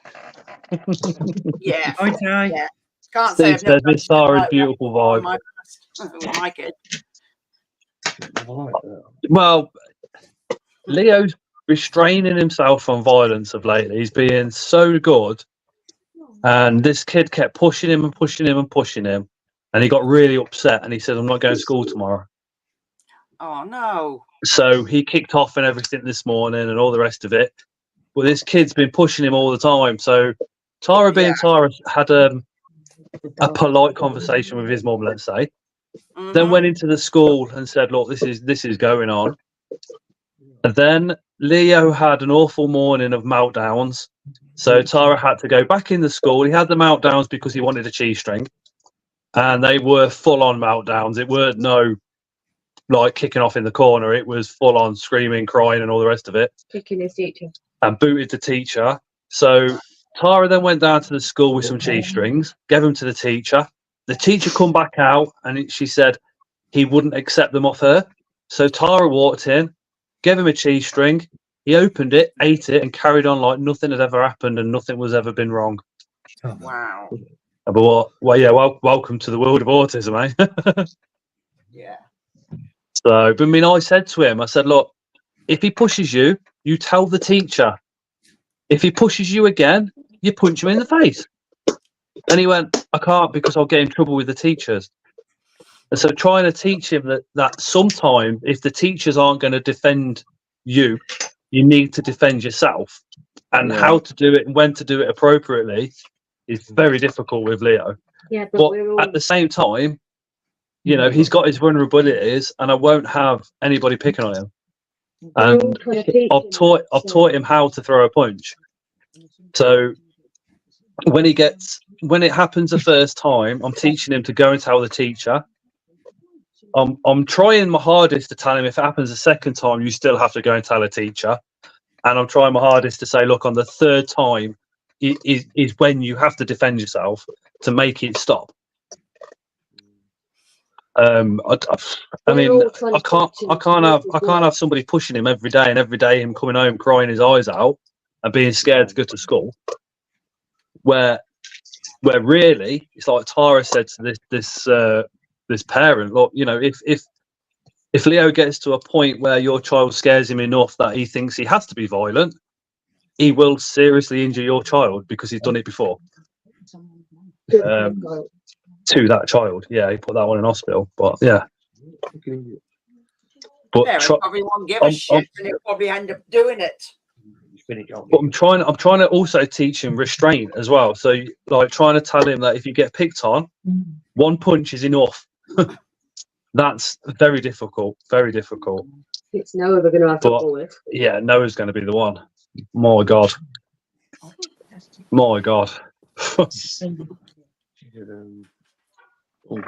Speaker 9: Yeah.
Speaker 3: Okay.
Speaker 9: Yeah. Can't
Speaker 1: Steve
Speaker 9: say I've never
Speaker 1: said, Miss
Speaker 9: had anything
Speaker 1: Sarah's
Speaker 9: like that
Speaker 1: beautiful
Speaker 9: before in
Speaker 1: vibe.
Speaker 9: my past with my kid.
Speaker 1: Well, Leo's restraining himself from violence of late. He's being so good. And this kid kept pushing him and pushing him and pushing him. And he got really upset and he said, I'm not going to school tomorrow.
Speaker 9: Oh, no.
Speaker 1: So he kicked off and everything this morning and all the rest of it. But this kid's been pushing him all the time. So Tara being Tara had a polite conversation with his mum, let's say. Then went into the school and said, look, this is going on. And then Leo had an awful morning of meltdowns. So Tara had to go back in the school. He had the meltdowns because he wanted a cheese string. And they were full on meltdowns. It weren't no like kicking off in the corner. It was full on screaming, crying and all the rest of it.
Speaker 5: Kicking his teacher.
Speaker 1: And booted the teacher. So Tara then went down to the school with some cheese strings, gave them to the teacher. The teacher come back out and she said he wouldn't accept them off her. So Tara walked in, gave him a cheese string. He opened it, ate it, and carried on like nothing had ever happened and nothing was ever been wrong.
Speaker 9: Wow.
Speaker 1: But welcome to the world of autism, eh?
Speaker 9: Yeah.
Speaker 1: So, but I mean, I said to him, I said, look, if he pushes you, you tell the teacher. If he pushes you again, you punch him in the face. And he went, I can't because I'll get in trouble with the teachers. And so trying to teach him that sometimes if the teachers aren't going to defend you, you need to defend yourself. And how to do it and when to do it appropriately is very difficult with Leo.
Speaker 5: Yeah,
Speaker 1: but at the same time, you know, he's got his vulnerabilities and I won't have anybody picking on him. And I've taught him how to throw a punch. So when it happens the first time, I'm teaching him to go and tell the teacher. I'm trying my hardest to tell him if it happens the second time, you still have to go and tell a teacher. And I'm trying my hardest to say, look, on the third time is when you have to defend yourself to make it stop. I mean, I can't have somebody pushing him every day and every day him coming home crying his eyes out and being scared to go to school. Where really it's like Tara said to this parent, look, you know, if Leo gets to a point where your child scares him enough that he thinks he has to be violent, he will seriously injure your child because he's done it before. To that child, yeah, he put that one in hospital, but yeah. But
Speaker 9: Parents probably won't give a shit, and he'll probably end up doing it.
Speaker 1: But I'm trying to also teach him restraint as well. So, like, trying to tell him that if you get picked on, one punch is enough. That's very difficult. Very difficult.
Speaker 5: It's Noah we're going to have to pull with.
Speaker 1: Yeah, Noah's going to be the one. My God. My God.
Speaker 5: Well,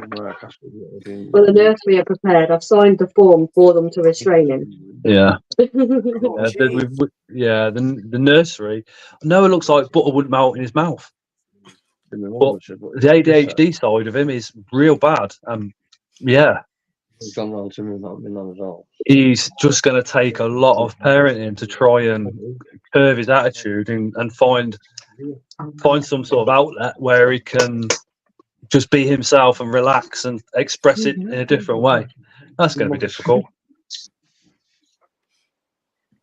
Speaker 5: the nursery are prepared. I've signed the form for them to restrain him.
Speaker 1: Yeah. The nursery. Noah looks like butter wouldn't melt in his mouth. But the ADHD side of him is real bad. Yeah.
Speaker 4: He's gone round to me about Milan as well.
Speaker 1: He's just going to take a lot of parenting to try and curve his attitude and find some sort of outlet where he can just be himself and relax and express it in a different way. That's going to be difficult.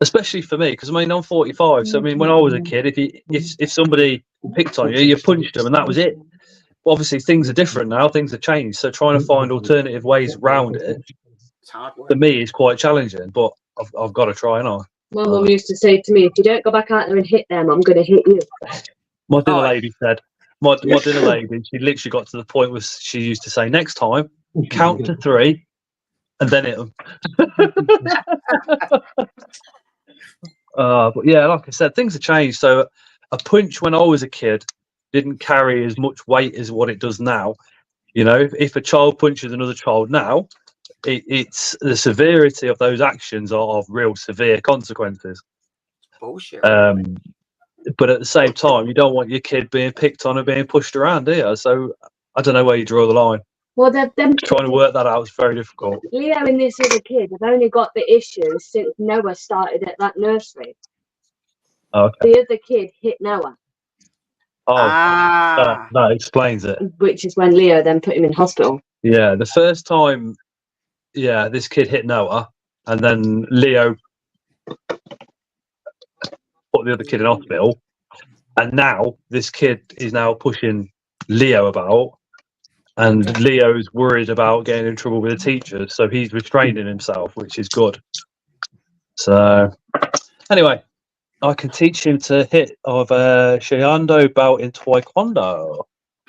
Speaker 1: especially for me, because I mean I'm 45. So I mean, when I was a kid, if somebody picked on you, you punched them, and that was it. But obviously, things are different now. Things have changed. So trying to find alternative ways around it
Speaker 9: It's hard work.
Speaker 1: for me is quite challenging. But I've got to try, and
Speaker 5: My mum used to say to me, if you don't go back out there and hit them, I'm going to hit you.
Speaker 1: my dinner lady said. My dinner lady, she literally got to the point where she used to say, next time, count to 3 and then hit them. But yeah, like I said, things have changed. So a punch when I was a kid didn't carry as much weight as what it does now. You know, if a child punches another child now, it's the severity of those actions are of real severe consequences.
Speaker 9: Bullshit.
Speaker 1: But at the same time, you don't want your kid being picked on and being pushed around, do you? So I don't know where you draw the line.
Speaker 5: Well, them
Speaker 1: Trying to work that out is very difficult.
Speaker 5: Leo and this other kid have only got the issue since Noah started at that nursery.
Speaker 1: Okay.
Speaker 5: The other kid hit Noah.
Speaker 1: Oh, that explains it.
Speaker 5: Which is when Leo then put him in hospital.
Speaker 1: Yeah, the first time, this kid hit Noah, and then Leo put the other kid in hospital, and now this kid is now pushing Leo about, and Leo's worried about getting in trouble with the teachers, so he's restraining himself, which is good. So, anyway, I can teach him to hit of a Shiando belt in Taekwondo.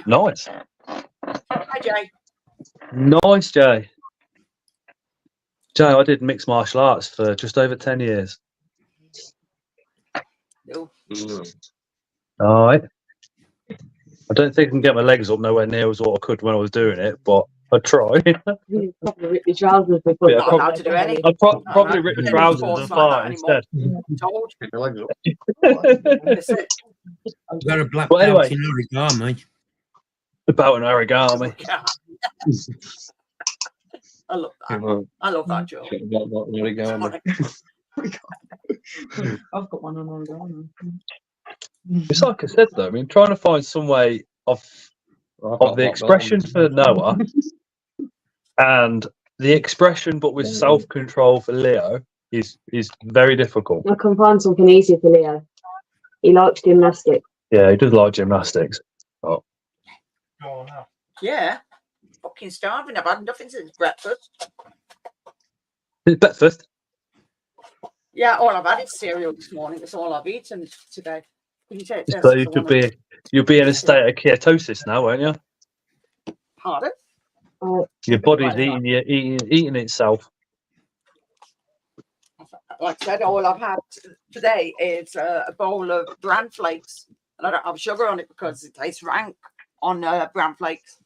Speaker 1: Nice.
Speaker 9: Hi, Jay.
Speaker 1: Nice, Jay. Jay, I did mixed martial arts for just over 10 years.
Speaker 9: No.
Speaker 1: All right. I don't think I can get my legs up nowhere near as what I could when I was doing it, but I'd try.
Speaker 5: You probably ripped your trousers before.
Speaker 1: Yeah,
Speaker 9: Not allowed to do anything.
Speaker 1: I'd probably rip the trousers and fart instead.
Speaker 9: Told.
Speaker 4: Pick your legs up.
Speaker 9: That's it.
Speaker 3: I've got a black
Speaker 1: Well,
Speaker 3: belt
Speaker 1: anyway.
Speaker 3: in origami.
Speaker 1: About an origami.
Speaker 9: Yeah. I love that. I love that joke.
Speaker 12: I've got one on origami.
Speaker 1: It's like I said, though. I mean, trying to find some way of the expression for Noah and the expression, but with self-control for Leo, is very difficult.
Speaker 5: I can find something easy for Leo. He likes gymnastics.
Speaker 1: Yeah, he does like gymnastics. Oh.
Speaker 9: Yeah. Fucking starving. I've had nothing since breakfast.
Speaker 1: Breakfast?
Speaker 9: Yeah, all I've had is cereal this morning. That's all I've eaten today. Can you take this?
Speaker 1: So you'll be in a state of ketosis now, won't you?
Speaker 9: Pardon?
Speaker 1: Your body's eating itself.
Speaker 9: Like I said, all I've had today is a bowl of bran flakes. And I don't have sugar on it because it tastes rank on bran flakes.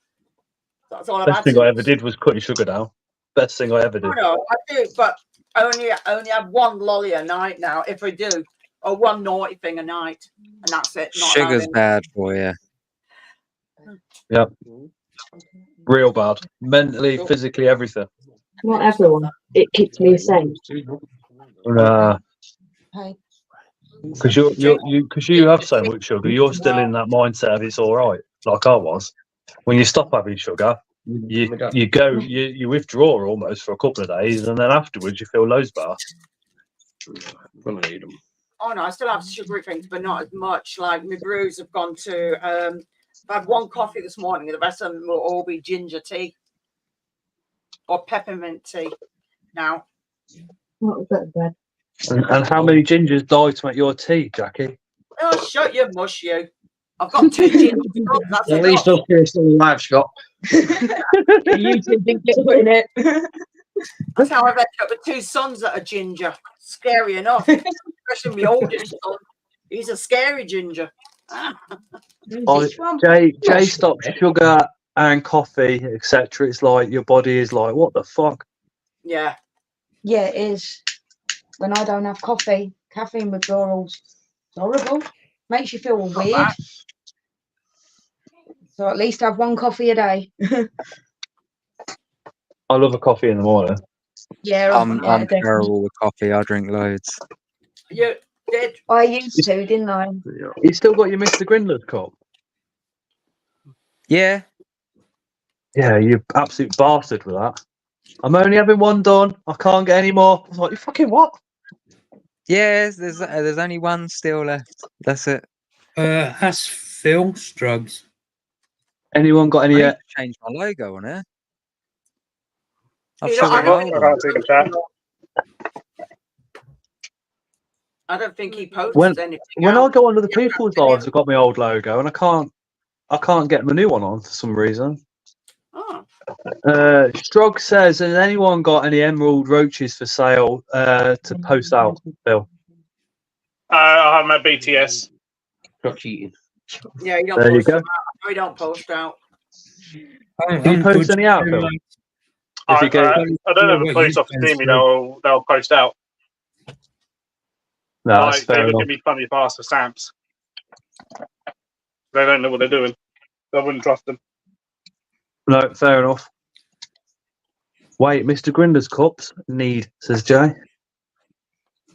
Speaker 9: That's all I've
Speaker 1: Best
Speaker 9: had.
Speaker 1: thing I ever did was cutting sugar down. Best thing I ever did.
Speaker 9: I know, I do, but I only have one lolly a night now, if I do, or one naughty thing a night, and that's it. Not
Speaker 10: Sugar's
Speaker 9: having-
Speaker 10: bad for you.
Speaker 1: Yep. Real bad. Mentally, physically, everything.
Speaker 5: Not everyone. It keeps me sane.
Speaker 12: Hey.
Speaker 1: Because you have so much sugar, you're still in that mindset of it's all right, like I was. When you stop having sugar, you withdraw almost for a couple of days, and then afterwards you feel loads better.
Speaker 4: I'm gonna need them.
Speaker 9: Oh no, I still have sugary things, but not as much. Like my brews have gone to. I've had one coffee this morning, and the rest of them will all be ginger tea or peppermint tea. Now,
Speaker 5: What was that, Brad?
Speaker 1: And how many gingers die to make your tea, Jackie?
Speaker 9: oh, shut your mush, you. I've got 2 gingers. That's
Speaker 4: At least those kids still alive, Scott.
Speaker 5: You two didn't get put in it.
Speaker 9: That's how I've ended up with 2 sons that are ginger. Scary enough. Especially my oldest son. He's a scary ginger.
Speaker 1: Jay stops sugar and coffee, etc. It's like your body is like, what the fuck?
Speaker 9: Yeah.
Speaker 12: Yeah, it is. When I don't have coffee, caffeine withdrawals. It's horrible. Makes you feel weird. So at least have one coffee a day.
Speaker 1: I love a coffee in the morning.
Speaker 12: Yeah,
Speaker 10: I'm
Speaker 12: definitely.
Speaker 10: terrible with coffee. I drink loads.
Speaker 9: You did.
Speaker 12: I used to, didn't I?
Speaker 1: You still got your Mr. Grindler's cup?
Speaker 10: Yeah.
Speaker 1: Yeah, you absolute bastard with that. I'm only having one done. I can't get any more. I was like, you fucking what?
Speaker 10: Yeah, there's only one still left. That's it.
Speaker 3: Ask Phil Struggs.
Speaker 1: Anyone got
Speaker 10: I
Speaker 1: any?
Speaker 10: need to change my logo on it. I've
Speaker 9: You
Speaker 10: still
Speaker 9: don't-
Speaker 10: got
Speaker 9: I
Speaker 10: my
Speaker 9: don't
Speaker 10: old
Speaker 8: I
Speaker 10: one.
Speaker 8: can't see the chat.
Speaker 9: I don't think he posts
Speaker 1: When
Speaker 9: anything.
Speaker 1: when I
Speaker 9: else.
Speaker 1: go on other people's lives, I've got my old logo, and I can't get my new one on for some reason.
Speaker 9: Oh,
Speaker 1: Strog says, has anyone got any emerald roaches for sale to post out, Bill?
Speaker 8: I have my BTS.
Speaker 11: Stop cheating.
Speaker 9: yeah, you don't
Speaker 1: There you
Speaker 9: post
Speaker 1: go.
Speaker 9: them out. No, you don't post out.
Speaker 1: Do you post any out, Bill? If you go,
Speaker 8: I don't have a police officer near me. They'll post out.
Speaker 1: no, that's
Speaker 8: Like they
Speaker 1: fair
Speaker 8: look
Speaker 1: enough.
Speaker 8: at me funny fast for stamps. They don't know what they're doing. I wouldn't trust them.
Speaker 1: No, fair enough. Wait, Mr. Grinder's cups need, says Jay.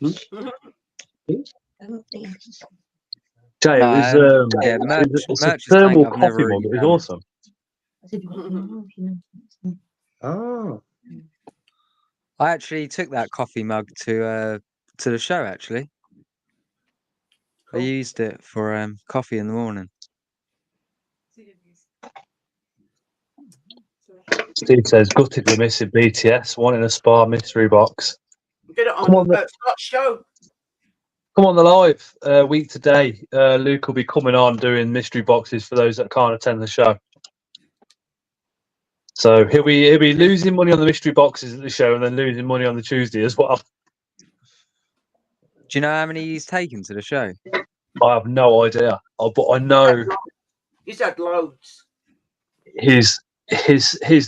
Speaker 1: Jay, it was
Speaker 10: yeah,
Speaker 1: it's a
Speaker 10: merch is something
Speaker 1: thermal
Speaker 10: I've never
Speaker 1: coffee
Speaker 10: really
Speaker 1: mug. It
Speaker 10: done.
Speaker 1: was awesome.
Speaker 4: Oh.
Speaker 10: I actually took that coffee mug to the show. Actually, I used it for coffee in the morning.
Speaker 1: Steve says, gutted we're missing BTS, one in a spa mystery box.
Speaker 9: Did it
Speaker 1: Come
Speaker 9: on
Speaker 1: on,
Speaker 9: Scott's show.
Speaker 1: Come on the live week today. Luke will be coming on doing mystery boxes for those that can't attend the show. So he'll be losing money on the mystery boxes at the show and then losing money on the Tuesday as well.
Speaker 10: Do you know how many he's taken to the show?
Speaker 1: I have no idea, but I know
Speaker 9: He's had loads.
Speaker 1: his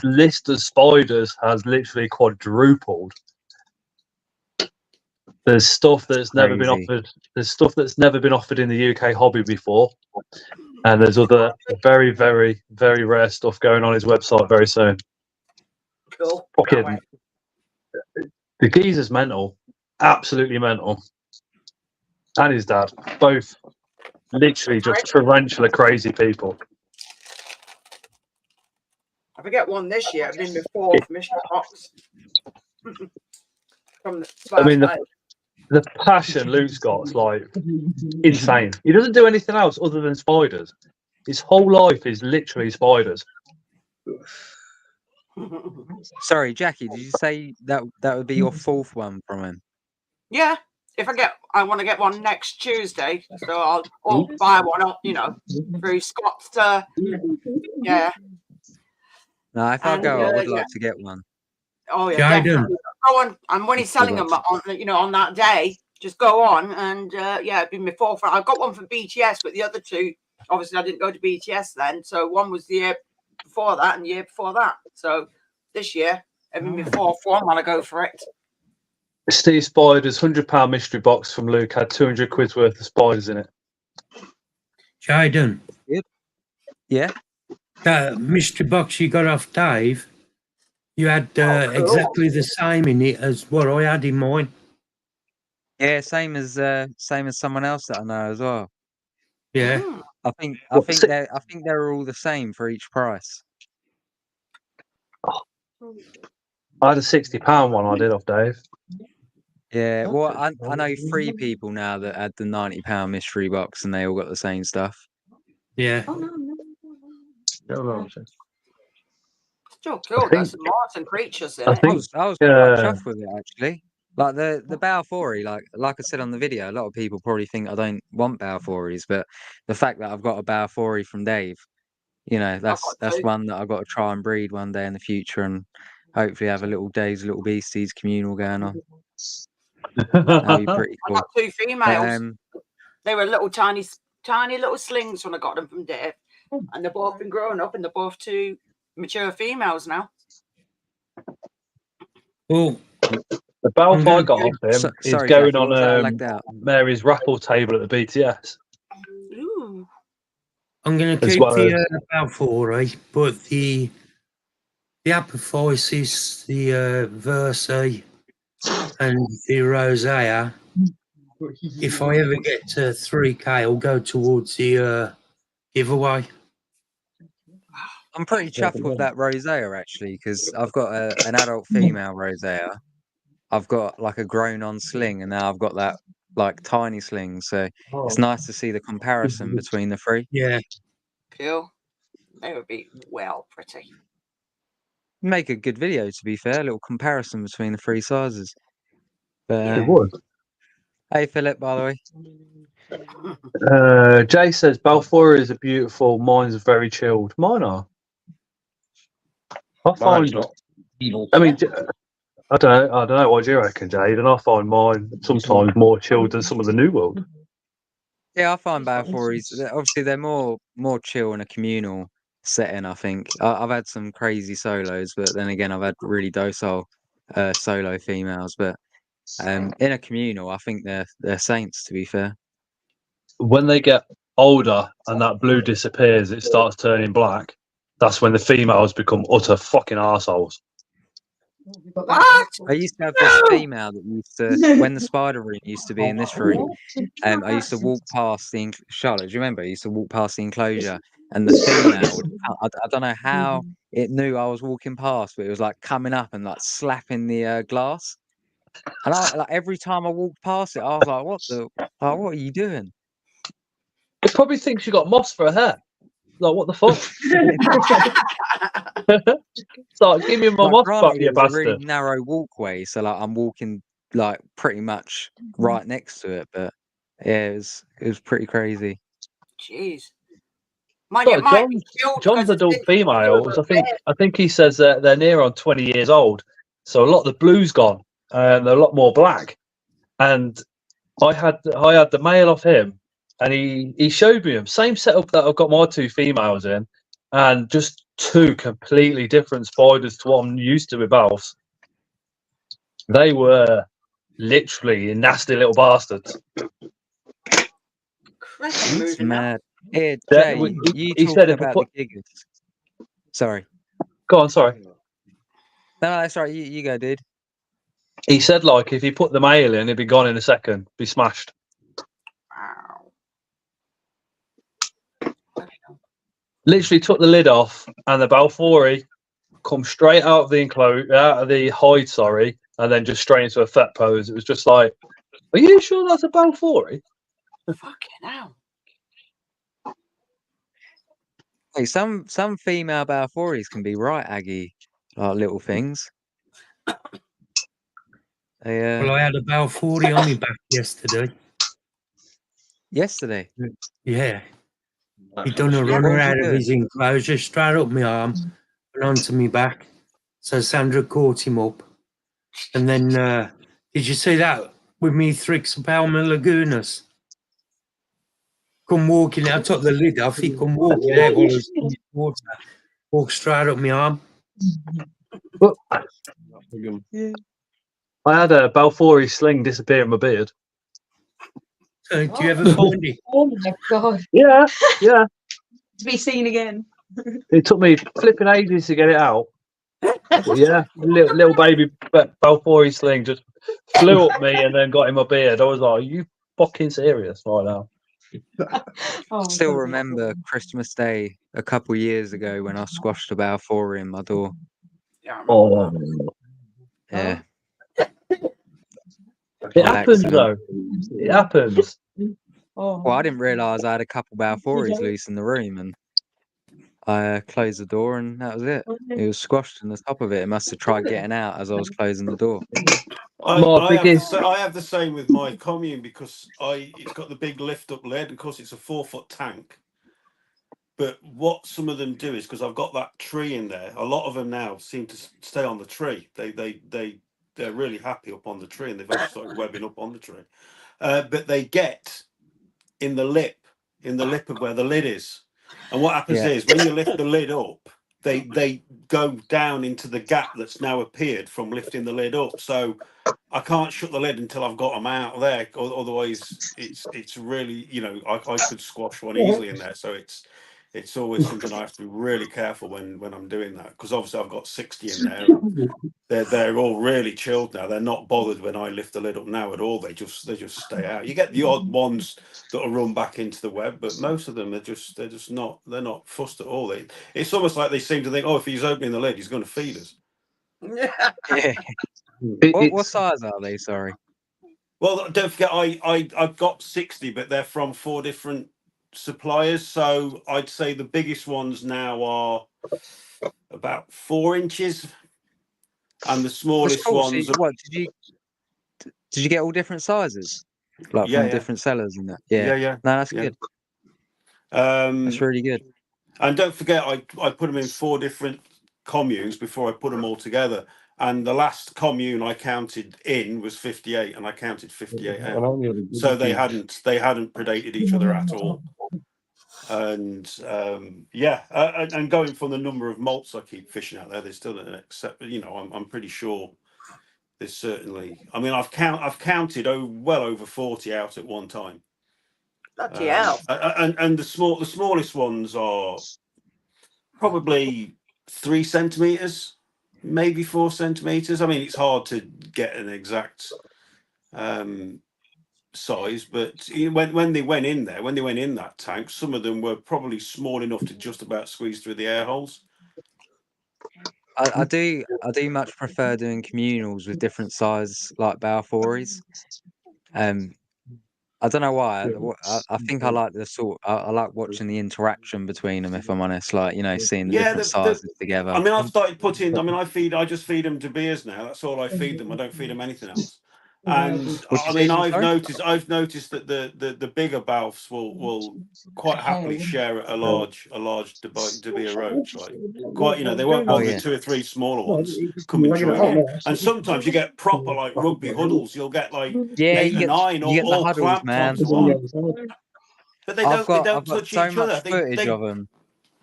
Speaker 1: list of spiders has literally quadrupled. There's stuff that's never been
Speaker 10: Crazy.
Speaker 1: offered. There's stuff that's never been offered in the UK hobby before, and there's other very, very, very rare stuff going on his website very soon.
Speaker 9: Cool.
Speaker 1: Fucking the geezer's mental, absolutely mental, and his dad, both literally just tarantula crazy people.
Speaker 9: If I get one this year, I've been the fourth mystery box. From the
Speaker 1: I mean,
Speaker 9: first
Speaker 1: the passion Luke's got is like insane. He doesn't do anything else other than spiders. His whole life is literally spiders.
Speaker 10: Sorry, Jackie, did you say that would be your fourth one from him?
Speaker 9: Yeah. If I want to get one next Tuesday, so I'll buy one, through Scott's. Yeah.
Speaker 10: No, if I go, I would like to get one.
Speaker 9: Oh yeah, definitely. Go on, and when he's selling them on that day, just go on and it'd be my fourth. I got one from BTS, but the other two, obviously, I didn't go to BTS then. So one was the year before that, and the year before that. So this year, it'd be my fourth one when I go for it.
Speaker 1: Steve Spider's £100 mystery box from Luke had 200 quid's worth of spiders in it.
Speaker 3: Jaden.
Speaker 10: Yeah.
Speaker 3: That mystery box you got off Dave, you had exactly the same in it as what I had in mine.
Speaker 10: Yeah, same as someone else that I know as well.
Speaker 3: Yeah.
Speaker 10: I think they're all the same for each price.
Speaker 1: I had a £60 one I did off Dave.
Speaker 10: Yeah, well, I know 3 people now that had the £90 mystery box and they all got the same stuff.
Speaker 3: Yeah.
Speaker 9: Still cool. There's some Martin creatures in
Speaker 10: I
Speaker 9: it.
Speaker 10: was quite chuffed with it actually. Like the Balfouri, like I said on the video, a lot of people probably think I don't want Balfouris, but the fact that I've got a Balfouri from Dave, that's one that I've got to try and breed one day in the future and hopefully have a little beasties communal going on. That'd be pretty
Speaker 9: I
Speaker 10: cool.
Speaker 9: got 2 females. They were little tiny little slings when I got them from Dave, and they've both been growing up, and they're both 2 mature females now.
Speaker 3: Oh,
Speaker 1: the Balfour I got off him is
Speaker 10: sorry,
Speaker 1: going
Speaker 10: Jackie,
Speaker 1: on Mary's raffle table at the BTS.
Speaker 9: Ooh.
Speaker 3: I'm going to keep the Balfouri, but the Apophysis, the Versailles, and the Rosea, if I ever get to 3K, I'll go towards the giveaway.
Speaker 10: I'm pretty chuffed with that Rosea actually, because I've got an adult female Rosea, I've got like a grown-on sling, and now I've got that like tiny sling. So it's nice to see the comparison between the three.
Speaker 3: Yeah.
Speaker 9: Cool. They would be well pretty.
Speaker 10: Make a good video, to be fair. A little comparison between the three sizes. But
Speaker 1: It would.
Speaker 10: hey, Philip, by the way.
Speaker 1: Jay says Balfour is a beautiful. Mine's very chilled. Mine are. I find. I mean, I don't know. What do you reckon, Jade? And I find mine sometimes more chilled than some of the New World.
Speaker 10: Yeah, I find Balfour's obviously they're more chill in a communal setting. I think I've had some crazy solos, but then again, I've had really docile solo females. But in a communal, I think they're saints. To be fair,
Speaker 1: when they get older and that blue disappears, it starts turning black. That's when the females become utter fucking arseholes.
Speaker 9: What?
Speaker 10: I used to have this female that used to, when the spider room used to be in this room, I used to walk past Charlotte, do you remember? I used to walk past the enclosure, and the female would, I don't know how it knew I was walking past, but it was like coming up and like slapping the glass. And like every time I walked past it, I was like, what are you doing?
Speaker 1: It probably thinks you got moss for a hair. Like, what the fuck? It's like, give me my moss back, you
Speaker 10: It was a really
Speaker 1: bastard.
Speaker 10: narrow walkway, so like I'm walking like pretty much right next to it, but yeah, it was pretty crazy.
Speaker 9: Jeez. Might
Speaker 1: So
Speaker 9: might be killed
Speaker 1: John's
Speaker 9: because
Speaker 1: adult
Speaker 9: it's
Speaker 1: females, I think he says that they're near on 20 years old. So a lot of the blue's gone and they're a lot more black. And I had the male off him, and he showed me him. Same setup that I've got my two females in, and just two completely different spiders to what I'm used to with Balfs. They were literally nasty little bastards.
Speaker 10: It's mad. Here,
Speaker 1: That-
Speaker 10: Jay,
Speaker 1: he
Speaker 10: you
Speaker 1: said
Speaker 10: talking
Speaker 1: if I
Speaker 10: about
Speaker 1: put-
Speaker 10: the giggers. Sorry.
Speaker 1: Go on, sorry.
Speaker 10: No, that's right. You go, dude.
Speaker 1: He said, like, if he put the male in, he'd be gone in a second, be smashed. Literally took the lid off, and the Balfouri come straight out of the hide, sorry, and then just straight into a fat pose. It was just like, are you sure that's a Balfouri?
Speaker 9: Fucking hell.
Speaker 10: Hey, some female Balfouris can be right aggy, like little things.
Speaker 3: Well, I had a Balfouri on my back yesterday.
Speaker 10: Yesterday?
Speaker 3: Yeah. He done a runner out of his enclosure, straight up my arm and onto my back. So Sandra caught him up. And then, did you see that with me Thrix Palma Lagunas? Come walking out, I took the lid off, he come walking out while I was in the water. Walked straight up my arm.
Speaker 1: I had a Balfouri sling disappear in my beard.
Speaker 3: Do you ever find it?
Speaker 12: Oh my god.
Speaker 1: Yeah.
Speaker 12: To be seen again.
Speaker 1: It took me flipping ages to get it out. But yeah, little baby Balfouri sling just flew up me and then got in my beard. I was like, are you fucking serious right now?
Speaker 10: Still remember Christmas Day a couple years ago when I squashed a Balfouri in my door.
Speaker 1: Oh,
Speaker 10: yeah.
Speaker 1: It happens though. It happens.
Speaker 10: Well, I didn't realise I had a couple Balfouris loose in the room, and I closed the door, and that was it. It was squashed on the top of it. It must have tried getting out as I was closing the door.
Speaker 6: I have the same with my commune because it's got the big lift up lid. Of course, it's a 4-foot tank. But what some of them do is because I've got that tree in there. A lot of them now seem to stay on the tree. They're really happy up on the tree, and they've actually started webbing up on the tree. But they get in the lip of where the lid is. And what happens is when you lift the lid up, they go down into the gap that's now appeared from lifting the lid up. So I can't shut the lid until I've got them out there. Otherwise, it's really, I could squash one easily in there. So it's always something I have to be really careful when I'm doing that, because obviously I've got 60 in there. They're all really chilled now. They're not bothered when I lift the lid up now at all. They just stay out. You get the odd ones that'll run back into the web, but most of them they're not fussed at all. It's almost like they seem to think, oh, if he's opening the lid, he's going to feed us.
Speaker 9: Yeah.
Speaker 10: What size are they? Sorry.
Speaker 6: Well, don't forget, I've got 60, but they're from 4 different suppliers. So I'd say the biggest ones now are about 4 inches, and the
Speaker 10: That's
Speaker 6: smallest
Speaker 10: cool. So
Speaker 6: ones are,
Speaker 10: what did you get all different sizes, like
Speaker 6: yeah,
Speaker 10: from
Speaker 6: yeah,
Speaker 10: different sellers and that? Yeah.
Speaker 6: yeah, yeah,
Speaker 10: No, that's
Speaker 6: yeah.
Speaker 10: good. That's really good.
Speaker 6: And don't forget, I put them in 4 different communes before I put them all together. And the last commune I counted in was 58, and I counted 58 out. So they hadn't predated each other at all. And and going from the number of malts I keep fishing out there, there's still an except. I'm pretty sure there's certainly. I mean, I've counted well over 40 out at one time.
Speaker 9: Bloody hell.
Speaker 6: And the smallest ones are probably 3 centimeters, maybe 4 centimeters. I mean, it's hard to get an exact size, but when they went in that tank, some of them were probably small enough to just about squeeze through the air holes.
Speaker 10: I do much prefer doing communals with different size like balfouries. I don't know why. I think I like I like watching the interaction between them. If I'm honest, like seeing the different sizes together.
Speaker 6: I mean, I've started putting. I mean, I just feed them Dubias now. That's all I feed them. I don't feed them anything else. And I mean, I've noticed that the bigger balfs will quite happily share a large Dubia roach. Like quite, they won't bother with 2 or 3 smaller ones come and join in. And sometimes you get proper like rugby huddles. You'll get like 8 or 9 all clamped onto one. But they don't touch each other.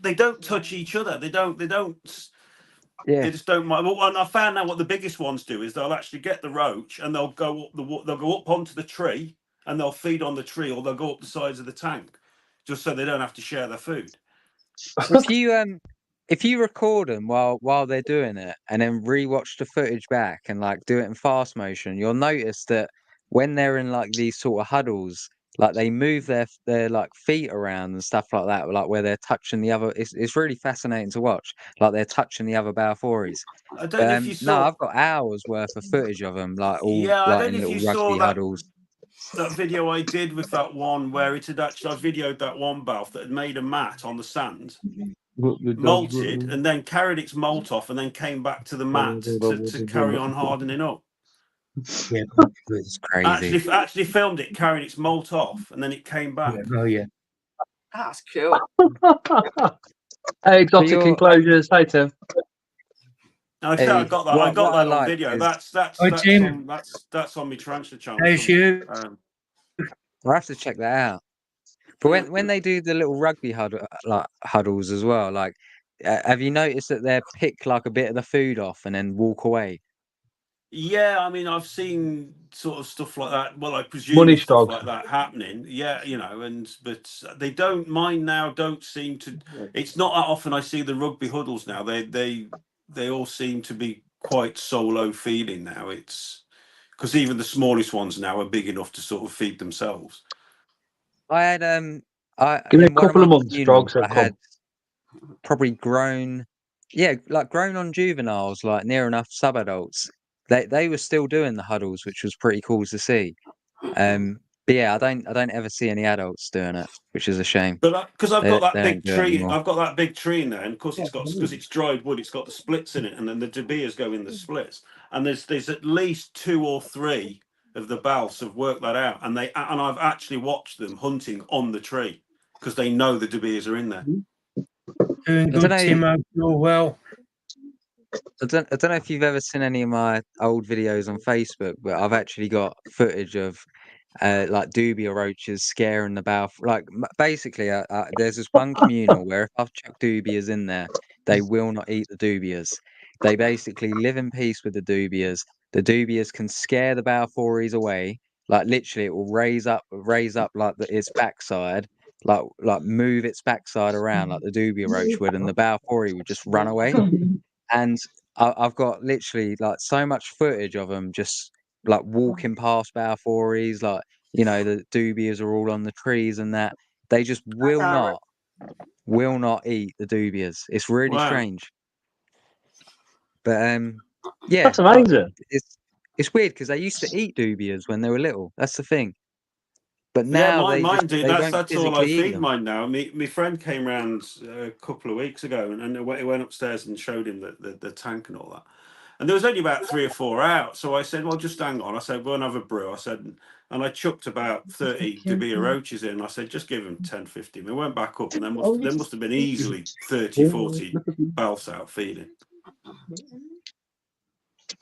Speaker 6: They don't touch each other. They don't.
Speaker 10: Yeah.
Speaker 6: They just don't mind. Well, and I found out what the biggest ones do is they'll actually get the roach and they'll go up onto the tree and they'll feed on the tree, or they'll go up the sides of the tank, just so they don't have to share their food.
Speaker 10: If you record them while they're doing it and then rewatch the footage back and like do it in fast motion, you'll notice that when they're in like these sort of huddles, like they move their like feet around and stuff like that, like where they're touching the other. It's really fascinating to watch. Like they're touching the other balfouries.
Speaker 6: I don't know if you saw.
Speaker 10: No, I've got hours worth of footage of them, like all
Speaker 6: I
Speaker 10: like
Speaker 6: don't
Speaker 10: in
Speaker 6: know if
Speaker 10: little
Speaker 6: you saw
Speaker 10: rugby huddles.
Speaker 6: That video I did with that one where it had actually I videoed that one balf that had made a mat on the sand, malted, and then carried its malt off, and then came back to the mat to carry on hardening up.
Speaker 3: Yeah,
Speaker 10: it's crazy.
Speaker 6: Actually filmed it carrying its malt off, and then it came back.
Speaker 3: Yeah.
Speaker 9: That's cool.
Speaker 1: Hey, exotic enclosures. Hey, Tim.
Speaker 6: I got that. I got that on video. That's on my transfer channel.
Speaker 3: How's you?
Speaker 10: I'll have to check that out. But when they do the little rugby huddles as well, like, have you noticed that they pick like a bit of the food off and then walk away?
Speaker 6: Yeah, I mean, I've seen sort of stuff like that. Well, I presume stuff like that happening. Yeah, but they don't mind now. Don't seem to. It's not that often I see the rugby huddles now. They all seem to be quite solo feeding now. It's because even the smallest ones now are big enough to sort of feed themselves.
Speaker 10: I had
Speaker 1: give me a couple of months, frogs.
Speaker 10: I had probably grown on juveniles, like near enough subadults. They were still doing the huddles, which was pretty cool to see. But yeah, I don't ever see any adults doing it, which is a shame.
Speaker 6: But because I've got that big tree, I've got that big tree in there, and of course because it's dried wood, it's got the splits in it, and then the Dubias go in the splits, and there's at least 2 or 3 of the balfs have worked that out, and I've actually watched them hunting on the tree because they know the Dubias are in there.
Speaker 3: Doing good, Timo. You're well.
Speaker 10: I don't know if you've ever seen any of my old videos on Facebook, but I've actually got footage of like Dubia roaches scaring the balf. Like basically, there's this one communal where if I've chucked Dubias in there, they will not eat the Dubias. They basically live in peace with the Dubias. The Dubias can scare the balfouries away. Like literally, it will raise up like its backside, like move its backside around like the Dubia roach would, and the balfourie would just run away. And I've got literally like so much footage of them just like walking past balfouries, like the Dubias are all on the trees and that. They just will not eat the Dubias. It's really strange. But yeah,
Speaker 1: that's amazing.
Speaker 10: It's weird because they used to eat dubias when they were little. That's the thing. But
Speaker 6: Yeah,
Speaker 10: now
Speaker 6: mine do.
Speaker 10: they
Speaker 6: That's
Speaker 10: don't
Speaker 6: all I
Speaker 10: physically eat
Speaker 6: feed
Speaker 10: them.
Speaker 6: mine now. My friend came round a couple of weeks ago, and he went upstairs and showed him the tank and all that. And there was only about 3 or 4 out. So I said, well, just hang on. I said, go and have a brew. I said, and I chucked about 30 Dubia roaches in. I said, just give them 10, 15. We went back up, and there must have been easily 30, 40 belts out feeding.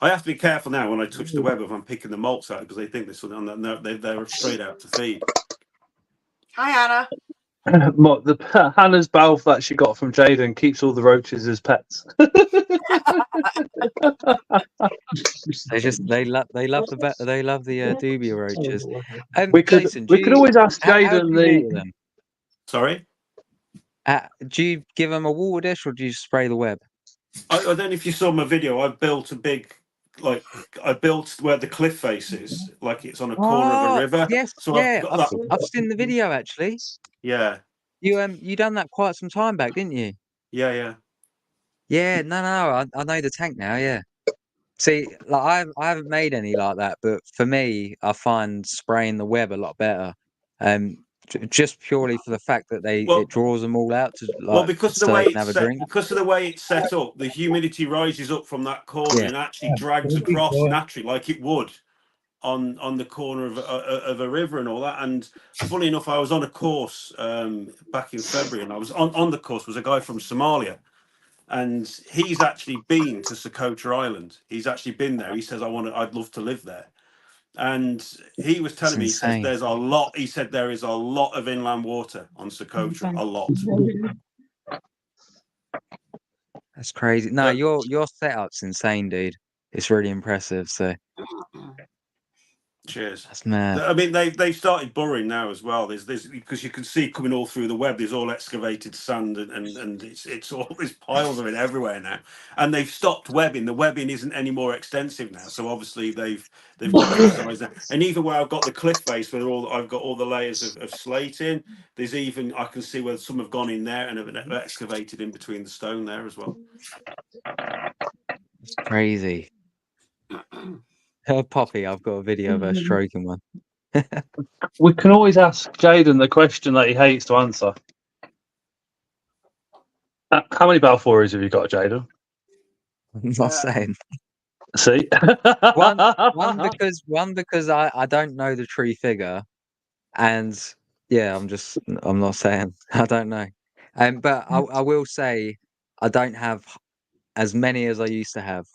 Speaker 6: I have to be careful now when I touch the web if I'm picking the malts out because they think there's something on that. They're straight out to feed.
Speaker 9: Hi, Anna.
Speaker 1: Hannah's Balf that she got from Jaden keeps all the roaches as pets.
Speaker 10: They love the Dubia roaches.
Speaker 1: We could
Speaker 10: Jason,
Speaker 1: always ask
Speaker 10: how do
Speaker 1: Jaden
Speaker 10: you water them?
Speaker 6: Sorry?
Speaker 10: Do you give them a water dish or do you spray the web?
Speaker 6: I don't know if you saw my video. I built a big, I built where the cliff face is, like it's on a corner of a river.
Speaker 10: Yes,
Speaker 6: So
Speaker 10: yeah,
Speaker 6: I've got that.
Speaker 10: I've seen the video actually.
Speaker 6: Yeah,
Speaker 10: You done that quite some time back, didn't you?
Speaker 6: yeah.
Speaker 10: Yeah, no, I know the tank now. Yeah. See, like I haven't made any like that, but for me, I find spraying the web a lot better. Just purely for the fact that it draws them all out to
Speaker 6: Because of the
Speaker 10: so
Speaker 6: way
Speaker 10: they can
Speaker 6: it's
Speaker 10: have a
Speaker 6: set,
Speaker 10: drink.
Speaker 6: because of the way it's set up, the humidity rises up from that corner
Speaker 10: Yeah.
Speaker 6: and actually drags across naturally, like it would on the corner of a river and all that. And funny enough, I was on a course back in February, and I was on the course was a guy from Somalia, and he's actually been to Socotra Island. He's actually been there. He says, I'd love to live there. And he was telling me, he says, there's a lot. He said there is a lot of inland water on Socotra, a lot.
Speaker 10: That's crazy. No, your setup's insane, dude. It's really impressive. So
Speaker 6: cheers.
Speaker 10: That's mad.
Speaker 6: I mean, they've started burrowing now as well. There's because you can see coming all through the web. There's all excavated sand and it's all there's piles of it everywhere now. And they've stopped webbing. The webbing isn't any more extensive now. So obviously they've got to the size now. And even where I've got the cliff face, where I've got all the layers of slate in. There's even I can see where some have gone in there and have excavated in between the stone there as well.
Speaker 10: It's crazy. Poppy, I've got a video of her stroking one.
Speaker 1: We can always ask Jaden the question that he hates to answer. How many Balfouries have you got, Jaden?
Speaker 10: I'm not saying.
Speaker 1: See,
Speaker 10: one because I don't know the true figure, and yeah, I'm not saying I don't know. But I will say I don't have as many as I used to have.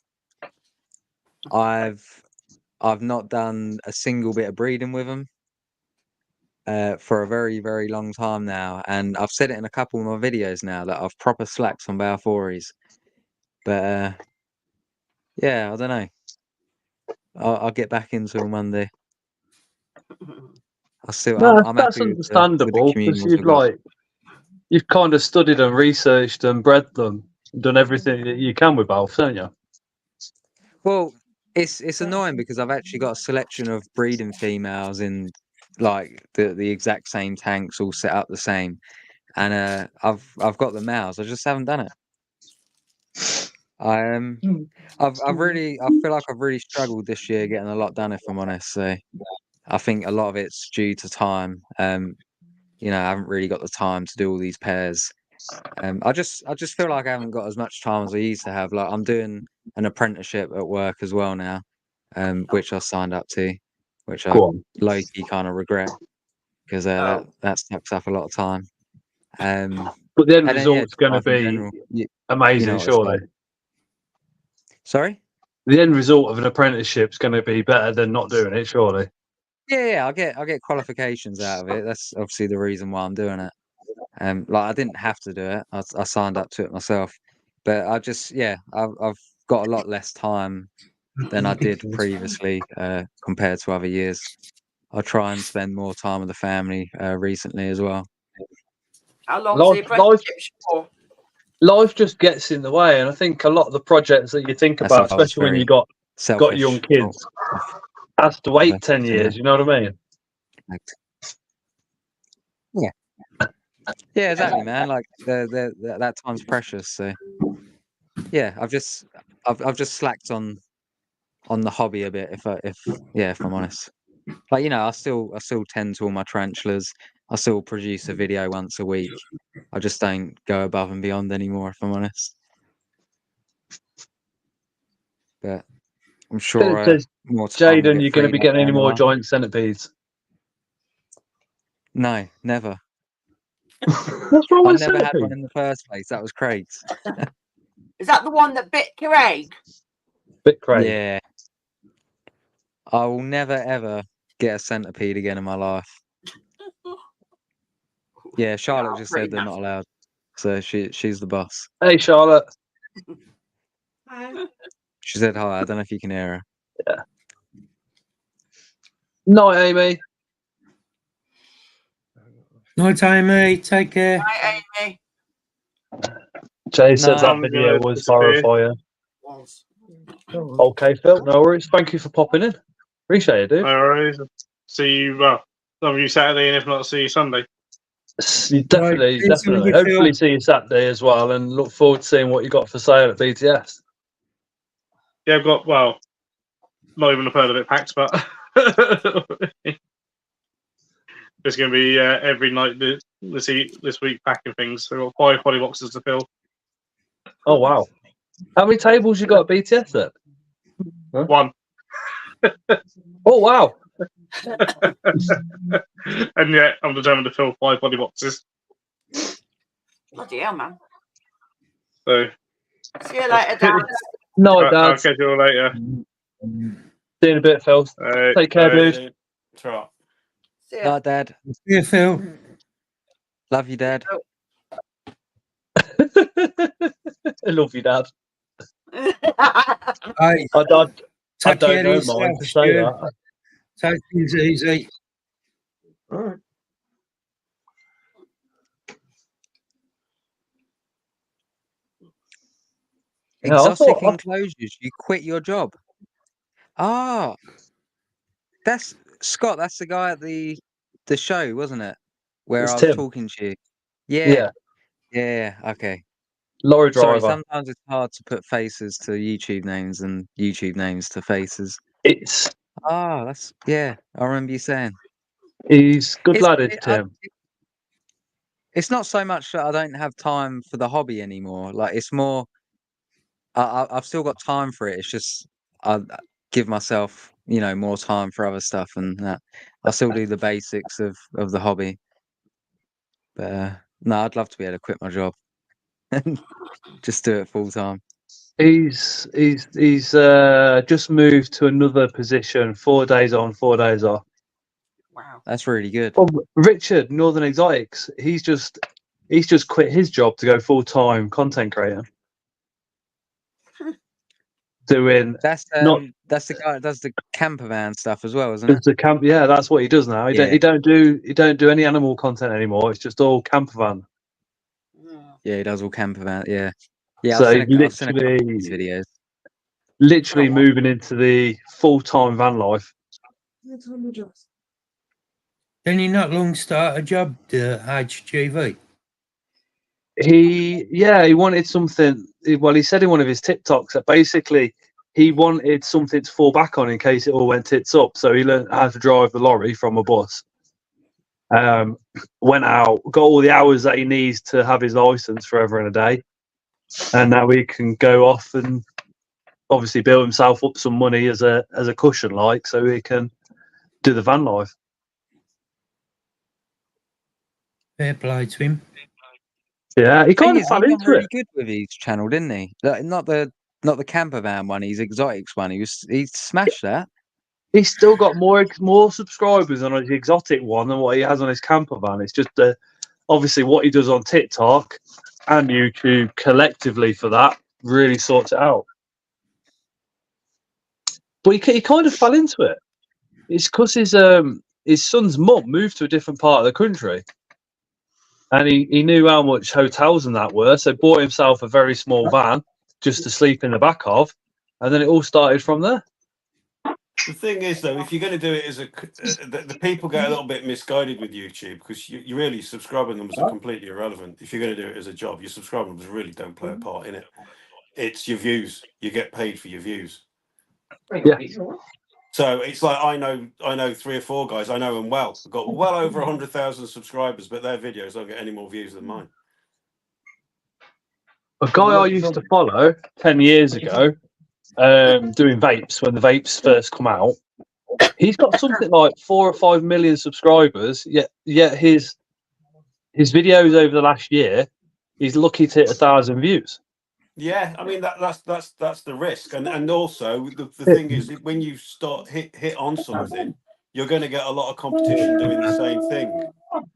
Speaker 10: I've not done a single bit of breeding with them for a very, very long time now, and I've said it in a couple of my videos now that I've proper slacked on Balfouries. But yeah, I don't know. I'll get back into them one day. I'm
Speaker 1: that's
Speaker 10: happy
Speaker 1: understandable
Speaker 10: with the
Speaker 1: because you've kind of studied and researched and bred them, done everything that you can with Balf, don't you?
Speaker 10: Well, it's annoying because I've actually got a selection of breeding females in like the exact same tanks, all set up the same, and I've got the males. I just haven't done it. I feel like I've really struggled this year getting a lot done, if I'm honest. So I think a lot of it's due to time. I haven't really got the time to do all these pairs. I just feel like I haven't got as much time as I used to have. Like I'm doing an apprenticeship at work as well now, which I signed up to, which I low-key kind of regret because that sucks up a lot of time.
Speaker 1: But the end result's going to be amazing, surely.
Speaker 10: Sorry?
Speaker 1: The end result of an apprenticeship's going to be better than not doing it, surely.
Speaker 10: Yeah, I get qualifications out of it. That's obviously the reason why I'm doing it. I didn't have to do it. I signed up to it myself, but I've got a lot less time than I did previously compared to other years. I try and spend more time with the family recently as well.
Speaker 9: How long is the apprenticeship for?
Speaker 1: Life just gets in the way, and I think a lot of the projects that you think about, especially when you got young kids, has to wait 10 years. You know what I mean?
Speaker 10: Yeah. Yeah, exactly, man. Like that time's precious. So yeah, I've just slacked on on the hobby a bit. If I'm honest, like I still tend to all my tarantulas. I still produce a video once a week. I just don't go above and beyond anymore, if I'm honest. But I'm sure
Speaker 1: Says
Speaker 10: more time will
Speaker 1: Jaden,
Speaker 10: get
Speaker 1: you're going to
Speaker 10: freed
Speaker 1: be
Speaker 10: up
Speaker 1: getting any
Speaker 10: down the
Speaker 1: more
Speaker 10: line.
Speaker 1: giant centipedes?
Speaker 10: No, never.
Speaker 1: What's wrong
Speaker 10: I
Speaker 1: with
Speaker 10: never had one
Speaker 1: centipede?
Speaker 10: in the first place. That was Craig's.
Speaker 9: Is that the one that bit Craig?
Speaker 1: Bit crazy.
Speaker 10: Yeah. I will never ever get a centipede again in my life. Yeah, Charlotte just said they're not allowed. So she's the boss.
Speaker 1: Hey, Charlotte.
Speaker 10: She said hi. I don't know if you can hear her.
Speaker 1: Yeah. Night, Amy.
Speaker 3: Night, Amy. Take care.
Speaker 9: Right, Amy.
Speaker 1: Jay said
Speaker 10: No.
Speaker 1: that
Speaker 8: I'm
Speaker 1: video
Speaker 8: gonna
Speaker 1: was
Speaker 8: disappear.
Speaker 1: horrifying.
Speaker 9: Was.
Speaker 1: Okay, Phil. No worries. Thank you for popping in. Appreciate it, dude.
Speaker 8: No worries. See you. Well, some of you Saturday, and if not, see you Sunday.
Speaker 1: Definitely,
Speaker 3: Right,
Speaker 1: definitely.
Speaker 3: Phil.
Speaker 1: Hopefully, see you Saturday as well, and look forward to seeing what you got for sale at BTS.
Speaker 8: Yeah, I've got not even a third of it packed, but it's going to be every night this week packing things. So I've got 5 body boxes to fill.
Speaker 1: Oh wow! How many tables you got at BTS then? Huh?
Speaker 8: 1.
Speaker 1: Oh wow!
Speaker 8: And yet I'm determined to fill 5 body boxes.
Speaker 9: Bloody hell, man.
Speaker 8: So
Speaker 9: See you later, Dad.
Speaker 1: No,
Speaker 8: I'll
Speaker 1: Dad.
Speaker 8: catch you all later.
Speaker 1: See you in a bit, Phil. Take care, dude.
Speaker 6: Try.
Speaker 9: See ya.
Speaker 10: Night, Dad.
Speaker 3: See you, Phil.
Speaker 10: Love you, Dad.
Speaker 1: I love you, Dad.
Speaker 3: Hey,
Speaker 1: I
Speaker 3: take
Speaker 1: don't
Speaker 3: care
Speaker 1: know
Speaker 3: of
Speaker 1: mine
Speaker 3: yourself,
Speaker 1: to say
Speaker 3: Stu.
Speaker 1: that.
Speaker 3: Take things easy.
Speaker 1: All right. Yeah, I
Speaker 10: Exotic
Speaker 1: thought-
Speaker 10: enclosures. You quit your job. Ah, that's Scott. That's the guy at the show, wasn't it? Where
Speaker 1: It's
Speaker 10: I was
Speaker 1: Tim.
Speaker 10: talking to you. Yeah.
Speaker 1: Yeah,
Speaker 10: Okay.
Speaker 1: lorry
Speaker 10: Sorry.
Speaker 1: driver.
Speaker 10: Sometimes it's hard to put faces to YouTube names and YouTube names to faces.
Speaker 1: It's
Speaker 10: Ah, that's I remember you saying.
Speaker 1: he's good
Speaker 10: It's
Speaker 1: lad, is Tim.
Speaker 10: it's not so much that I don't have time for the hobby anymore. Like it's more, I've still got time for it. It's just I give myself, more time for other stuff, and that I still do the basics of the hobby. But no, I'd love to be able to quit my job and just do it full time.
Speaker 1: He's just moved to another position. 4 days on, 4 days off.
Speaker 9: Wow.
Speaker 10: That's really good.
Speaker 1: Well, Richard, Northern Exotics, he's just quit his job to go full time content creator. Doing
Speaker 10: That's
Speaker 1: not
Speaker 10: that's the guy that does the camper van stuff as well, isn't it?
Speaker 1: the camp. Yeah, that's what he does now. He don't do any animal content anymore. It's just all camper van.
Speaker 10: Yeah, he does all camper van. Yeah, yeah.
Speaker 1: So
Speaker 10: I've seen a couple of his videos.
Speaker 1: literally moving into the full time van life.
Speaker 3: Didn't he not long start a job to HGV?
Speaker 1: He wanted something. Well, he said in one of his TikToks that basically he wanted something to fall back on in case it all went tits up. So he learned how to drive the lorry from a bus. Went out, got all the hours that he needs to have his license forever and a day, and now he can go off and obviously build himself up some money as a cushion, like, so he can do the van life.
Speaker 3: Fair play to him.
Speaker 1: Yeah, he
Speaker 10: Thing
Speaker 1: kind of
Speaker 10: is,
Speaker 1: fell
Speaker 10: he got
Speaker 1: into
Speaker 10: really
Speaker 1: it.
Speaker 10: good with his channel, didn't he? Like, not the camper van one. His exotics one. He smashed that.
Speaker 1: He's still got more subscribers on his exotic one than what he has on his camper van. It's just obviously what he does on TikTok and YouTube collectively for that really sorts it out. But he kind of fell into it. It's because his son's mum moved to a different part of the country, and he knew how much hotels and that were, so bought himself a very small van just to sleep in the back of, and then it all started from there.
Speaker 6: The thing is, though, if you're going to do it as the people get a little bit misguided with YouTube because you really subscribing numbers are completely irrelevant. If you're going to do it as a job, your subscriber numbers really don't play a part in it. It's your views. You get paid for your views.
Speaker 1: Yeah.
Speaker 6: So it's like I know 3 or 4 guys. I know them well. I've got well over 100,000 subscribers, but their videos don't get any more views than mine.
Speaker 1: A guy I used to follow 10 years ago, doing vapes when the vapes first come out, he's got something like 4 or 5 million subscribers. Yet his videos over the last year, he's lucky to hit 1,000 views.
Speaker 6: Yeah, I mean that's the risk, and also the thing is when you start hit on something, you're going to get a lot of competition doing the same thing,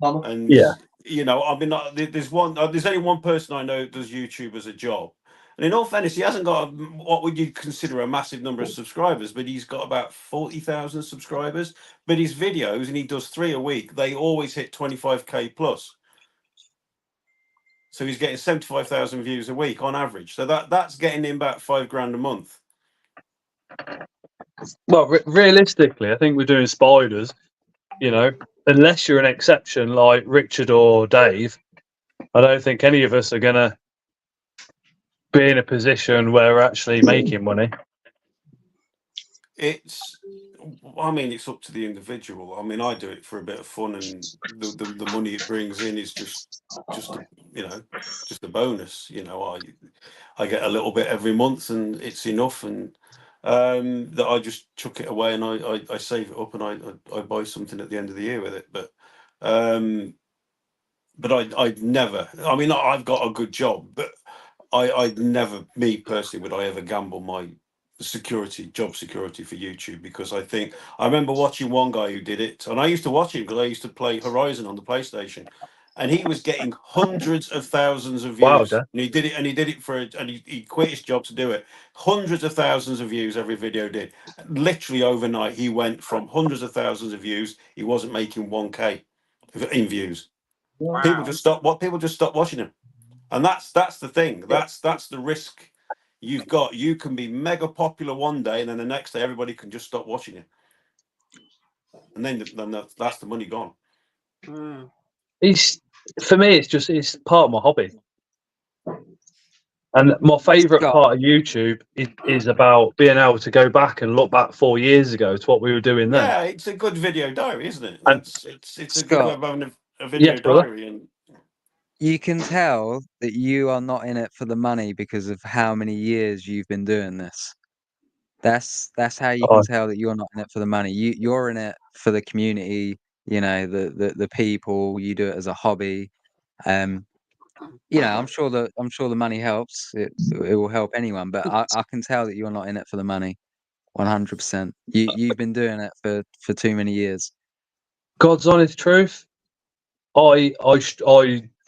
Speaker 6: and
Speaker 1: Yeah.
Speaker 6: you know, I mean, there's only one person I know that does YouTube as a job, and in all fairness, he hasn't got what would you consider a massive number of subscribers, but he's got about 40,000 subscribers. But his videos, and he does 3 a week, they always hit 25k plus. So he's getting 75,000 views a week on average. So that's getting him about $5,000 a month.
Speaker 1: Well, realistically, I think we're doing spiders. You know, unless you're an exception like Richard or Dave, I don't think any of us are gonna be in a position where we're actually making money.
Speaker 6: I mean, it's up to the individual. I mean, I do it for a bit of fun, and the money it brings in is just a bonus. You know, I get a little bit every month, and it's enough, and that I just chuck it away, and I save it up, and I buy something at the end of the year with it. But I'd never. I mean, I've got a good job, but I'd never, me personally, would I ever gamble my job security for YouTube, because I remember watching one guy who did it, and I used to watch him because I used to play Horizon on the PlayStation, and he was getting hundreds of thousands of
Speaker 1: Wow,
Speaker 6: views.
Speaker 1: Dan.
Speaker 6: And he did it and he quit his job to do it. Hundreds of thousands of views every video did. Literally overnight, he went from hundreds of thousands of views. He wasn't making 1k in views.
Speaker 9: Wow.
Speaker 6: People just stopped watching him, and that's the thing. That's the risk you've got. You can be mega popular one day, and then the next day everybody can just stop watching you, and then that's the money gone.
Speaker 1: For me, it's part of my hobby, and my favourite part of YouTube is about being able to go back and look back 4 years ago to what we were doing then.
Speaker 6: Yeah, it's a good video diary, isn't it?
Speaker 1: And
Speaker 6: It's a good way of having a video
Speaker 1: Yes, brother.
Speaker 6: diary, and
Speaker 10: You can tell that you are not in it for the money because of how many years you've been doing this. That's how you can tell that you're not in it for the money. You're in it for the community, you know, the people. You do it as a hobby. You know, I'm sure the money helps. It will help anyone, but I can tell that you're not in it for the money. 100%. You've been doing it for too many years.
Speaker 1: God's honest truth, I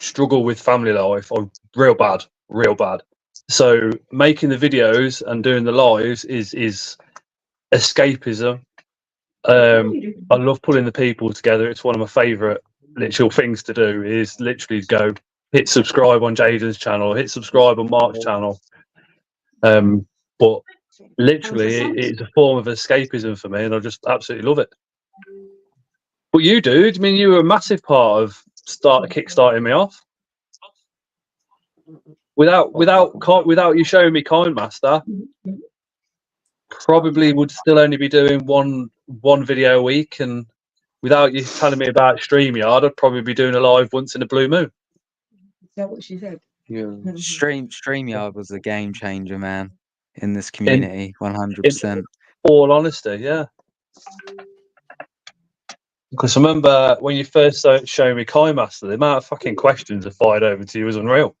Speaker 1: struggle with family life. I'm real bad. So making the videos and doing the lives is escapism. I love putting the people together. It's one of my favourite literal things to do. Is literally go hit subscribe on Jaden's channel, hit subscribe on Mark's channel. But literally, it's a form of escapism for me, and I just absolutely love it. But you, dude, I mean, you were a massive part of kickstarting me off. Without you showing me Kind Master, probably would still only be doing one video a week, and without you telling me about StreamYard, I'd probably be doing a live once in a blue moon.
Speaker 12: Is that what she said?
Speaker 10: Yeah. StreamYard was a game changer, man, in this community. 100%.
Speaker 1: All honesty, yeah. Because I remember when you first started showing me Kind Master, the amount of fucking questions I fired over to you was unreal.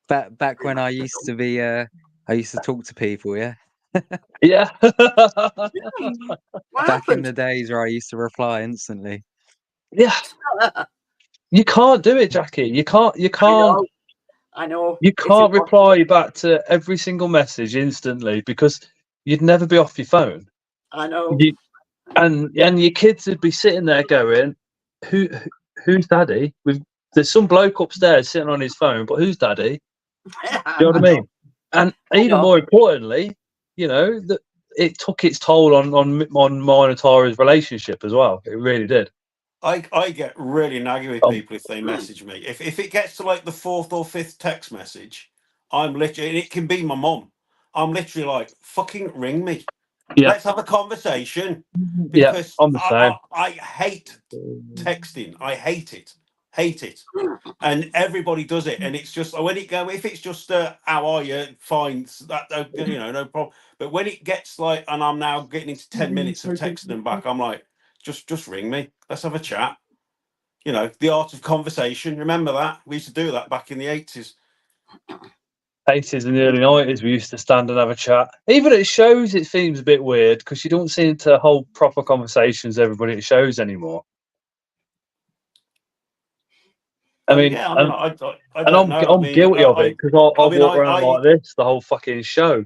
Speaker 10: Back when I used to talk to people, yeah.
Speaker 1: Yeah.
Speaker 10: Back in the days where I used to reply instantly.
Speaker 1: Yeah. You can't do it, Jackie. You can't.
Speaker 9: I know.
Speaker 1: You can't reply back to every single message instantly because you'd never be off your phone.
Speaker 9: I know.
Speaker 1: And your kids would be sitting there going, "Who's daddy?" There's some bloke upstairs sitting on his phone, but who's daddy? Do you know what I mean? And even more importantly, you know, that it took its toll on mine and Tara's relationship as well. It really did.
Speaker 6: I get really naggy with people if they message me. If it gets to like the 4th or 5th text message, I'm literally, and it can be my mum. I'm literally like, fucking ring me.
Speaker 1: Yeah.
Speaker 6: Let's have a conversation,
Speaker 1: Yeah,
Speaker 6: because
Speaker 1: I'm the same.
Speaker 6: I hate texting. I hate it. Hate it. And everybody does it, and it's just when it go, if it's just how are you, fine, that you know, no problem. But when it gets like, and I'm now getting into 10 minutes of texting them back, I'm like, just ring me, let's have a chat. You know, the art of conversation. Remember that? We used to do that back in the 80s.
Speaker 1: 80s and the early 90s, we used to stand and have a chat. Even at shows, it seems a bit weird because you don't seem to hold proper conversations with everybody at shows anymore. I mean,
Speaker 6: yeah, I mean, I
Speaker 1: and
Speaker 6: don't know.
Speaker 1: I'm guilty of it because I'll walk around like this the whole fucking show.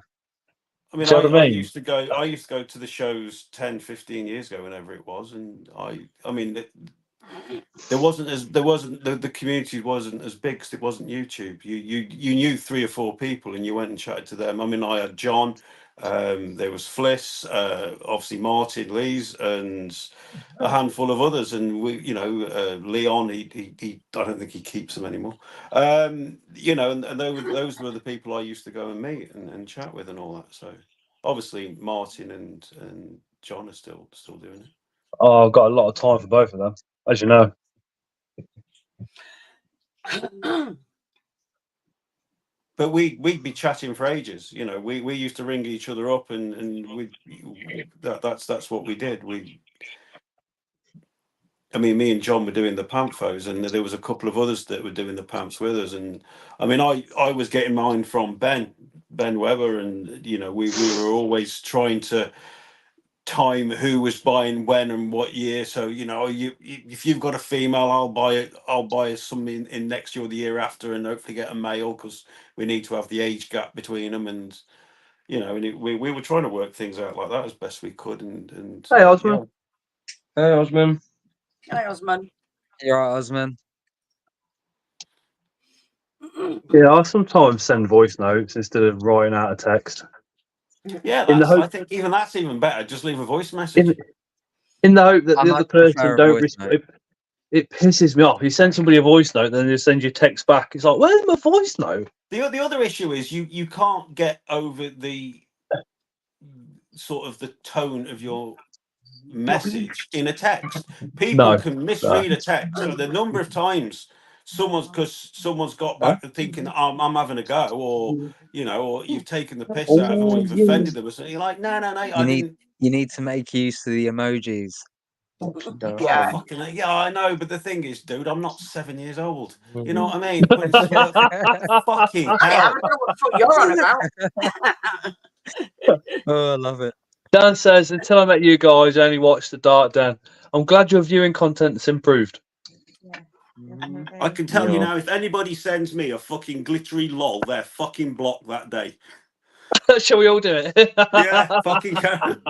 Speaker 6: I mean,
Speaker 1: Do you know what I mean?
Speaker 6: used to go to the shows 10, 15 years ago, whenever it was, and I mean, the community wasn't as big because it wasn't YouTube. You knew 3 or 4 people and you went and chatted to them. I mean, I had John, there was Fliss, obviously Martin, Lees, and a handful of others, and we, you know, Leon. He I don't think he keeps them anymore. You know, and those were the people I used to go and meet and chat with and all that. So obviously Martin and John are still doing it.
Speaker 1: Oh, I've got a lot of time for both of them, as you know.
Speaker 6: But we'd be chatting for ages, you know. We used to ring each other up, and that's what we did. I mean, me and John were doing the pamphos, and there was a couple of others that were doing the pamphs with us. And I mean, I was getting mine from Ben Weber, and you know, we were always trying to time who was buying when and what year. So you know, if you've got a female, I'll buy some in next year or the year after, and hopefully get a male, because we need to have the age gap between them. And you know, and we were trying to work things out like that as best we could. And
Speaker 1: Hey, Osman.
Speaker 6: Yeah.
Speaker 4: Hey, Osman.
Speaker 9: Hi, Osman.
Speaker 10: You're right, Osman.
Speaker 1: Yeah, I sometimes send voice notes instead of writing out a text.
Speaker 6: Yeah, I think that's even better. Just leave a voice message.
Speaker 1: In the hope that
Speaker 10: I
Speaker 1: the
Speaker 10: much
Speaker 1: other person
Speaker 10: prefer a
Speaker 1: don't
Speaker 10: voice
Speaker 1: respond. It pisses me off. You send somebody a voice note, then they send you a text back. It's like, where's my voice note?
Speaker 6: The other issue is you can't get over the sort of the tone of your message in a text. People
Speaker 1: No,
Speaker 6: can misread a text. So the number of times someone's got back to thinking I'm having a go, or you know, or you've taken the piss out of them, or you've offended them, or something. You're like, no,
Speaker 10: You need to make use of the emojis.
Speaker 6: Yeah. Yeah, I know, but the thing is, dude, I'm not 7 years old. You know what I mean? But it's like, fucking hell.
Speaker 9: I don't know what you're on about.
Speaker 10: Oh, I love it.
Speaker 1: Dan says, until I met you guys, I only watched the Dark Den. I'm glad your viewing content's improved.
Speaker 6: I can tell you now, if anybody sends me a fucking glittery lol, they're fucking blocked that day.
Speaker 1: Shall we all do it?
Speaker 6: Yeah, fucking can.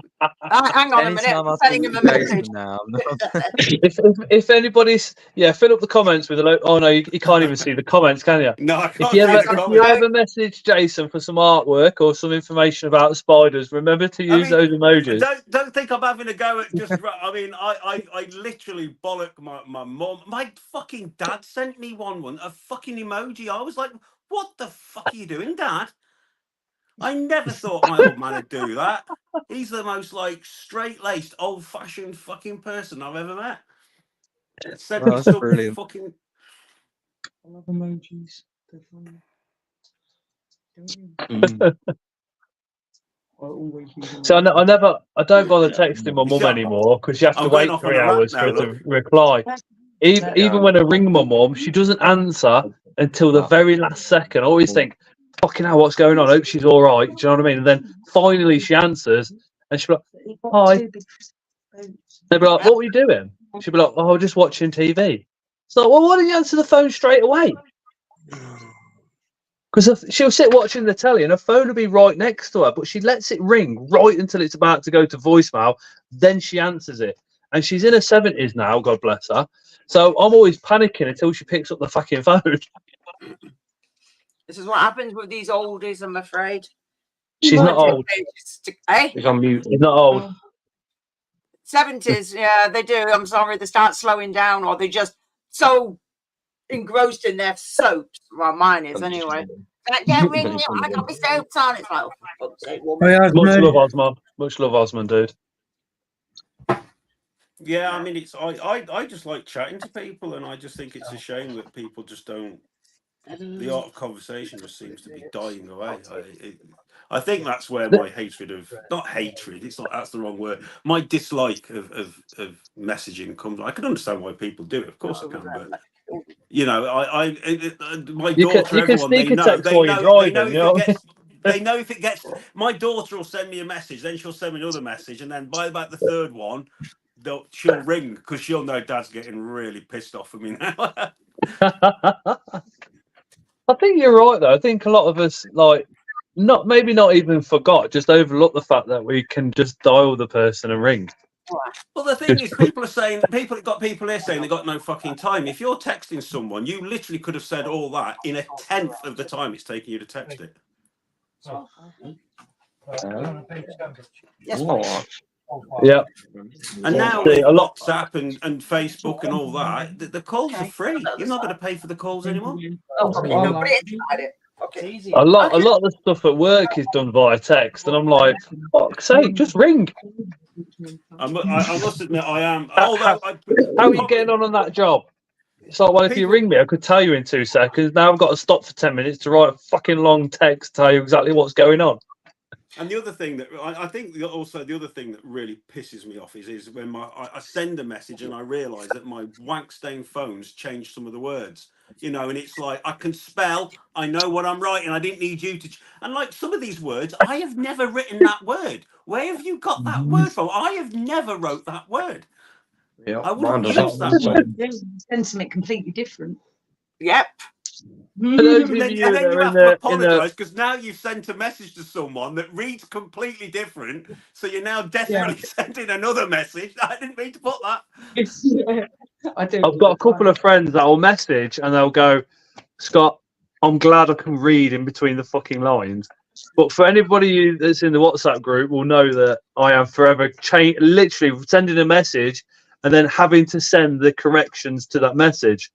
Speaker 9: Hang on a minute.
Speaker 10: Anytime I
Speaker 9: I'm sending
Speaker 10: talk
Speaker 9: him a
Speaker 10: to
Speaker 9: message.
Speaker 10: Jason now, I'm not.
Speaker 1: if anybody's fill up the comments with a load. Oh no, you can't even see the comments, can you?
Speaker 6: No, I can't
Speaker 1: If you
Speaker 6: see
Speaker 1: ever,
Speaker 6: the
Speaker 1: if you
Speaker 6: comments.
Speaker 1: ever message Jason for some artwork or some information about the spiders, remember to use those emojis.
Speaker 6: Don't think I'm having a go at just. I mean, I literally bollock my mum. My fucking dad sent me one a fucking emoji. I was like, what the fuck are you doing, Dad? I never thought my old man would do that. He's the most like straight-laced, old-fashioned fucking person I've ever met. Sent me
Speaker 10: That's
Speaker 6: some
Speaker 10: brilliant.
Speaker 6: fucking.
Speaker 11: I love emojis. They're funny.
Speaker 1: So I don't bother texting my mum anymore because you have to
Speaker 6: I'm going
Speaker 1: wait
Speaker 6: off
Speaker 1: 3
Speaker 6: on a rant
Speaker 1: hours
Speaker 6: now,
Speaker 1: for her to
Speaker 6: look.
Speaker 1: reply. Even when I ring my mum, she doesn't answer until the very last second. I always think, fucking hell, what's going on? I hope she's all right. Do you know what I mean? And then finally she answers and she'll be like, hi. They'll be like, what were you doing? She'll be like, oh, I was just watching TV. So, well, why didn't you answer the phone straight away? Because she'll sit watching the telly and her phone will be right next to her, but she lets it ring right until it's about to go to voicemail. Then she answers it. And she's in her 70s now, God bless her. So I'm always panicking until she picks up the fucking phone.
Speaker 9: This is what happens with these oldies, I'm afraid.
Speaker 1: She's not old.
Speaker 9: Eh?
Speaker 1: She's on mute. She's not old.
Speaker 9: 70s, yeah, they do. I'm sorry, they start slowing down, or they just so engrossed in their soaps. Well, mine is anyway. Like, yeah, ring me. I got my soaps on. It's like, oh, for fuck's sake, woman.
Speaker 3: Hey,
Speaker 1: Much
Speaker 3: Osman.
Speaker 1: love, Osman. Much love, Osman, dude.
Speaker 6: Yeah, I mean, I just like chatting to people, and I just think it's a shame that people just don't. The art of conversation just seems to be dying away. I think that's where my hatred of, not hatred, it's not, that's the wrong word, my dislike of messaging comes. I can understand why people do it, of course I can, but you know, my daughter, everyone, they know if it gets, my daughter will send me a message, then she'll send me another message, and then by about the third one, she'll ring because she'll know Dad's getting really pissed off with me now.
Speaker 1: I think you're right though. I think a lot of us maybe not even forgot, just overlook the fact that we can just dial the person and ring.
Speaker 6: Well, the thing is, people are saying, people here saying they got no fucking time. If you're texting someone, you literally could have said all that in 1/10 of the time it's taking you to text it.
Speaker 1: Yeah.
Speaker 6: And now with WhatsApp and Facebook and all that, the calls are free. You're not going to pay for the calls anymore.
Speaker 9: Oh, okay, no, but it's not it. Okay.
Speaker 1: A lot of the stuff at work is done via text, and I'm like, for fuck's sake, just ring.
Speaker 6: I must admit, I am.
Speaker 1: How are you getting on that job? It's like, well, if you ring me, I could tell you in 2 seconds. Now I've got to stop for 10 minutes to write a fucking long text to tell you exactly what's going on.
Speaker 6: And the other thing that I think also the other thing that really pisses me off is when I send a message and I realise that my wank stained phone's changed some of the words, you know, and it's like I can spell, I know what I'm writing, I didn't need you to, and like some of these words, I have never written that word. Where have you got that word from? I have never wrote that word.
Speaker 4: Yeah,
Speaker 6: I wouldn't use that word.
Speaker 12: Send something completely different.
Speaker 9: Yep.
Speaker 6: And then you have to apologise because now you've sent a message to someone that reads completely different. So you're now desperately sending another message. I didn't mean to put that.
Speaker 1: I've got a couple of friends that will message and they'll go, Scott, I'm glad I can read in between the fucking lines. But for anybody that's in the WhatsApp group will know that I am forever literally sending a message and then having to send the corrections to that message.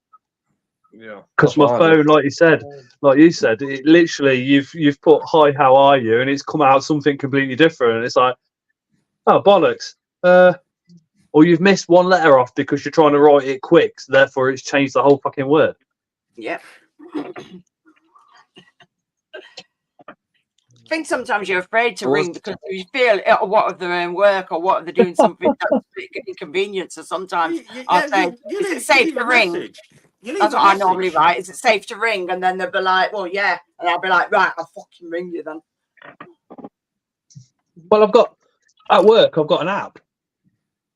Speaker 4: Yeah,
Speaker 1: because my phone, like you said, it literally you've put hi, how are you, and it's come out something completely different. And it's like, oh bollocks, or you've missed one letter off because you're trying to write it quick, so therefore it's changed the whole fucking word.
Speaker 9: Yep. I think sometimes you're afraid to ring because you feel, what if they're in work or what if they're doing something that's inconvenient. So sometimes I say, is it safe to ring? That's what I normally write. Is it safe to ring? And then they'll be like, well, yeah. And I'll be like, right, I'll fucking ring you then.
Speaker 1: Well, at work, I've got an app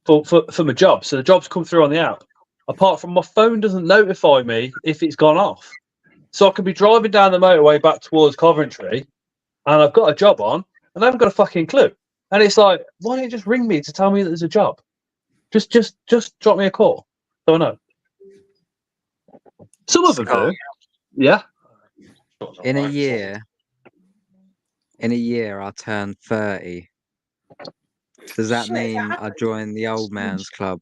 Speaker 1: for my job. So the jobs come through on the app. Apart from my phone doesn't notify me if it's gone off. So I could be driving down the motorway back towards Coventry and I've got a job on and I haven't got a fucking clue. And it's like, why don't you just ring me to tell me that there's a job? Just drop me a call so I know. Some of them do. Yeah.
Speaker 10: In a year, I turn 30. Does that mean I join the old man's club?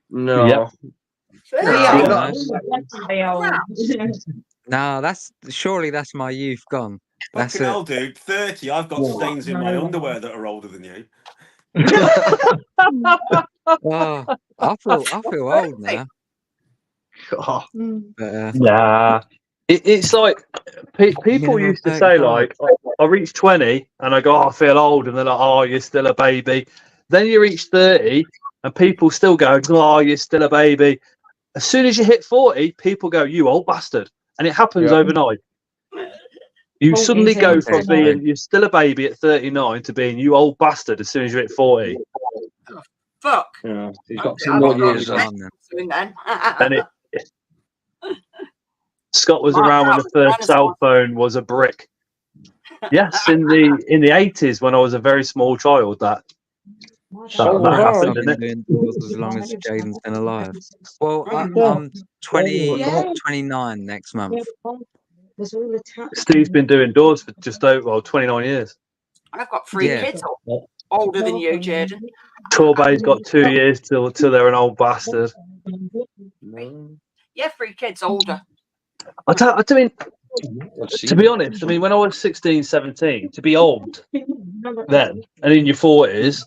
Speaker 4: No.
Speaker 10: Yeah. No, surely that's my youth gone. That's
Speaker 6: Fucking
Speaker 10: it.
Speaker 6: hell, dude. 30. I've got stains in my underwear that are older than you.
Speaker 10: Oh, I feel old now.
Speaker 1: Nah. It's like people used to say, like, I reach 20 and I go, oh, I feel old, and they're like, oh, you're still a baby. Then you reach 30 and people still go, oh, you're still a baby. As soon as you hit 40, people go, you old bastard. And it happens overnight. You suddenly go from being you're still a baby at 39 to being you old bastard as soon as you hit 40.
Speaker 9: Oh, fuck.
Speaker 4: Yeah, he's got 2 more years
Speaker 9: then.
Speaker 1: And Scott was around when the first cell phone was a brick. Yes, in the 80s when I was a very small child, that happened, didn't it?
Speaker 10: Doing doors as long as Jaden's been alive. Well, I'm 29 next month.
Speaker 1: Steve's been doing doors for just over 29 years.
Speaker 9: I've got 3 kids older than you, Jaden.
Speaker 1: Torbay's got 2 years till they're an old bastard.
Speaker 9: Yeah, 3 kids older.
Speaker 1: I mean, To be honest, I mean, when I was 16, 17, to be old then and in your 40s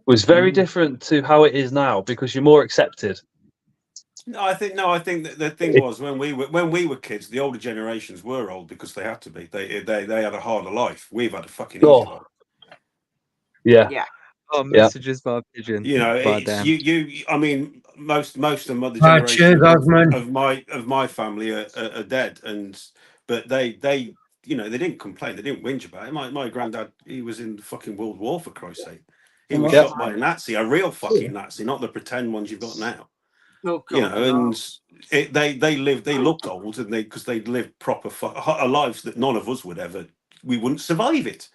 Speaker 1: was very different to how it is now because you're more accepted.
Speaker 6: No, I think that the thing was when we were kids, the older generations were old because they had to be. They had a harder life. We've had a fucking easy life.
Speaker 1: Yeah.
Speaker 9: Yeah.
Speaker 10: Oh, messages by pigeon.
Speaker 6: You know,
Speaker 10: by
Speaker 6: it's
Speaker 10: damn.
Speaker 6: you. I mean, most of the
Speaker 3: Cheers,
Speaker 6: generation
Speaker 3: Osman.
Speaker 6: of my family are dead, but they you know they didn't complain, they didn't whinge about it. My granddad, he was in the fucking World War, for Christ's sake. He was shot by a Nazi, a real fucking Nazi, not the pretend ones you've got now.
Speaker 9: Oh, God,
Speaker 6: You know, and they looked old, and because they lived proper lives that none of us would ever. We wouldn't survive it.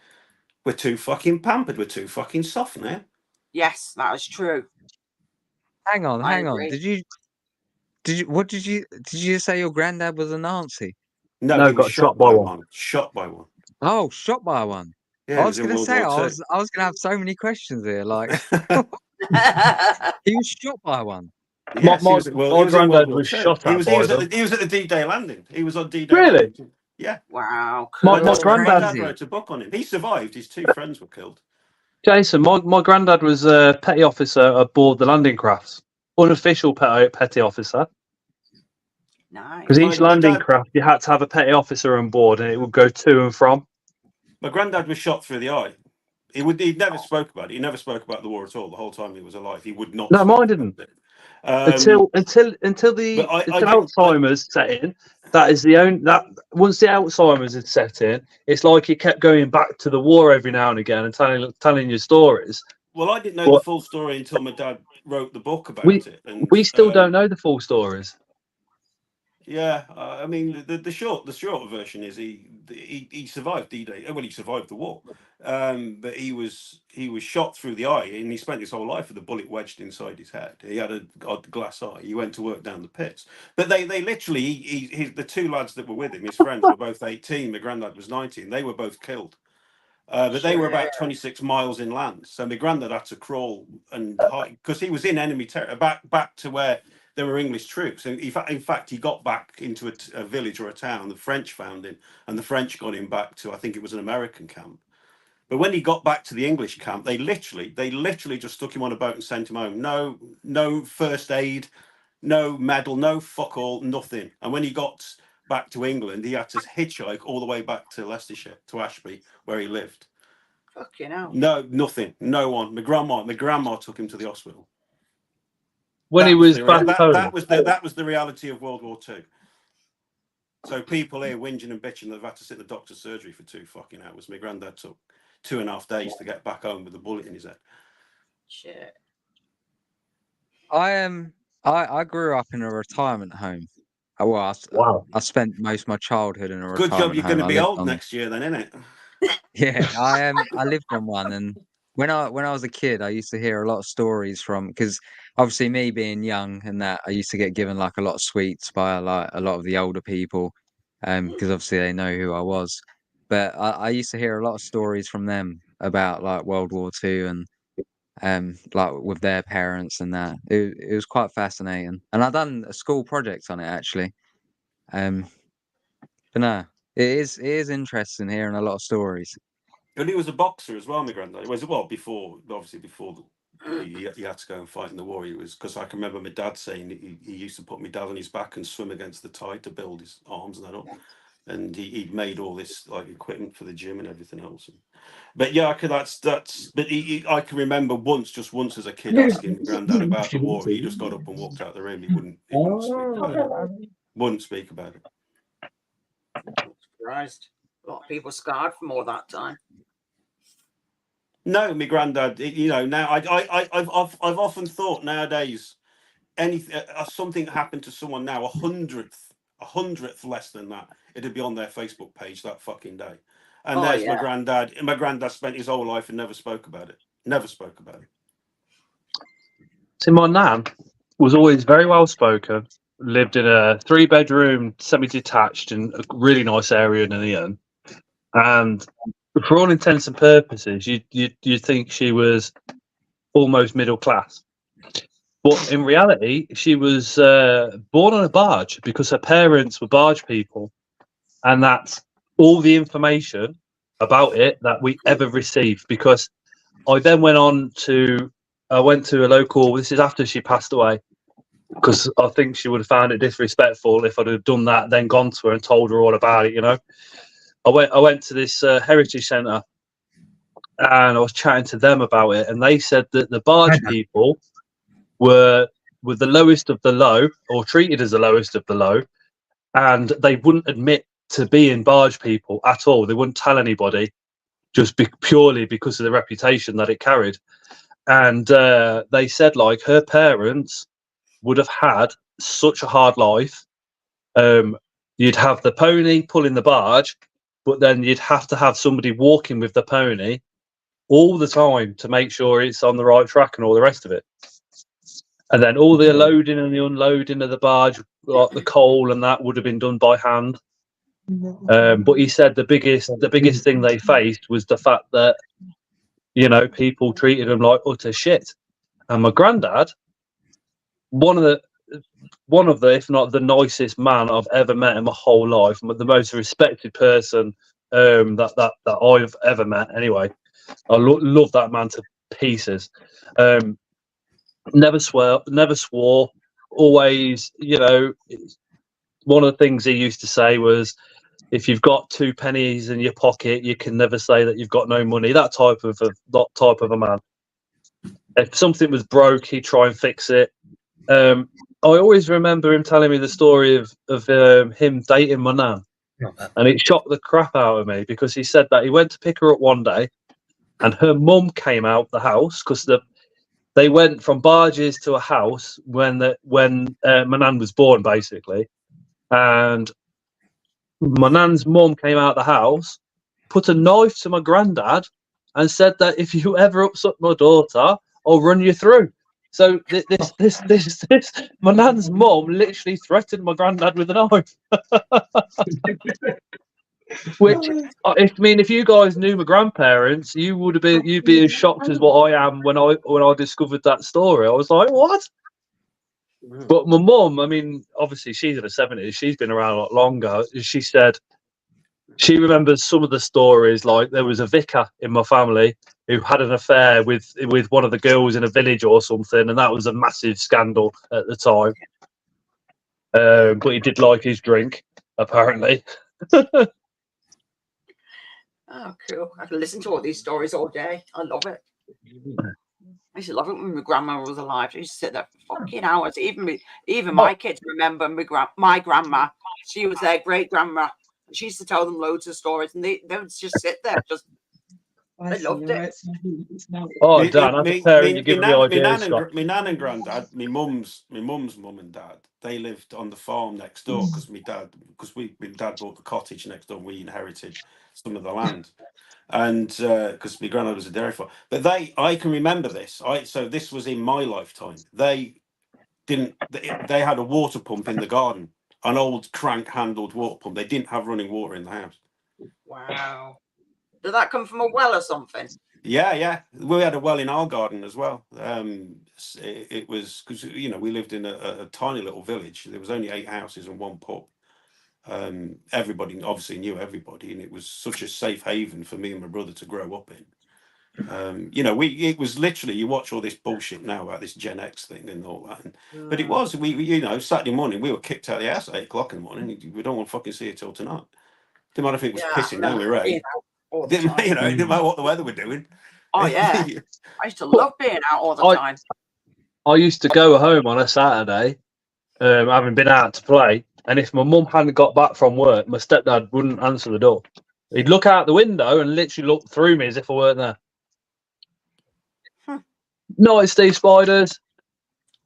Speaker 6: We're too fucking pampered. We're too fucking soft now.
Speaker 9: Yes, that is true.
Speaker 10: Hang on.
Speaker 9: I agree.
Speaker 10: Did you say your granddad was a Nazi?
Speaker 6: No, he was shot by one. Shot by one.
Speaker 10: Oh, shot by one.
Speaker 6: Yeah,
Speaker 10: I was gonna say, I was gonna have so many questions here. Like, he was shot by one.
Speaker 6: Yes,
Speaker 1: my granddad was
Speaker 6: shot
Speaker 1: at
Speaker 6: he was
Speaker 1: by
Speaker 6: at the D-Day landing. He was on D-Day.
Speaker 1: Really?
Speaker 6: Landing. Yeah.
Speaker 9: Wow.
Speaker 1: My
Speaker 6: My
Speaker 1: granddad
Speaker 6: dad wrote a book on him. He survived. His two friends were killed.
Speaker 1: Jason, my granddad was a petty officer aboard the landing crafts. Unofficial petty officer.
Speaker 9: Nice.
Speaker 1: Because each landing craft, you had to have a petty officer on board, and it would go to and from.
Speaker 6: My granddad was shot through the eye. He never spoke about it. He never spoke about the war at all. The whole time he was alive, he would not.
Speaker 1: No, mine didn't. Until Alzheimer's set in. That is the only that once the Alzheimer's had set in, it's like he kept going back to the war every now and again and telling you stories.
Speaker 6: Well, I didn't know the full story until my dad wrote the book about it. And
Speaker 1: we still don't know the full stories.
Speaker 6: Yeah, I mean the short version is he survived D-Day. Well, he survived the war, but he was shot through the eye, and he spent his whole life with a bullet wedged inside his head. He had a glass eye. He went to work down the pits, but they literally the two lads that were with him, his friends, were both 18. My granddad was 19. They were both killed. But they were about 26 miles inland, so my granddad had to crawl and hide because he was in enemy territory, back to where there were English troops. And in fact, he got back into a village or a town. The French found him, and the French got him back to, I think it was an American camp. But when he got back to the English camp, they literally just stuck him on a boat and sent him home. No first aid, no medal, no fuck all, nothing. And when he got back to England, he had to hitchhike all the way back to Leicestershire, to Ashby, where he lived.
Speaker 9: Fucking hell.
Speaker 6: No, nothing. No one. My grandma took him to the hospital.
Speaker 1: When he was back home.
Speaker 6: That was the reality of World War II. So people here whinging and bitching they've had to sit in the doctor's surgery for 2 fucking hours. My granddad took 2.5 days to get back home with a bullet in his head.
Speaker 9: Shit.
Speaker 10: I grew up in a retirement home. I spent most of my childhood in a retirement home.
Speaker 6: Good job you're going to be old next year then, innit?
Speaker 10: Yeah, I lived on one, and when I was a kid, I used to hear a lot of stories from, because obviously me being young and that, I used to get given like a lot of sweets by like a lot of the older people, because obviously they know who I was. But I used to hear a lot of stories from them about like World War II and like with their parents and that. It was quite fascinating, and I've done a school project on it actually. But no, it is interesting hearing a lot of stories.
Speaker 6: And he was a boxer as well, my granddad. Before he had to go and fight in the war. He was, because I can remember my dad saying he used to put my dad on his back and swim against the tide to build his arms and that up. And he'd made all this like equipment for the gym and everything else. But yeah, I can remember once as a kid asking my granddad about the war. He just got up and walked out the room. He wouldn't speak about it.
Speaker 9: Surprised. A lot of people scarred from all that time.
Speaker 6: No, my granddad. Now I've often thought nowadays, something happened to someone now, a hundredth less than that, it'd be on their Facebook page that fucking day. And there's my granddad. My granddad spent his whole life and never spoke about it.
Speaker 1: See, my nan was always very well spoken. Lived in a 3-bedroom, semi-detached, in a really nice area in the inn. And for all intents and purposes, you think she was almost middle class. But in reality, she was born on a barge because her parents were barge people. and that's all the information about it that we ever received. Because I then went to a local. This is after she passed away, because I think she would have found it disrespectful if I'd have done that, then gone to her and told her all about it. You know, I went to this heritage centre, and I was chatting to them about it, and they said that the Barge people were the lowest of the low, or treated as the lowest of the low, and they wouldn't admit to being Barge people at all. They wouldn't tell anybody, just purely because of the reputation that it carried. And they said, like, her parents would have had such a hard life. You'd have the pony pulling the barge, but then you'd have to have somebody walking with the pony all the time to make sure it's on the right track and all the rest of it. And then all the loading and the unloading of the barge, like the coal and that, would have been done by hand. But he said the biggest thing they faced was the fact that, you know, people treated them like utter shit. And my granddad, one of the, if not the nicest man I've ever met in my whole life, the most respected person that I've ever met. Anyway, I love that man to pieces. Never swore. Always, you know, one of the things he used to say was, if you've got 2 pennies in your pocket, you can never say that you've got no money. That type of a man. If something was broke, he'd try and fix it. I always remember him telling me the story of him dating my nan, and it shocked the crap out of me, because he said that he went to pick her up one day, and her mum came out the house, because they went from barges to a house when my nan was born, basically. And my nan's mum came out the house, put a knife to my granddad, and said that if you ever upset my daughter, I'll run you through. So this my nan's mum literally threatened my granddad with a knife. Which, if you guys knew my grandparents, you'd be as shocked as what I am when I discovered that story. I was like, what? But my mum, I mean, obviously she's in her 70s. She's been around a lot longer. She said she remembers some of the stories. Like, there was a vicar in my family who had an affair with one of the girls in a village or something, and that was a massive scandal at the time. But he did like his drink, apparently.
Speaker 9: Oh, cool. I can listen to all these stories all day. I love it. I used to love it when my grandma was alive. I used to sit there for fucking hours. Even my kids remember my grandma. She was their great grandma. She used to tell them loads of stories, and they would just sit there. They loved it.
Speaker 1: Oh, Dan, that's a parent. You're giving me ideas.
Speaker 6: My nan and granddad, my mum's mum and dad, they lived on the farm next door, because my dad bought the cottage next door. We inherited some of the land, and because my granddad was a dairy farm. But I can remember this. So this was in my lifetime. They had a water pump in the garden, an old crank-handled water pump. They didn't have running water in the house.
Speaker 9: Wow. Did that come from a well or something?
Speaker 6: Yeah. We had a well in our garden as well. It was because, you know, we lived in a tiny little village. There was only 8 houses and 1 pub. Everybody obviously knew everybody, and it was such a safe haven for me and my brother to grow up in. You know, it was literally, you watch all this bullshit now about this Gen X thing and all that, but it was, we you know, Saturday morning we were kicked out of the house at 8 o'clock in the morning. We don't want to fucking see it till tonight. Didn't matter if it was pissing down with rain. Didn't, you know, it didn't matter what the weather were doing.
Speaker 9: Oh yeah, I used to love being out all the time.
Speaker 1: I used to go home on a Saturday, having been out to play, and if my mum hadn't got back from work, my stepdad wouldn't answer the door. He'd look out the window and literally look through me as if I weren't there. Night, Steve Spiders.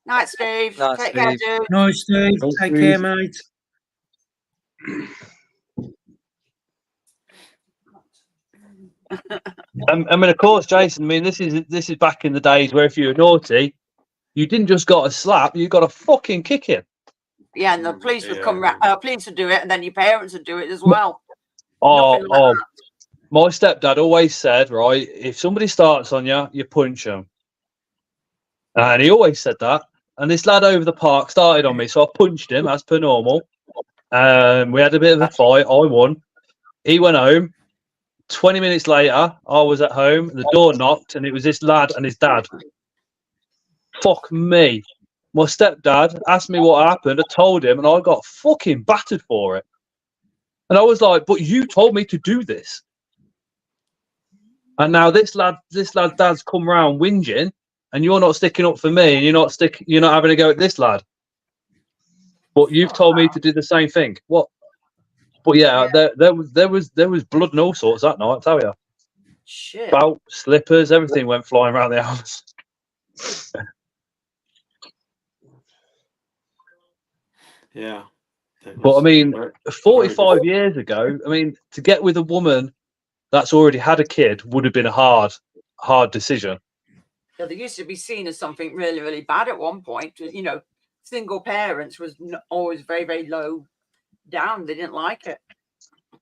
Speaker 9: Night, Steve.
Speaker 10: Night,
Speaker 9: Take care,
Speaker 10: Steve.
Speaker 9: dude.
Speaker 3: Nice, Steve. Take care, mate.
Speaker 1: I mean, of course, Jason. I mean, this is back in the days where if you were naughty, you didn't just got a slap; you got a fucking kicking.
Speaker 9: Yeah, and the police would come. Police would do it, and then your parents would do it as well.
Speaker 1: My stepdad always said, right, if somebody starts on you, you punch them, and he always said that. And this lad over the park started on me, so I punched him as per normal. We had a bit of a fight. I won. He went home. 20 minutes later, I was at home. The door knocked, and it was this lad and his dad. Fuck me. My stepdad asked me what happened. I told him, and I got fucking battered for it. And I was like, "But you told me to do this." And now this lad's dad's come round whinging, and you're not sticking up for me, and you're not having a go at this lad. But you've told me to do the same thing. What? But yeah, there was blood and all sorts that night. I tell you,
Speaker 9: Shit.
Speaker 1: belt, slippers, everything went flying around the house.
Speaker 6: Yeah.
Speaker 1: But I mean, 45 years ago, I mean, to get with a woman that's already had a kid would have been a hard decision.
Speaker 9: Yeah, they used to be seen as something really, really bad at one point. You know, single parents was always very, very low down. They didn't like it.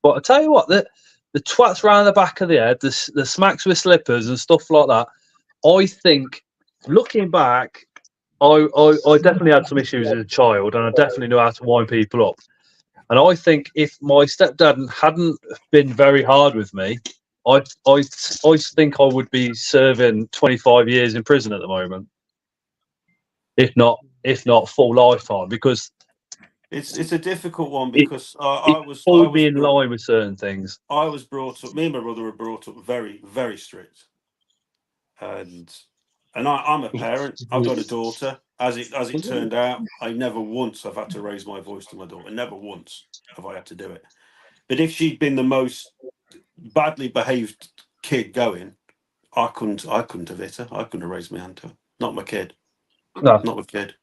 Speaker 1: But I tell you what, the twats round the back of the head, the smacks with slippers and stuff like that. I think, looking back, I definitely had some issues as a child, and I definitely knew how to wind people up. And I think if my stepdad hadn't been very hard with me, I think I would be serving 25 years in prison at the moment, if not full lifetime, because
Speaker 6: it's a difficult one because I was
Speaker 1: me in line with certain things.
Speaker 6: I was brought up. Me and my brother were brought up very, very strict, and I'm a parent. I've got a daughter. As it turned out, I never once have had to raise my voice to my daughter. Never once have I had to do it. But if she'd been the most badly behaved kid going, I couldn't have hit her. I couldn't have raised my hand to her. Not my kid.
Speaker 1: No.
Speaker 6: Not my kid.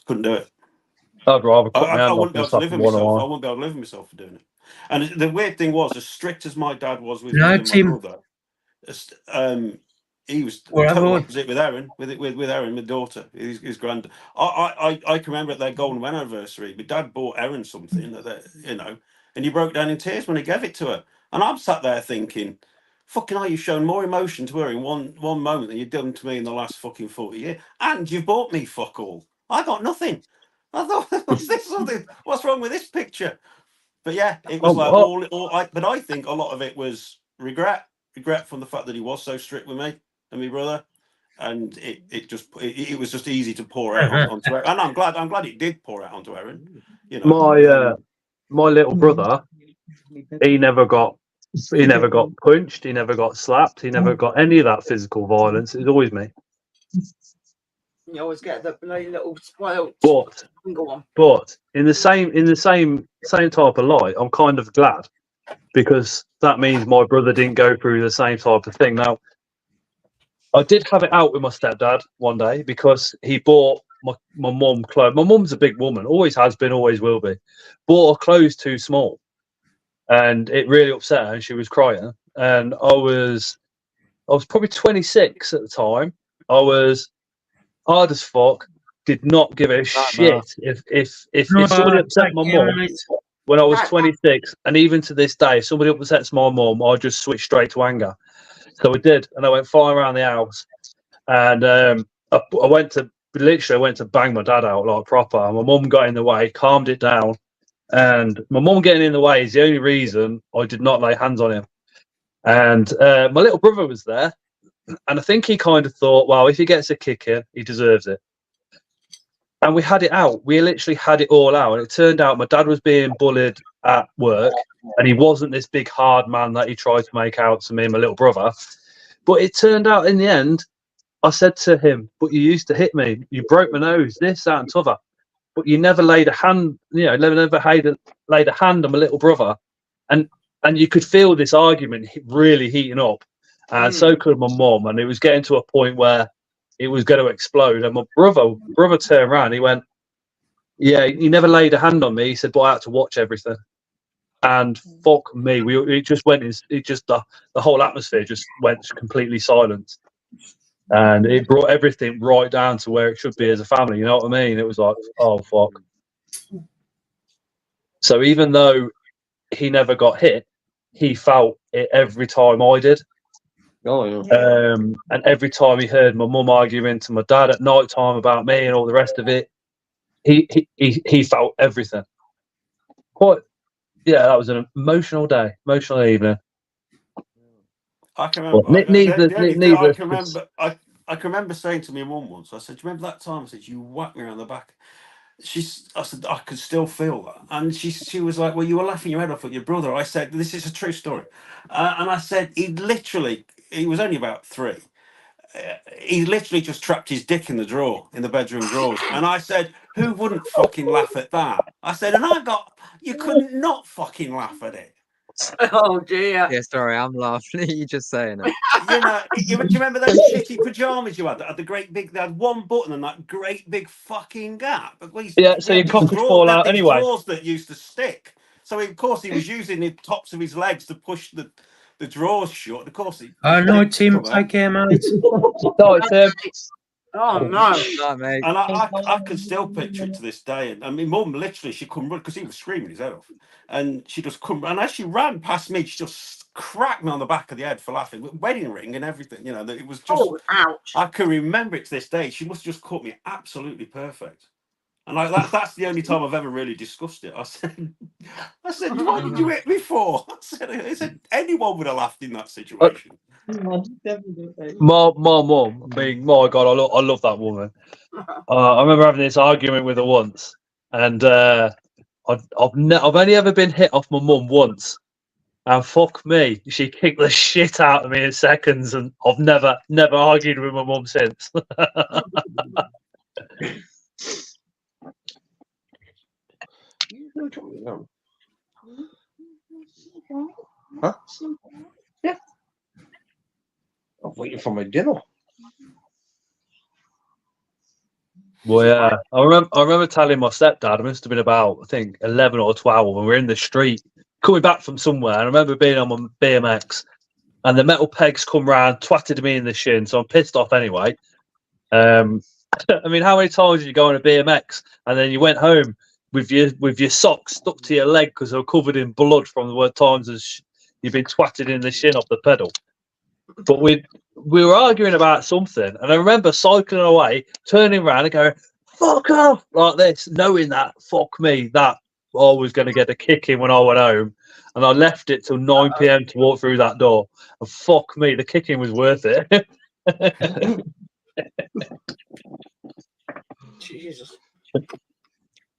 Speaker 6: Couldn't do it.
Speaker 1: I'd rather cut my hand
Speaker 6: I
Speaker 1: off
Speaker 6: wouldn't be able to live with
Speaker 1: one-on-one.
Speaker 6: myself. I wouldn't be able to live with myself for doing it. And the weird thing was, as strict as my dad was with me and my brother, he was total opposite with Erin, with Erin, my daughter, his granddad. I can remember at their golden wedding anniversary, my dad bought Erin something that and he broke down in tears when he gave it to her. And I'm sat there thinking, fucking hell, you've shown more emotion to her in one moment than you've done to me in the last fucking 40 years. And you've bought me fuck all. I got nothing. I thought, what's wrong with this picture? But yeah, it was but I think a lot of it was regret from the fact that he was so strict with me and my brother, and it was just easy to pour out onto Erin. And I'm glad it did pour out onto Erin. You know,
Speaker 1: my little brother, he never got punched, he never got slapped, he never got any of that physical violence. It was always me.
Speaker 9: You always get the little spoiled single one.
Speaker 1: But in the same type of light, I'm kind of glad, because that means my brother didn't go through the same type of thing. Now, I did have it out with my stepdad one day because he bought my mum clothes. My mum's a big woman, always has been, always will be. Bought her clothes too small, and it really upset her, and she was crying. And I was probably 26 at the time. I was hard as fuck. Did not give a shit if somebody upset my mum when I was 26, and even to this day, if somebody upsets my mum, I just switch straight to anger. So I did, and I went flying around the house, and I went to bang my dad out like proper. And my mum got in the way, calmed it down, and my mum getting in the way is the only reason I did not lay hands on him. And my little brother was there, and I think he kind of thought, well, if he gets a kick in, he deserves it. And we had it out. We literally had it all out. And it turned out my dad was being bullied at work, and he wasn't this big hard man that he tried to make out to me and my little brother. But it turned out in the end, I said to him, but you used to hit me. You broke my nose, this, that, and t'other. But you never laid a hand, never laid a hand on my little brother. And you could feel this argument really heating up. And so could my mum. And it was getting to a point where it was going to explode. And my brother turned around. He went, yeah, he never laid a hand on me. He said, but I had to watch everything. And fuck me, the whole atmosphere just went completely silent. And it brought everything right down to where it should be as a family. You know what I mean? It was like, oh, fuck. So even though he never got hit, he felt it every time I did.
Speaker 4: Oh, yeah.
Speaker 1: And every time he heard my mum arguing to my dad at night time about me and all the rest of it, he felt everything. Quite, yeah, that was an emotional day, emotional evening.
Speaker 6: I can remember.
Speaker 1: Well, neither,
Speaker 6: The only thing
Speaker 1: neither.
Speaker 6: I can remember saying to my mum once. I said, "Do you remember that time?" I said, "You whacked me around the back." I said, "I could still feel that," and she was like, "Well, you were laughing your head off at your brother." I said, "This is a true story," and I said, he was only about 3. He literally just trapped his dick in the bedroom drawers. And I said, who wouldn't fucking laugh at that? I said, you couldn't not fucking laugh at it.
Speaker 9: Oh dear.
Speaker 10: Yeah, sorry, I'm laughing at you just saying it.
Speaker 6: You know, do you remember those shitty pajamas you had that had the great big, they had one button and that great big fucking gap?
Speaker 1: Yeah, so your cock would fall out anyway.
Speaker 6: Drawers that used to stick. So of course he was using the tops of his legs to push the drawers shut. Of course he.
Speaker 3: I know, Tim. Take care, mate.
Speaker 1: No, Tim.
Speaker 9: Oh no!
Speaker 10: No, mate.
Speaker 6: And I can still picture it to this day. And I mean, mum literally, she couldn't run because he was screaming his head off, and she just couldn't. And as she ran past me, she just cracked me on the back of the head for laughing. With wedding ring and everything, you know. That it was just.
Speaker 9: Oh, ouch!
Speaker 6: I can remember it to this day. She must have just caught me absolutely perfect. And that's the only time I've ever really discussed it. I said, what did you hit me for? I said anyone would have laughed in that situation.
Speaker 1: My mum, being my God, I love that woman. I remember having this argument with her once, and I've only ever been hit off my mum once, and fuck me, she kicked the shit out of me in seconds, and I've never argued with my mum since.
Speaker 4: Huh? Yeah. I'm waiting for my dinner.
Speaker 1: Well, yeah, I remember telling my stepdad, I must have been about, I think, 11 or 12, when we were in the street coming back from somewhere. And I remember being on my BMX, and the metal pegs come round, twatted me in the shin, so I'm pissed off anyway. I mean, how many times did you go on a BMX and then you went home with your socks stuck to your leg because they were covered in blood from the times as you've been twatted in the shin off the pedal? But we were arguing about something, and I remember cycling away, turning around and going, fuck off, like this, knowing that, fuck me, that I was going to get a kick in when I went home. And I left it till 9 p.m. to walk through that door. And fuck me, the kicking was worth it.
Speaker 9: Jesus.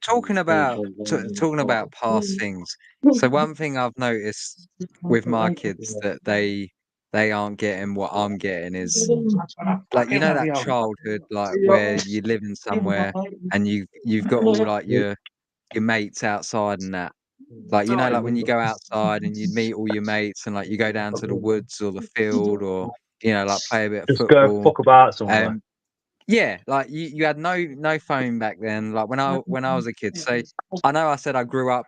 Speaker 10: Talking about past things. So one thing I've noticed with my kids that they aren't getting what I'm getting is, like, you know, that childhood, like where you're living somewhere and you've got all like your mates outside and that. Like, you know, like when you go outside and you meet all your mates and like you go down to the woods or the field, or, you know, like play a bit of
Speaker 1: Just
Speaker 10: football.
Speaker 1: go fuck about somewhere.
Speaker 10: Yeah, like you had no phone back then. Like when I was a kid. So I know I said I grew up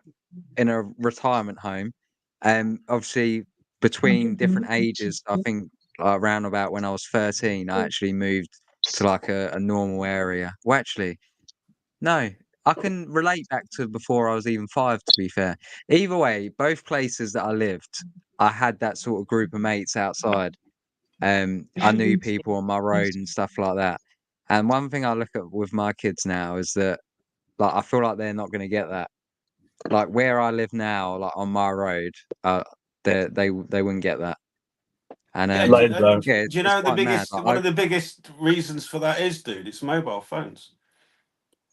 Speaker 10: in a retirement home. Obviously between different ages, I think around about when I was 13, I actually moved to like a normal area. Well, actually, no, I can relate back to before I was even 5, to be fair. Either way, both places that I lived, I had that sort of group of mates outside. I knew people on my road and stuff like that. And one thing I look at with my kids now is that, like, I feel like they're not going to get that. Like where I live now, like on my road, they wouldn't get that. And
Speaker 6: Yeah,
Speaker 10: yeah,
Speaker 6: do you know the biggest?
Speaker 10: Like,
Speaker 6: one of the biggest reasons for that is, dude, it's mobile phones.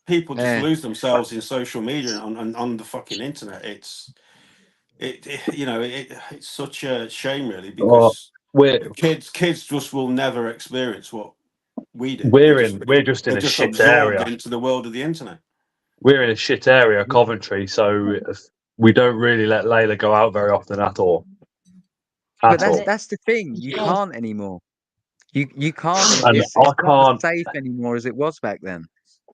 Speaker 6: People just lose themselves in social media and on the fucking internet. It's such a shame, really, because kids just will never experience what we did.
Speaker 1: We're just in a
Speaker 6: just
Speaker 1: shit
Speaker 6: absorbed
Speaker 1: area.
Speaker 6: into the world of the internet.
Speaker 1: We're in a shit area, Coventry, so we don't really let Layla go out very often at all.
Speaker 10: But that's the thing. You can't anymore. You can't.
Speaker 1: And
Speaker 10: It's not as safe anymore as it was back then.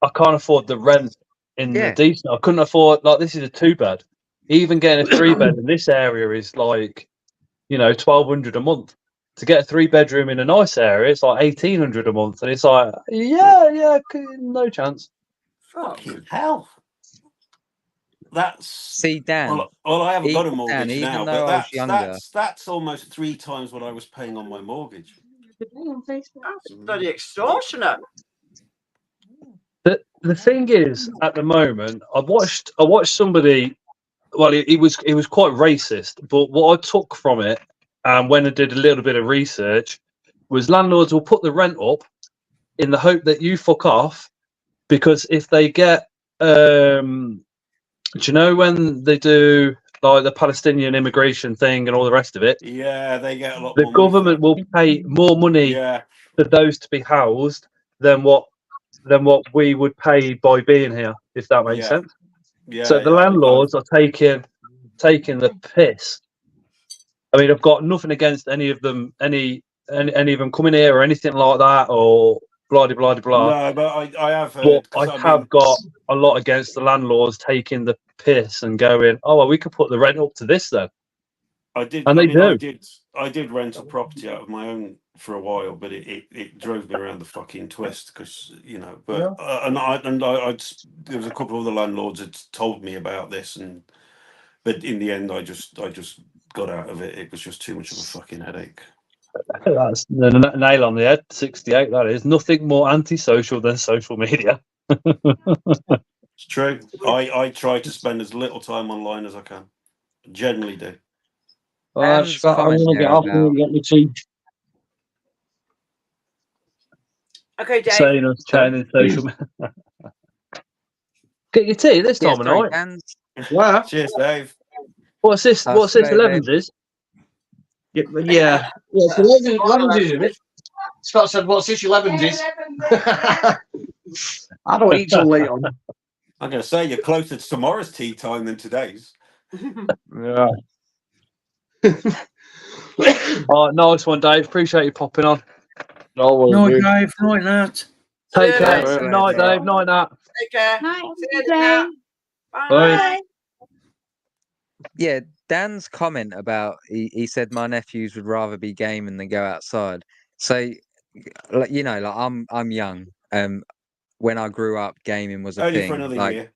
Speaker 1: I can't afford the rent in the decent. I couldn't afford, like, this is a 2-bed. Even getting a 3-bed in this area is like, you know, $1,200 a month. To get a 3-bedroom in a nice area, it's like $1,800 a month, and it's like, no chance.
Speaker 6: Fucking hell.
Speaker 10: See, Dan.
Speaker 6: Well, I haven't got a
Speaker 10: Dan,
Speaker 6: mortgage
Speaker 10: even
Speaker 6: now,
Speaker 10: though
Speaker 6: but
Speaker 10: I was younger,
Speaker 6: that's almost 3 times what I was paying on my mortgage.
Speaker 9: That's bloody extortionate.
Speaker 1: the thing is, at the moment, I watched somebody. Well, it was quite racist, but what I took from it, and when I did a little bit of research, was landlords will put the rent up in the hope that you fuck off, because if they get, do you know when they do like the Palestinian immigration thing and all the rest of it?
Speaker 6: Yeah, they get a lot
Speaker 1: The
Speaker 6: more money for
Speaker 1: government
Speaker 6: that.
Speaker 1: will pay more money
Speaker 6: Yeah,
Speaker 1: for those to be housed than what we would pay by being here, if that makes
Speaker 6: yeah,
Speaker 1: sense.
Speaker 6: yeah,
Speaker 1: So the
Speaker 6: yeah.
Speaker 1: landlords are taking the piss. I mean, I've got nothing against any of them, any of them coming here or anything like that, or blah blah blah blah.
Speaker 6: No, but I have
Speaker 1: But
Speaker 6: heard,
Speaker 1: I
Speaker 6: because I
Speaker 1: have
Speaker 6: mean,
Speaker 1: got a lot against the landlords taking the piss and going, oh well, we could put the rent up to this then,
Speaker 6: I did.
Speaker 1: and
Speaker 6: I
Speaker 1: they
Speaker 6: mean,
Speaker 1: do.
Speaker 6: I did rent a property out of my own for a while, but it drove me around the fucking twist, because you know. But there was a couple of other landlords that told me about this, but in the end, I just got out of it. It was just too much of a fucking headache.
Speaker 1: That's the nail on the head. 68. That is nothing more antisocial than social media.
Speaker 6: It's true. I try to spend as little time online as I can. Generally do.
Speaker 4: I'm
Speaker 10: Dan's
Speaker 4: going
Speaker 10: comment
Speaker 4: to get
Speaker 10: there
Speaker 4: off
Speaker 10: about
Speaker 4: and get my tea.
Speaker 9: Okay, Dave.
Speaker 1: Saying us chatting in social media. Get your tea this time of
Speaker 10: sorry,
Speaker 1: night.
Speaker 10: Dan's.
Speaker 4: Where?
Speaker 6: Cheers, Dave.
Speaker 1: What's this?
Speaker 10: Oh,
Speaker 1: What's this?
Speaker 10: slow, babe.
Speaker 1: 11s is?
Speaker 4: Yeah. It's 11s, isn't it? Scott said, what's this, 11s is? I don't eat till late on.
Speaker 6: I'm going to say you're closer to tomorrow's tea time than today's.
Speaker 1: Yeah. Oh, nice one, Dave. Appreciate you popping on.
Speaker 4: No,
Speaker 3: No, Dave, like that.
Speaker 1: Take care.
Speaker 10: Nice,
Speaker 1: Good night,
Speaker 10: Dave.
Speaker 1: Dave. Night, Nat.
Speaker 9: Take care.
Speaker 12: Night,
Speaker 9: See you
Speaker 12: Dave.
Speaker 9: now.
Speaker 1: Bye.
Speaker 10: Yeah, Dan's comment about he said my nephews would rather be gaming than go outside. So, like, you know, like I'm young. When I grew up, gaming was a
Speaker 6: Only
Speaker 10: thing.
Speaker 6: for another
Speaker 10: Like,
Speaker 6: year.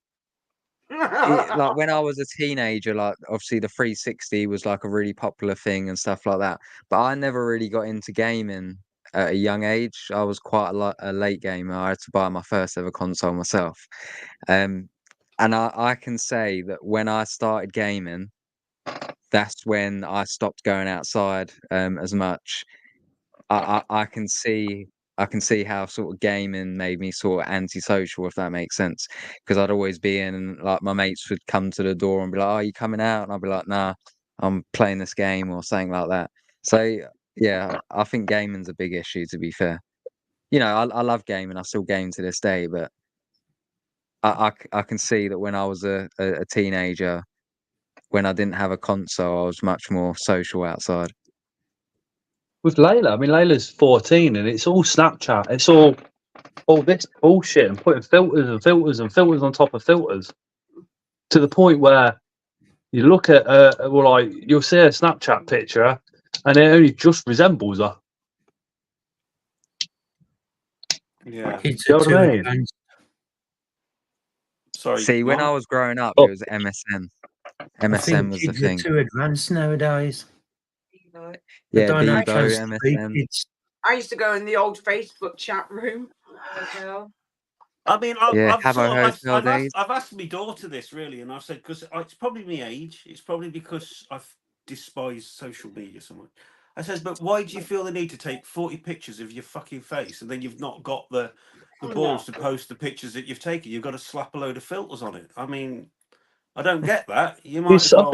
Speaker 10: like when I was a teenager, like obviously the 360 was like a really popular thing and stuff like that. But I never really got into gaming at a young age. I was quite a late gamer. I had to buy my first ever console myself. And I can say that when I started gaming, that's when I stopped going outside as much. I can see how sort of gaming made me sort of antisocial, if that makes sense. Because I'd always be in, and like my mates would come to the door and be like, "Oh, are you coming out?" And I'd be like, "Nah, I'm playing this game," or something like that. So yeah, I think gaming's a big issue, to be fair. You know, I love gaming. I still game to this day, but I can see that when I was a teenager, when I didn't have a console, I was much more social outside.
Speaker 1: With Layla, I mean, Layla's 14 and it's all Snapchat. It's all this bullshit and putting filters and filters and filters on top of filters, to the point where you look at well, like you'll see a Snapchat picture and it only just resembles her.
Speaker 6: Yeah.
Speaker 3: Kids
Speaker 1: Do you
Speaker 3: are
Speaker 1: know
Speaker 3: too
Speaker 1: what I mean?
Speaker 3: advanced.
Speaker 6: Sorry.
Speaker 10: See, when I
Speaker 6: Mark?
Speaker 10: was growing up,
Speaker 1: Oh.
Speaker 10: it was MSN.
Speaker 3: I
Speaker 10: MSN
Speaker 3: think
Speaker 10: was the
Speaker 3: kids are
Speaker 10: thing.
Speaker 3: too advanced nowadays. They
Speaker 10: Yeah,
Speaker 3: don't have a
Speaker 10: Bebo,
Speaker 3: chance to be
Speaker 10: MSN.
Speaker 3: kids.
Speaker 9: I used to go in the old Facebook chat room.
Speaker 6: I mean,
Speaker 10: Yeah,
Speaker 6: I've
Speaker 10: Habbo
Speaker 6: sort of,
Speaker 10: Hotel days.
Speaker 6: I've asked my daughter this really, and I've said, because it's probably my age. It's probably because I've despised social media so much. I said, but why do you feel the need to take 40 pictures of your fucking face and then you've not got the balls to post the pictures that you've taken? You've got to slap a load of filters on it. I mean, I don't get that. You might as well.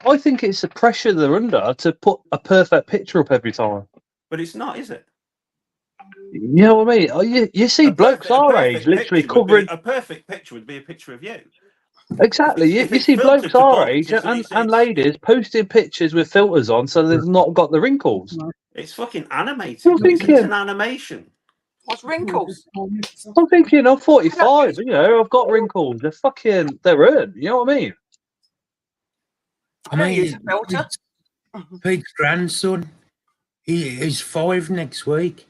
Speaker 1: I think it's the pressure they're under to put a perfect picture up every time.
Speaker 6: But it's not, is it?
Speaker 1: You know what I mean? You see blokes our age literally covering.
Speaker 6: A perfect picture would be a picture of you.
Speaker 1: Exactly. You see blokes our age and ladies posting pictures with filters on so they've not got the wrinkles.
Speaker 6: It's fucking animated. It's an animation.
Speaker 9: What's wrinkles?
Speaker 1: I'm thinking, I'm 45, you know, I've got wrinkles. They're in. You know what I mean?
Speaker 3: I mean, Pete's grandson, he's 5 next week,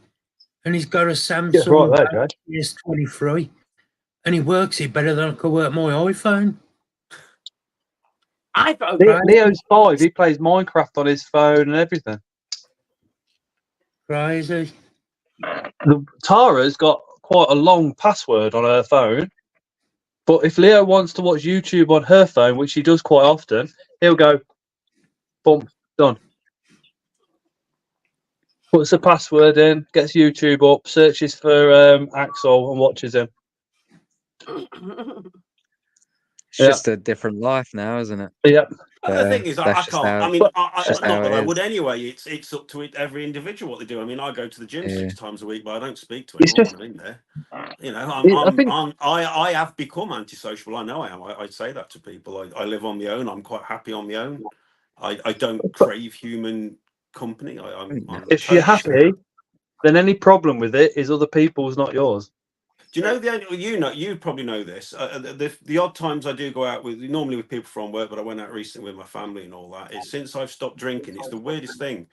Speaker 3: and he's got a Samsung
Speaker 1: right there,
Speaker 3: S23, and he works it better than I could work my iPhone.
Speaker 1: Leo's 5. He plays Minecraft on his phone and everything.
Speaker 3: Crazy.
Speaker 1: Tara's got quite a long password on her phone. But if Leo wants to watch YouTube on her phone, which he does quite often, he'll go, boom, done. Puts the password in, gets YouTube up, searches for Axel and watches him.
Speaker 10: It's just a different life now, isn't it?
Speaker 1: Yeah.
Speaker 6: The thing is, I
Speaker 10: That's just
Speaker 6: can't.
Speaker 10: how,
Speaker 6: I mean,
Speaker 10: just
Speaker 6: not
Speaker 10: how
Speaker 6: that
Speaker 10: it
Speaker 6: I
Speaker 10: is.
Speaker 6: would anyway. It's up to every individual what they do. I mean, I go to the gym
Speaker 10: Yeah.
Speaker 6: 6 times a week, but I don't speak to
Speaker 1: It's
Speaker 6: anyone
Speaker 1: just-
Speaker 6: when I'm in there. You know,
Speaker 1: I think-
Speaker 6: I have become antisocial. I know I am. I say that to people. I live on my own. I'm quite happy on my own. I don't crave human company. I'm
Speaker 1: If you're
Speaker 6: totally
Speaker 1: happy, then any problem with it is other people's, not yours.
Speaker 6: Do you know you probably know this? The odd times I do go out with normally with people from work, but I went out recently with my family and all that. Is since I've stopped drinking, it's the weirdest thing.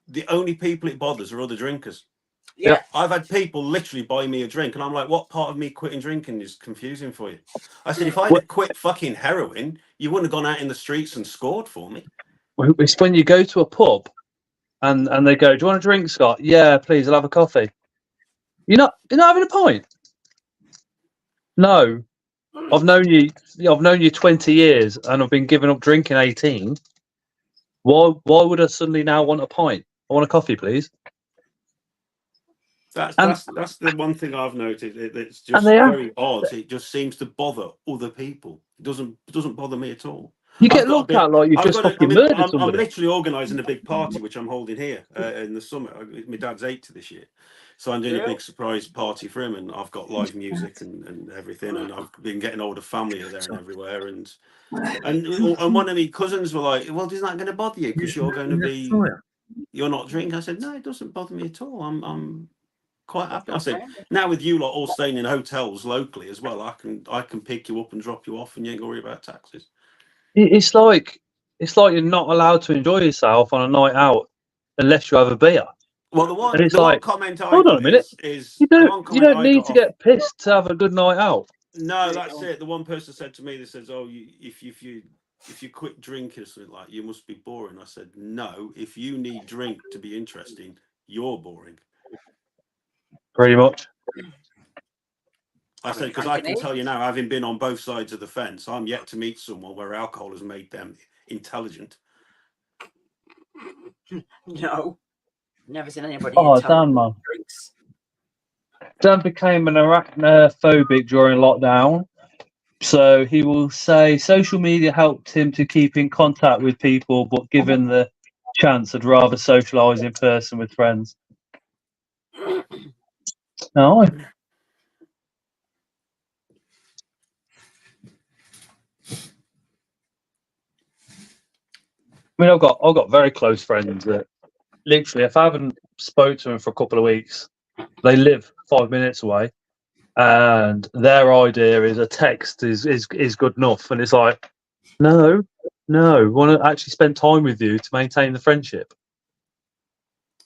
Speaker 6: The only people it bothers are other drinkers.
Speaker 9: Yeah.
Speaker 6: I've had people literally buy me a drink, and I'm like, what part of me quitting drinking is confusing for you? I said, if I had quit fucking heroin, you wouldn't have gone out in the streets and scored for me.
Speaker 1: It's when you go to a pub and they go, "Do you want a drink, Scott?" "Yeah, please. I'll have a coffee." You're not having a pint? No. I've known you 20 years, and I've been giving up drinking 18. Why would I suddenly now want a pint? I want a coffee, please.
Speaker 6: That's the one thing I've noticed. It's just
Speaker 1: And they are-
Speaker 6: very odd. It just seems to bother other people. It doesn't bother me at all.
Speaker 1: You get looked at like you've just fucking murdered
Speaker 6: I'm
Speaker 1: somebody.
Speaker 6: literally organising a big party, which I'm holding here in the summer. My dad's 80 this year, so I'm doing a big surprise party for him, and I've got live music and everything, and I've been getting older family there and everywhere, and one of my cousins were like, "Well, isn't that going to bother you because you're not drinking?" I said, "No, it doesn't bother me at all. I'm quite happy." I said, "Now with you lot all staying in hotels locally as well, I can pick you up and drop you off, and you ain't got to worry about taxes."
Speaker 1: It's like you're not allowed to enjoy yourself on a night out unless you have a beer.
Speaker 6: Well, the one comment I
Speaker 1: hold on a
Speaker 6: got
Speaker 1: minute.
Speaker 6: is
Speaker 1: You
Speaker 6: the
Speaker 1: don't
Speaker 6: one comment I
Speaker 1: need
Speaker 6: got
Speaker 1: to
Speaker 6: off-
Speaker 1: get pissed to have a good night out.
Speaker 6: No, that's it. The one person said to me, they says, "Oh, if you quit drinking or something like, you must be boring." I said, "No, if you need drink to be interesting, you're boring."
Speaker 1: Pretty much.
Speaker 6: I said, because I can tell you now, having been on both sides of the fence, I'm yet to meet someone where alcohol has made them intelligent.
Speaker 9: No, never seen anybody.
Speaker 1: Oh, Dan, man.
Speaker 9: Drinks.
Speaker 1: Dan became an arachnophobic during lockdown. So he will say social media helped him to keep in contact with people, but given the chance, I'd rather socialise in person with friends. No. I mean, I've got very close friends that literally, if I haven't spoke to them for a couple of weeks, they live 5 minutes away, and their idea is a text is good enough, and it's like, no, want to actually spend time with you to maintain the friendship.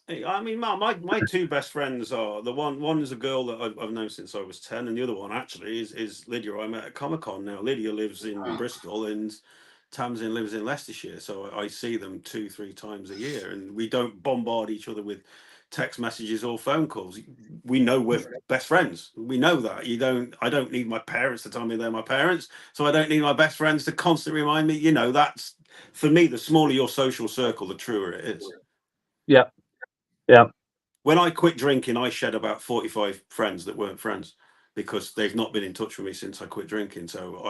Speaker 6: I mean, my two best friends are one is a girl that I've known since I was 10, and the other one actually is Lydia, who I met at Comic-Con. Now Lydia lives in Bristol and Tamsin lives in Leicestershire, so I see them 2-3 times a year, and we don't bombard each other with text messages or phone calls. We know we're best friends. We know that. I don't need my parents to tell me they're my parents, so I don't need my best friends to constantly remind me. You know, that's for me, the smaller your social circle, the truer it is.
Speaker 1: Yeah.
Speaker 6: When I quit drinking, I shed about 45 friends that weren't friends because they've not been in touch with me since I quit drinking. So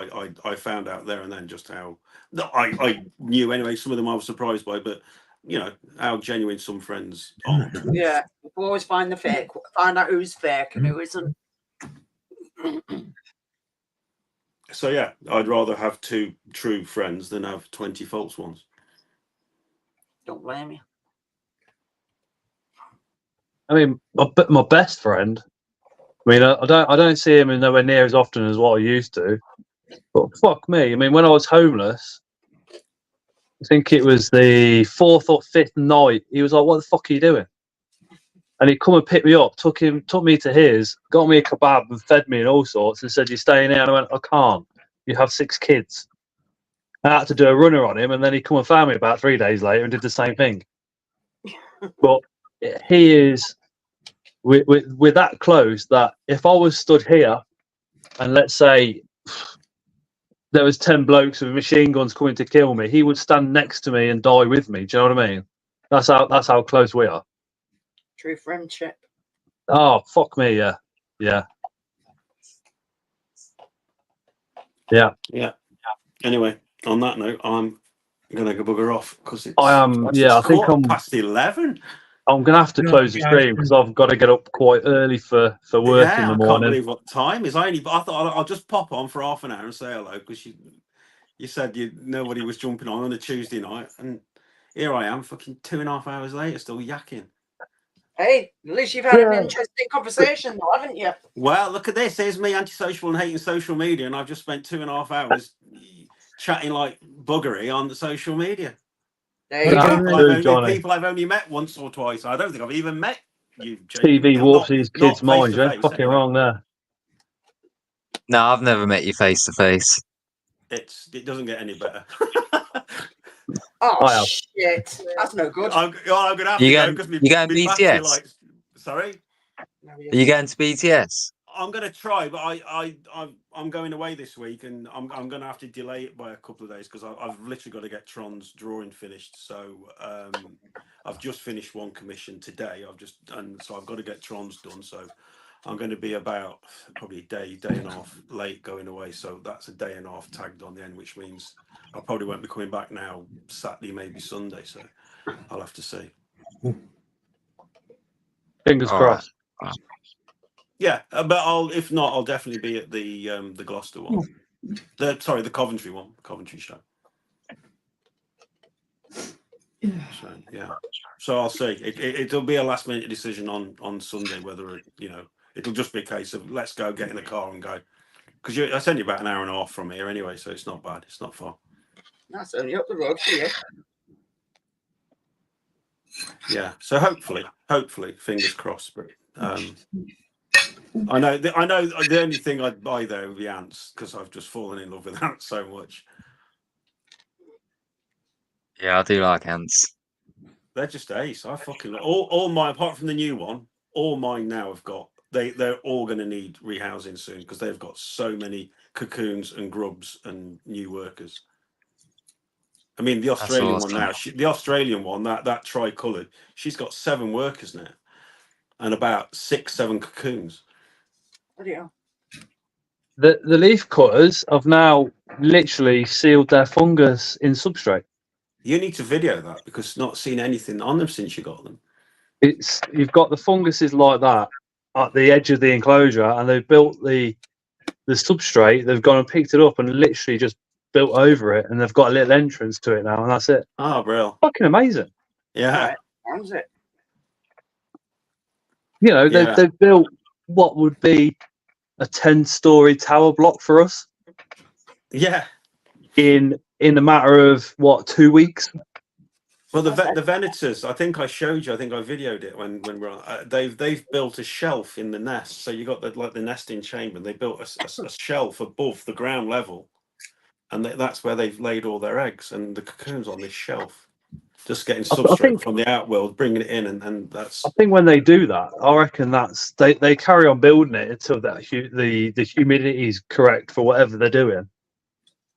Speaker 6: I found out there and then just how I knew anyway. Some of them I was surprised by, but you know how genuine some friends are.
Speaker 9: Yeah, you always find the fake. Find out who's fake and who isn't.
Speaker 6: So yeah, I'd rather have 2 true friends than have 20 false ones.
Speaker 9: Don't blame you.
Speaker 1: I mean, my best friend. I mean, I don't see him nowhere near as often as what I used to. But fuck me. I mean, when I was homeless, I think it was the 4th or 5th night. He was like, "What the fuck are you doing?" And he'd come and pick me up, took me to his, got me a kebab and fed me and all sorts, and said, "You're staying here." And I went, "I can't. You have 6 kids." I had to do a runner on him, and then he come and found me about 3 days later and did the same thing. But he is we're that close that if I was stood here and let's say there was 10 blokes with machine guns coming to kill me, he would stand next to me and die with me. Do you know what I mean? That's how close we are.
Speaker 9: True friendship.
Speaker 1: Oh, fuck me, yeah. Yeah. Yeah.
Speaker 6: Yeah. Anyway, on that note, I'm gonna go bugger off because it's
Speaker 1: I am. Yeah, I think
Speaker 6: past 11.
Speaker 1: I'm gonna have to close the stream because I've got to get up quite early for work in the
Speaker 6: I can't
Speaker 1: morning.
Speaker 6: believe what the time is. I thought I'll just pop on for half an hour and say hello because you said nobody was jumping on a Tuesday night, and here I am, fucking 2.5 hours later, still yakking.
Speaker 9: Hey, at least you've had an interesting conversation, though, haven't you?
Speaker 6: Well, look at this. Here's me, antisocial and hating social media, and I've just spent 2.5 hours chatting like buggery on the social media. People I've only met once or twice. I don't think I've even met you, Jake.
Speaker 1: TV warps these kids' minds. You're fucking wrong there.
Speaker 10: No, I've never met you face to face.
Speaker 6: It doesn't get any better.
Speaker 9: Oh shit, that's no good.
Speaker 6: I'm gonna have to go because
Speaker 10: you going BTS?
Speaker 6: Like, sorry,
Speaker 10: are you going to BTS?
Speaker 6: I'm gonna try, but I'm going away this week, and I'm gonna have to delay it by a couple of days because I've literally got to get Tron's drawing finished. So I've just finished one commission today. So I've got to get Tron's done. So I'm going to be about probably a day and a half late going away. So that's a day and a half tagged on the end, which means I probably won't be coming back now Saturday, maybe Sunday. So I'll have to see.
Speaker 1: Fingers crossed.
Speaker 6: Yeah, but if not, I'll definitely be at the Gloucester one. The Coventry one, Coventry show. So yeah, so I'll see. It'll be a last minute decision on Sunday whether it'll just be a case of let's go, get in the car and go, because it's only about an hour and a half from here anyway, so it's not bad. It's not far. That's
Speaker 9: only up the road for you.
Speaker 6: Yeah, so hopefully, fingers crossed. But I know the only thing I'd buy there would be ants because I've just fallen in love with ants so much.
Speaker 10: Yeah, I do like ants.
Speaker 6: They're just ace. I fucking all mine, apart from the new one, all mine now have got. They're all going to need rehousing soon because they've got so many cocoons and grubs and new workers. I mean, the Australian one now. The Australian one, that tri-coloured, she's got 7 workers now, and about 6-7 cocoons.
Speaker 9: Yeah.
Speaker 1: The leaf cutters have now literally sealed their fungus in substrate.
Speaker 6: You need to video that because not seen anything on them since you got them.
Speaker 1: You've got the funguses like that at the edge of the enclosure, and they've built the substrate. They've gone and picked it up and literally just built over it, and they've got a little entrance to it now, and that's it.
Speaker 6: Oh, bro!
Speaker 1: Fucking amazing.
Speaker 6: Yeah.
Speaker 9: How's it?
Speaker 1: You know, they've built what would be a 10-story tower block for us.
Speaker 6: Yeah.
Speaker 1: In a matter of 2 weeks.
Speaker 6: Well, the venators, I think I showed you. I think I videoed it when we're on. They've built a shelf in the nest, so you got the nesting chamber. And they built a shelf above the ground level, and that's where they've laid all their eggs. And the cocoons on this shelf, just getting substrate from the outworld, bringing it in, and that's.
Speaker 1: I think when they do that, I reckon that's they carry on building it until the humidity is correct for whatever they're doing.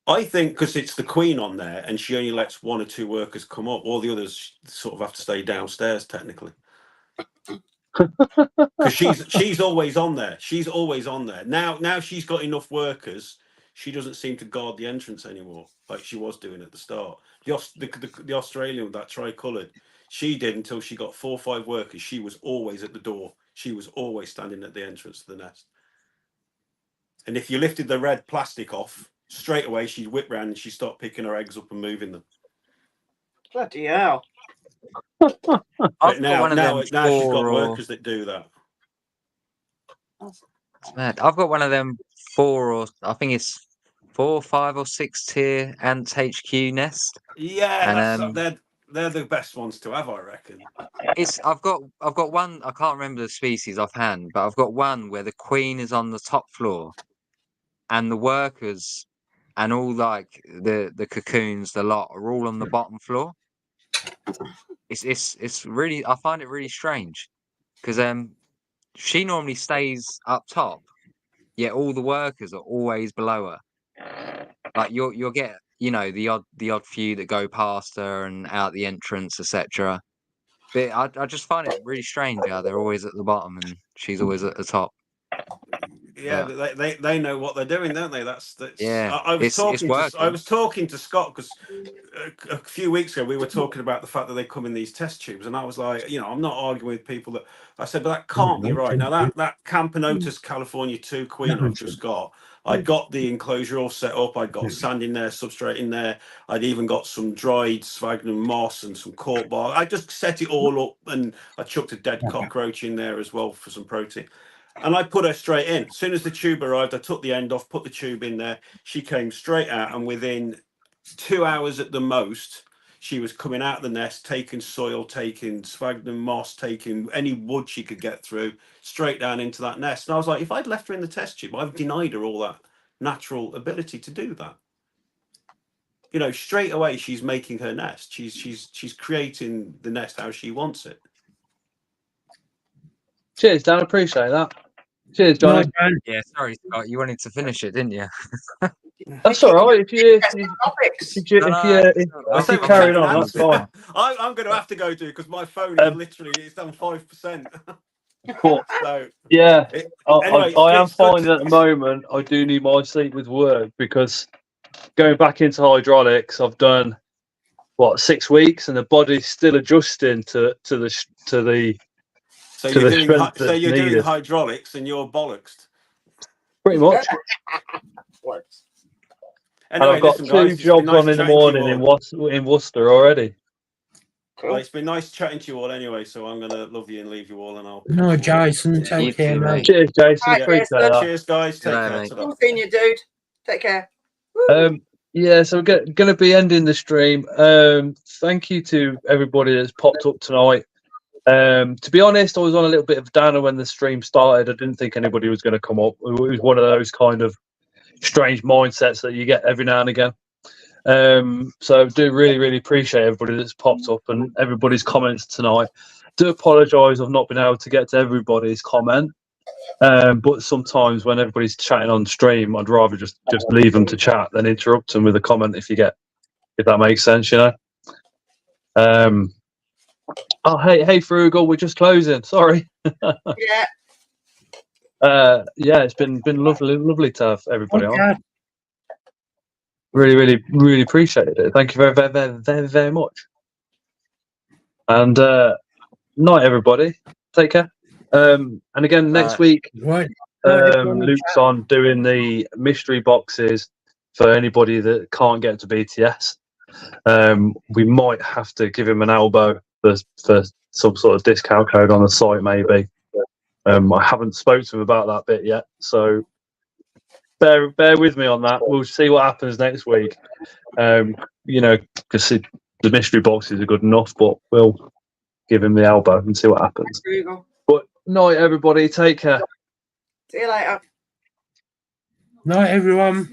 Speaker 6: I think because it's the queen on there, and she only lets 1 or 2 workers come up. All the others sort of have to stay downstairs, technically. Because she's always on there. She's always on there. Now she's got enough workers. She doesn't seem to guard the entrance anymore, like she was doing at the start. The Australian with that tri-coloured, she did until she got 4 or 5 workers. She was always at the door. She was always standing at the entrance to the nest. And if you lifted the red plastic off, straight away she'd whip round and she'd start picking her eggs up and moving them.
Speaker 9: Bloody hell.
Speaker 6: But now she's got workers that do that.
Speaker 10: It's mad. I've got one of them 4 or 5 or 6 tier ants HQ nest.
Speaker 6: Yeah, and they're the best ones to have, I reckon.
Speaker 10: I've got one. I can't remember the species offhand, but I've got one where the queen is on the top floor, and the workers and all like the cocoons, the lot are all on the bottom floor. It's really, I find it really strange because she normally stays up top, yet all the workers are always below her. Like you'll get, you know, the odd few that go past her and out the entrance, etc. But I just find it really strange how they're always at the bottom and she's always at the top.
Speaker 6: Yeah,
Speaker 10: But
Speaker 6: they know what they're doing, don't they? That's
Speaker 10: yeah,
Speaker 6: I was
Speaker 10: it's working.
Speaker 6: talking to Scott because a few weeks ago we were talking about the fact that they come in these test tubes, and I was like, you know, I'm not arguing with people that I said, but that can't be right. Now that Campanotus California 2 Queen I've just got, I got the enclosure all set up. I got sand in there, substrate in there. I'd even got some dried sphagnum moss and some cork bark. I just set it all up, and I chucked a dead cockroach in there as well for some protein. And I put her straight in. As soon as the tube arrived, I took the end off, put the tube in there. She came straight out, and within 2 hours at the most, she was coming out of the nest, taking soil, taking sphagnum moss, taking any wood she could get through, straight down into that nest. And I was like, if I'd left her in the test tube, I've denied her all that natural ability to do that. You know, straight away she's making her nest. She's creating the nest how she wants it.
Speaker 1: Cheers, Dan. Appreciate that. Cheers, Johnny.
Speaker 10: Yeah, sorry, Scott. You wanted to finish it, didn't you?
Speaker 1: That's all right. If you carry on, that's fine.
Speaker 6: I'm going to have to go do because my phone is literally it's on 5%.
Speaker 1: But,
Speaker 6: So
Speaker 1: yeah,
Speaker 6: anyway,
Speaker 1: I am
Speaker 6: it's good
Speaker 1: finding at the moment I do need my sleep with work because going back into hydraulics, I've done 6 weeks, and the body's still adjusting to the
Speaker 6: So you're doing hydraulics and you're bollocksed.
Speaker 1: Pretty much. And
Speaker 6: Anyway,
Speaker 1: I've got
Speaker 6: listen,
Speaker 1: 2
Speaker 6: guys,
Speaker 1: jobs on in the morning in Worcester already.
Speaker 6: Well, it's been nice chatting to you all anyway, so I'm going to love you and leave you all, and I'll.
Speaker 3: No, Jason, take care, mate.
Speaker 1: Cheers, Jason.
Speaker 9: Right,
Speaker 1: Appreciate that.
Speaker 6: Cheers, guys. Take care.
Speaker 9: Cool seeing you, dude. Take care.
Speaker 1: Yeah, so we're going to be ending the stream. Thank you to everybody that's popped up tonight. To be honest, I was on a little bit of downer when the stream started. I didn't think anybody was going to come up. It was one of those kind of strange mindsets that you get every now and again. So I do really appreciate everybody that's popped up and everybody's comments tonight. Do apologise I've not been able to get to everybody's comment. But sometimes when everybody's chatting on stream, I'd rather just leave them to chat than interrupt them with a comment if that makes sense, you know. Oh, hey, Frugal, we're just closing. Sorry.
Speaker 9: Yeah.
Speaker 1: Yeah, it's been lovely to have everybody on. Really appreciated it. Thank you very much. And night, everybody. Take care. And again, next week, Luke's on doing the mystery boxes for anybody that can't get to BTS. We might have to give him an elbow for some sort of discount code on the site, maybe. I haven't spoken to him about that bit yet, so bear with me on that. We'll see what happens next week. You know, because the mystery boxes are good enough, but we'll give him the elbow and see what happens. But night, everybody. Take care.
Speaker 9: See you later.
Speaker 3: Night, everyone.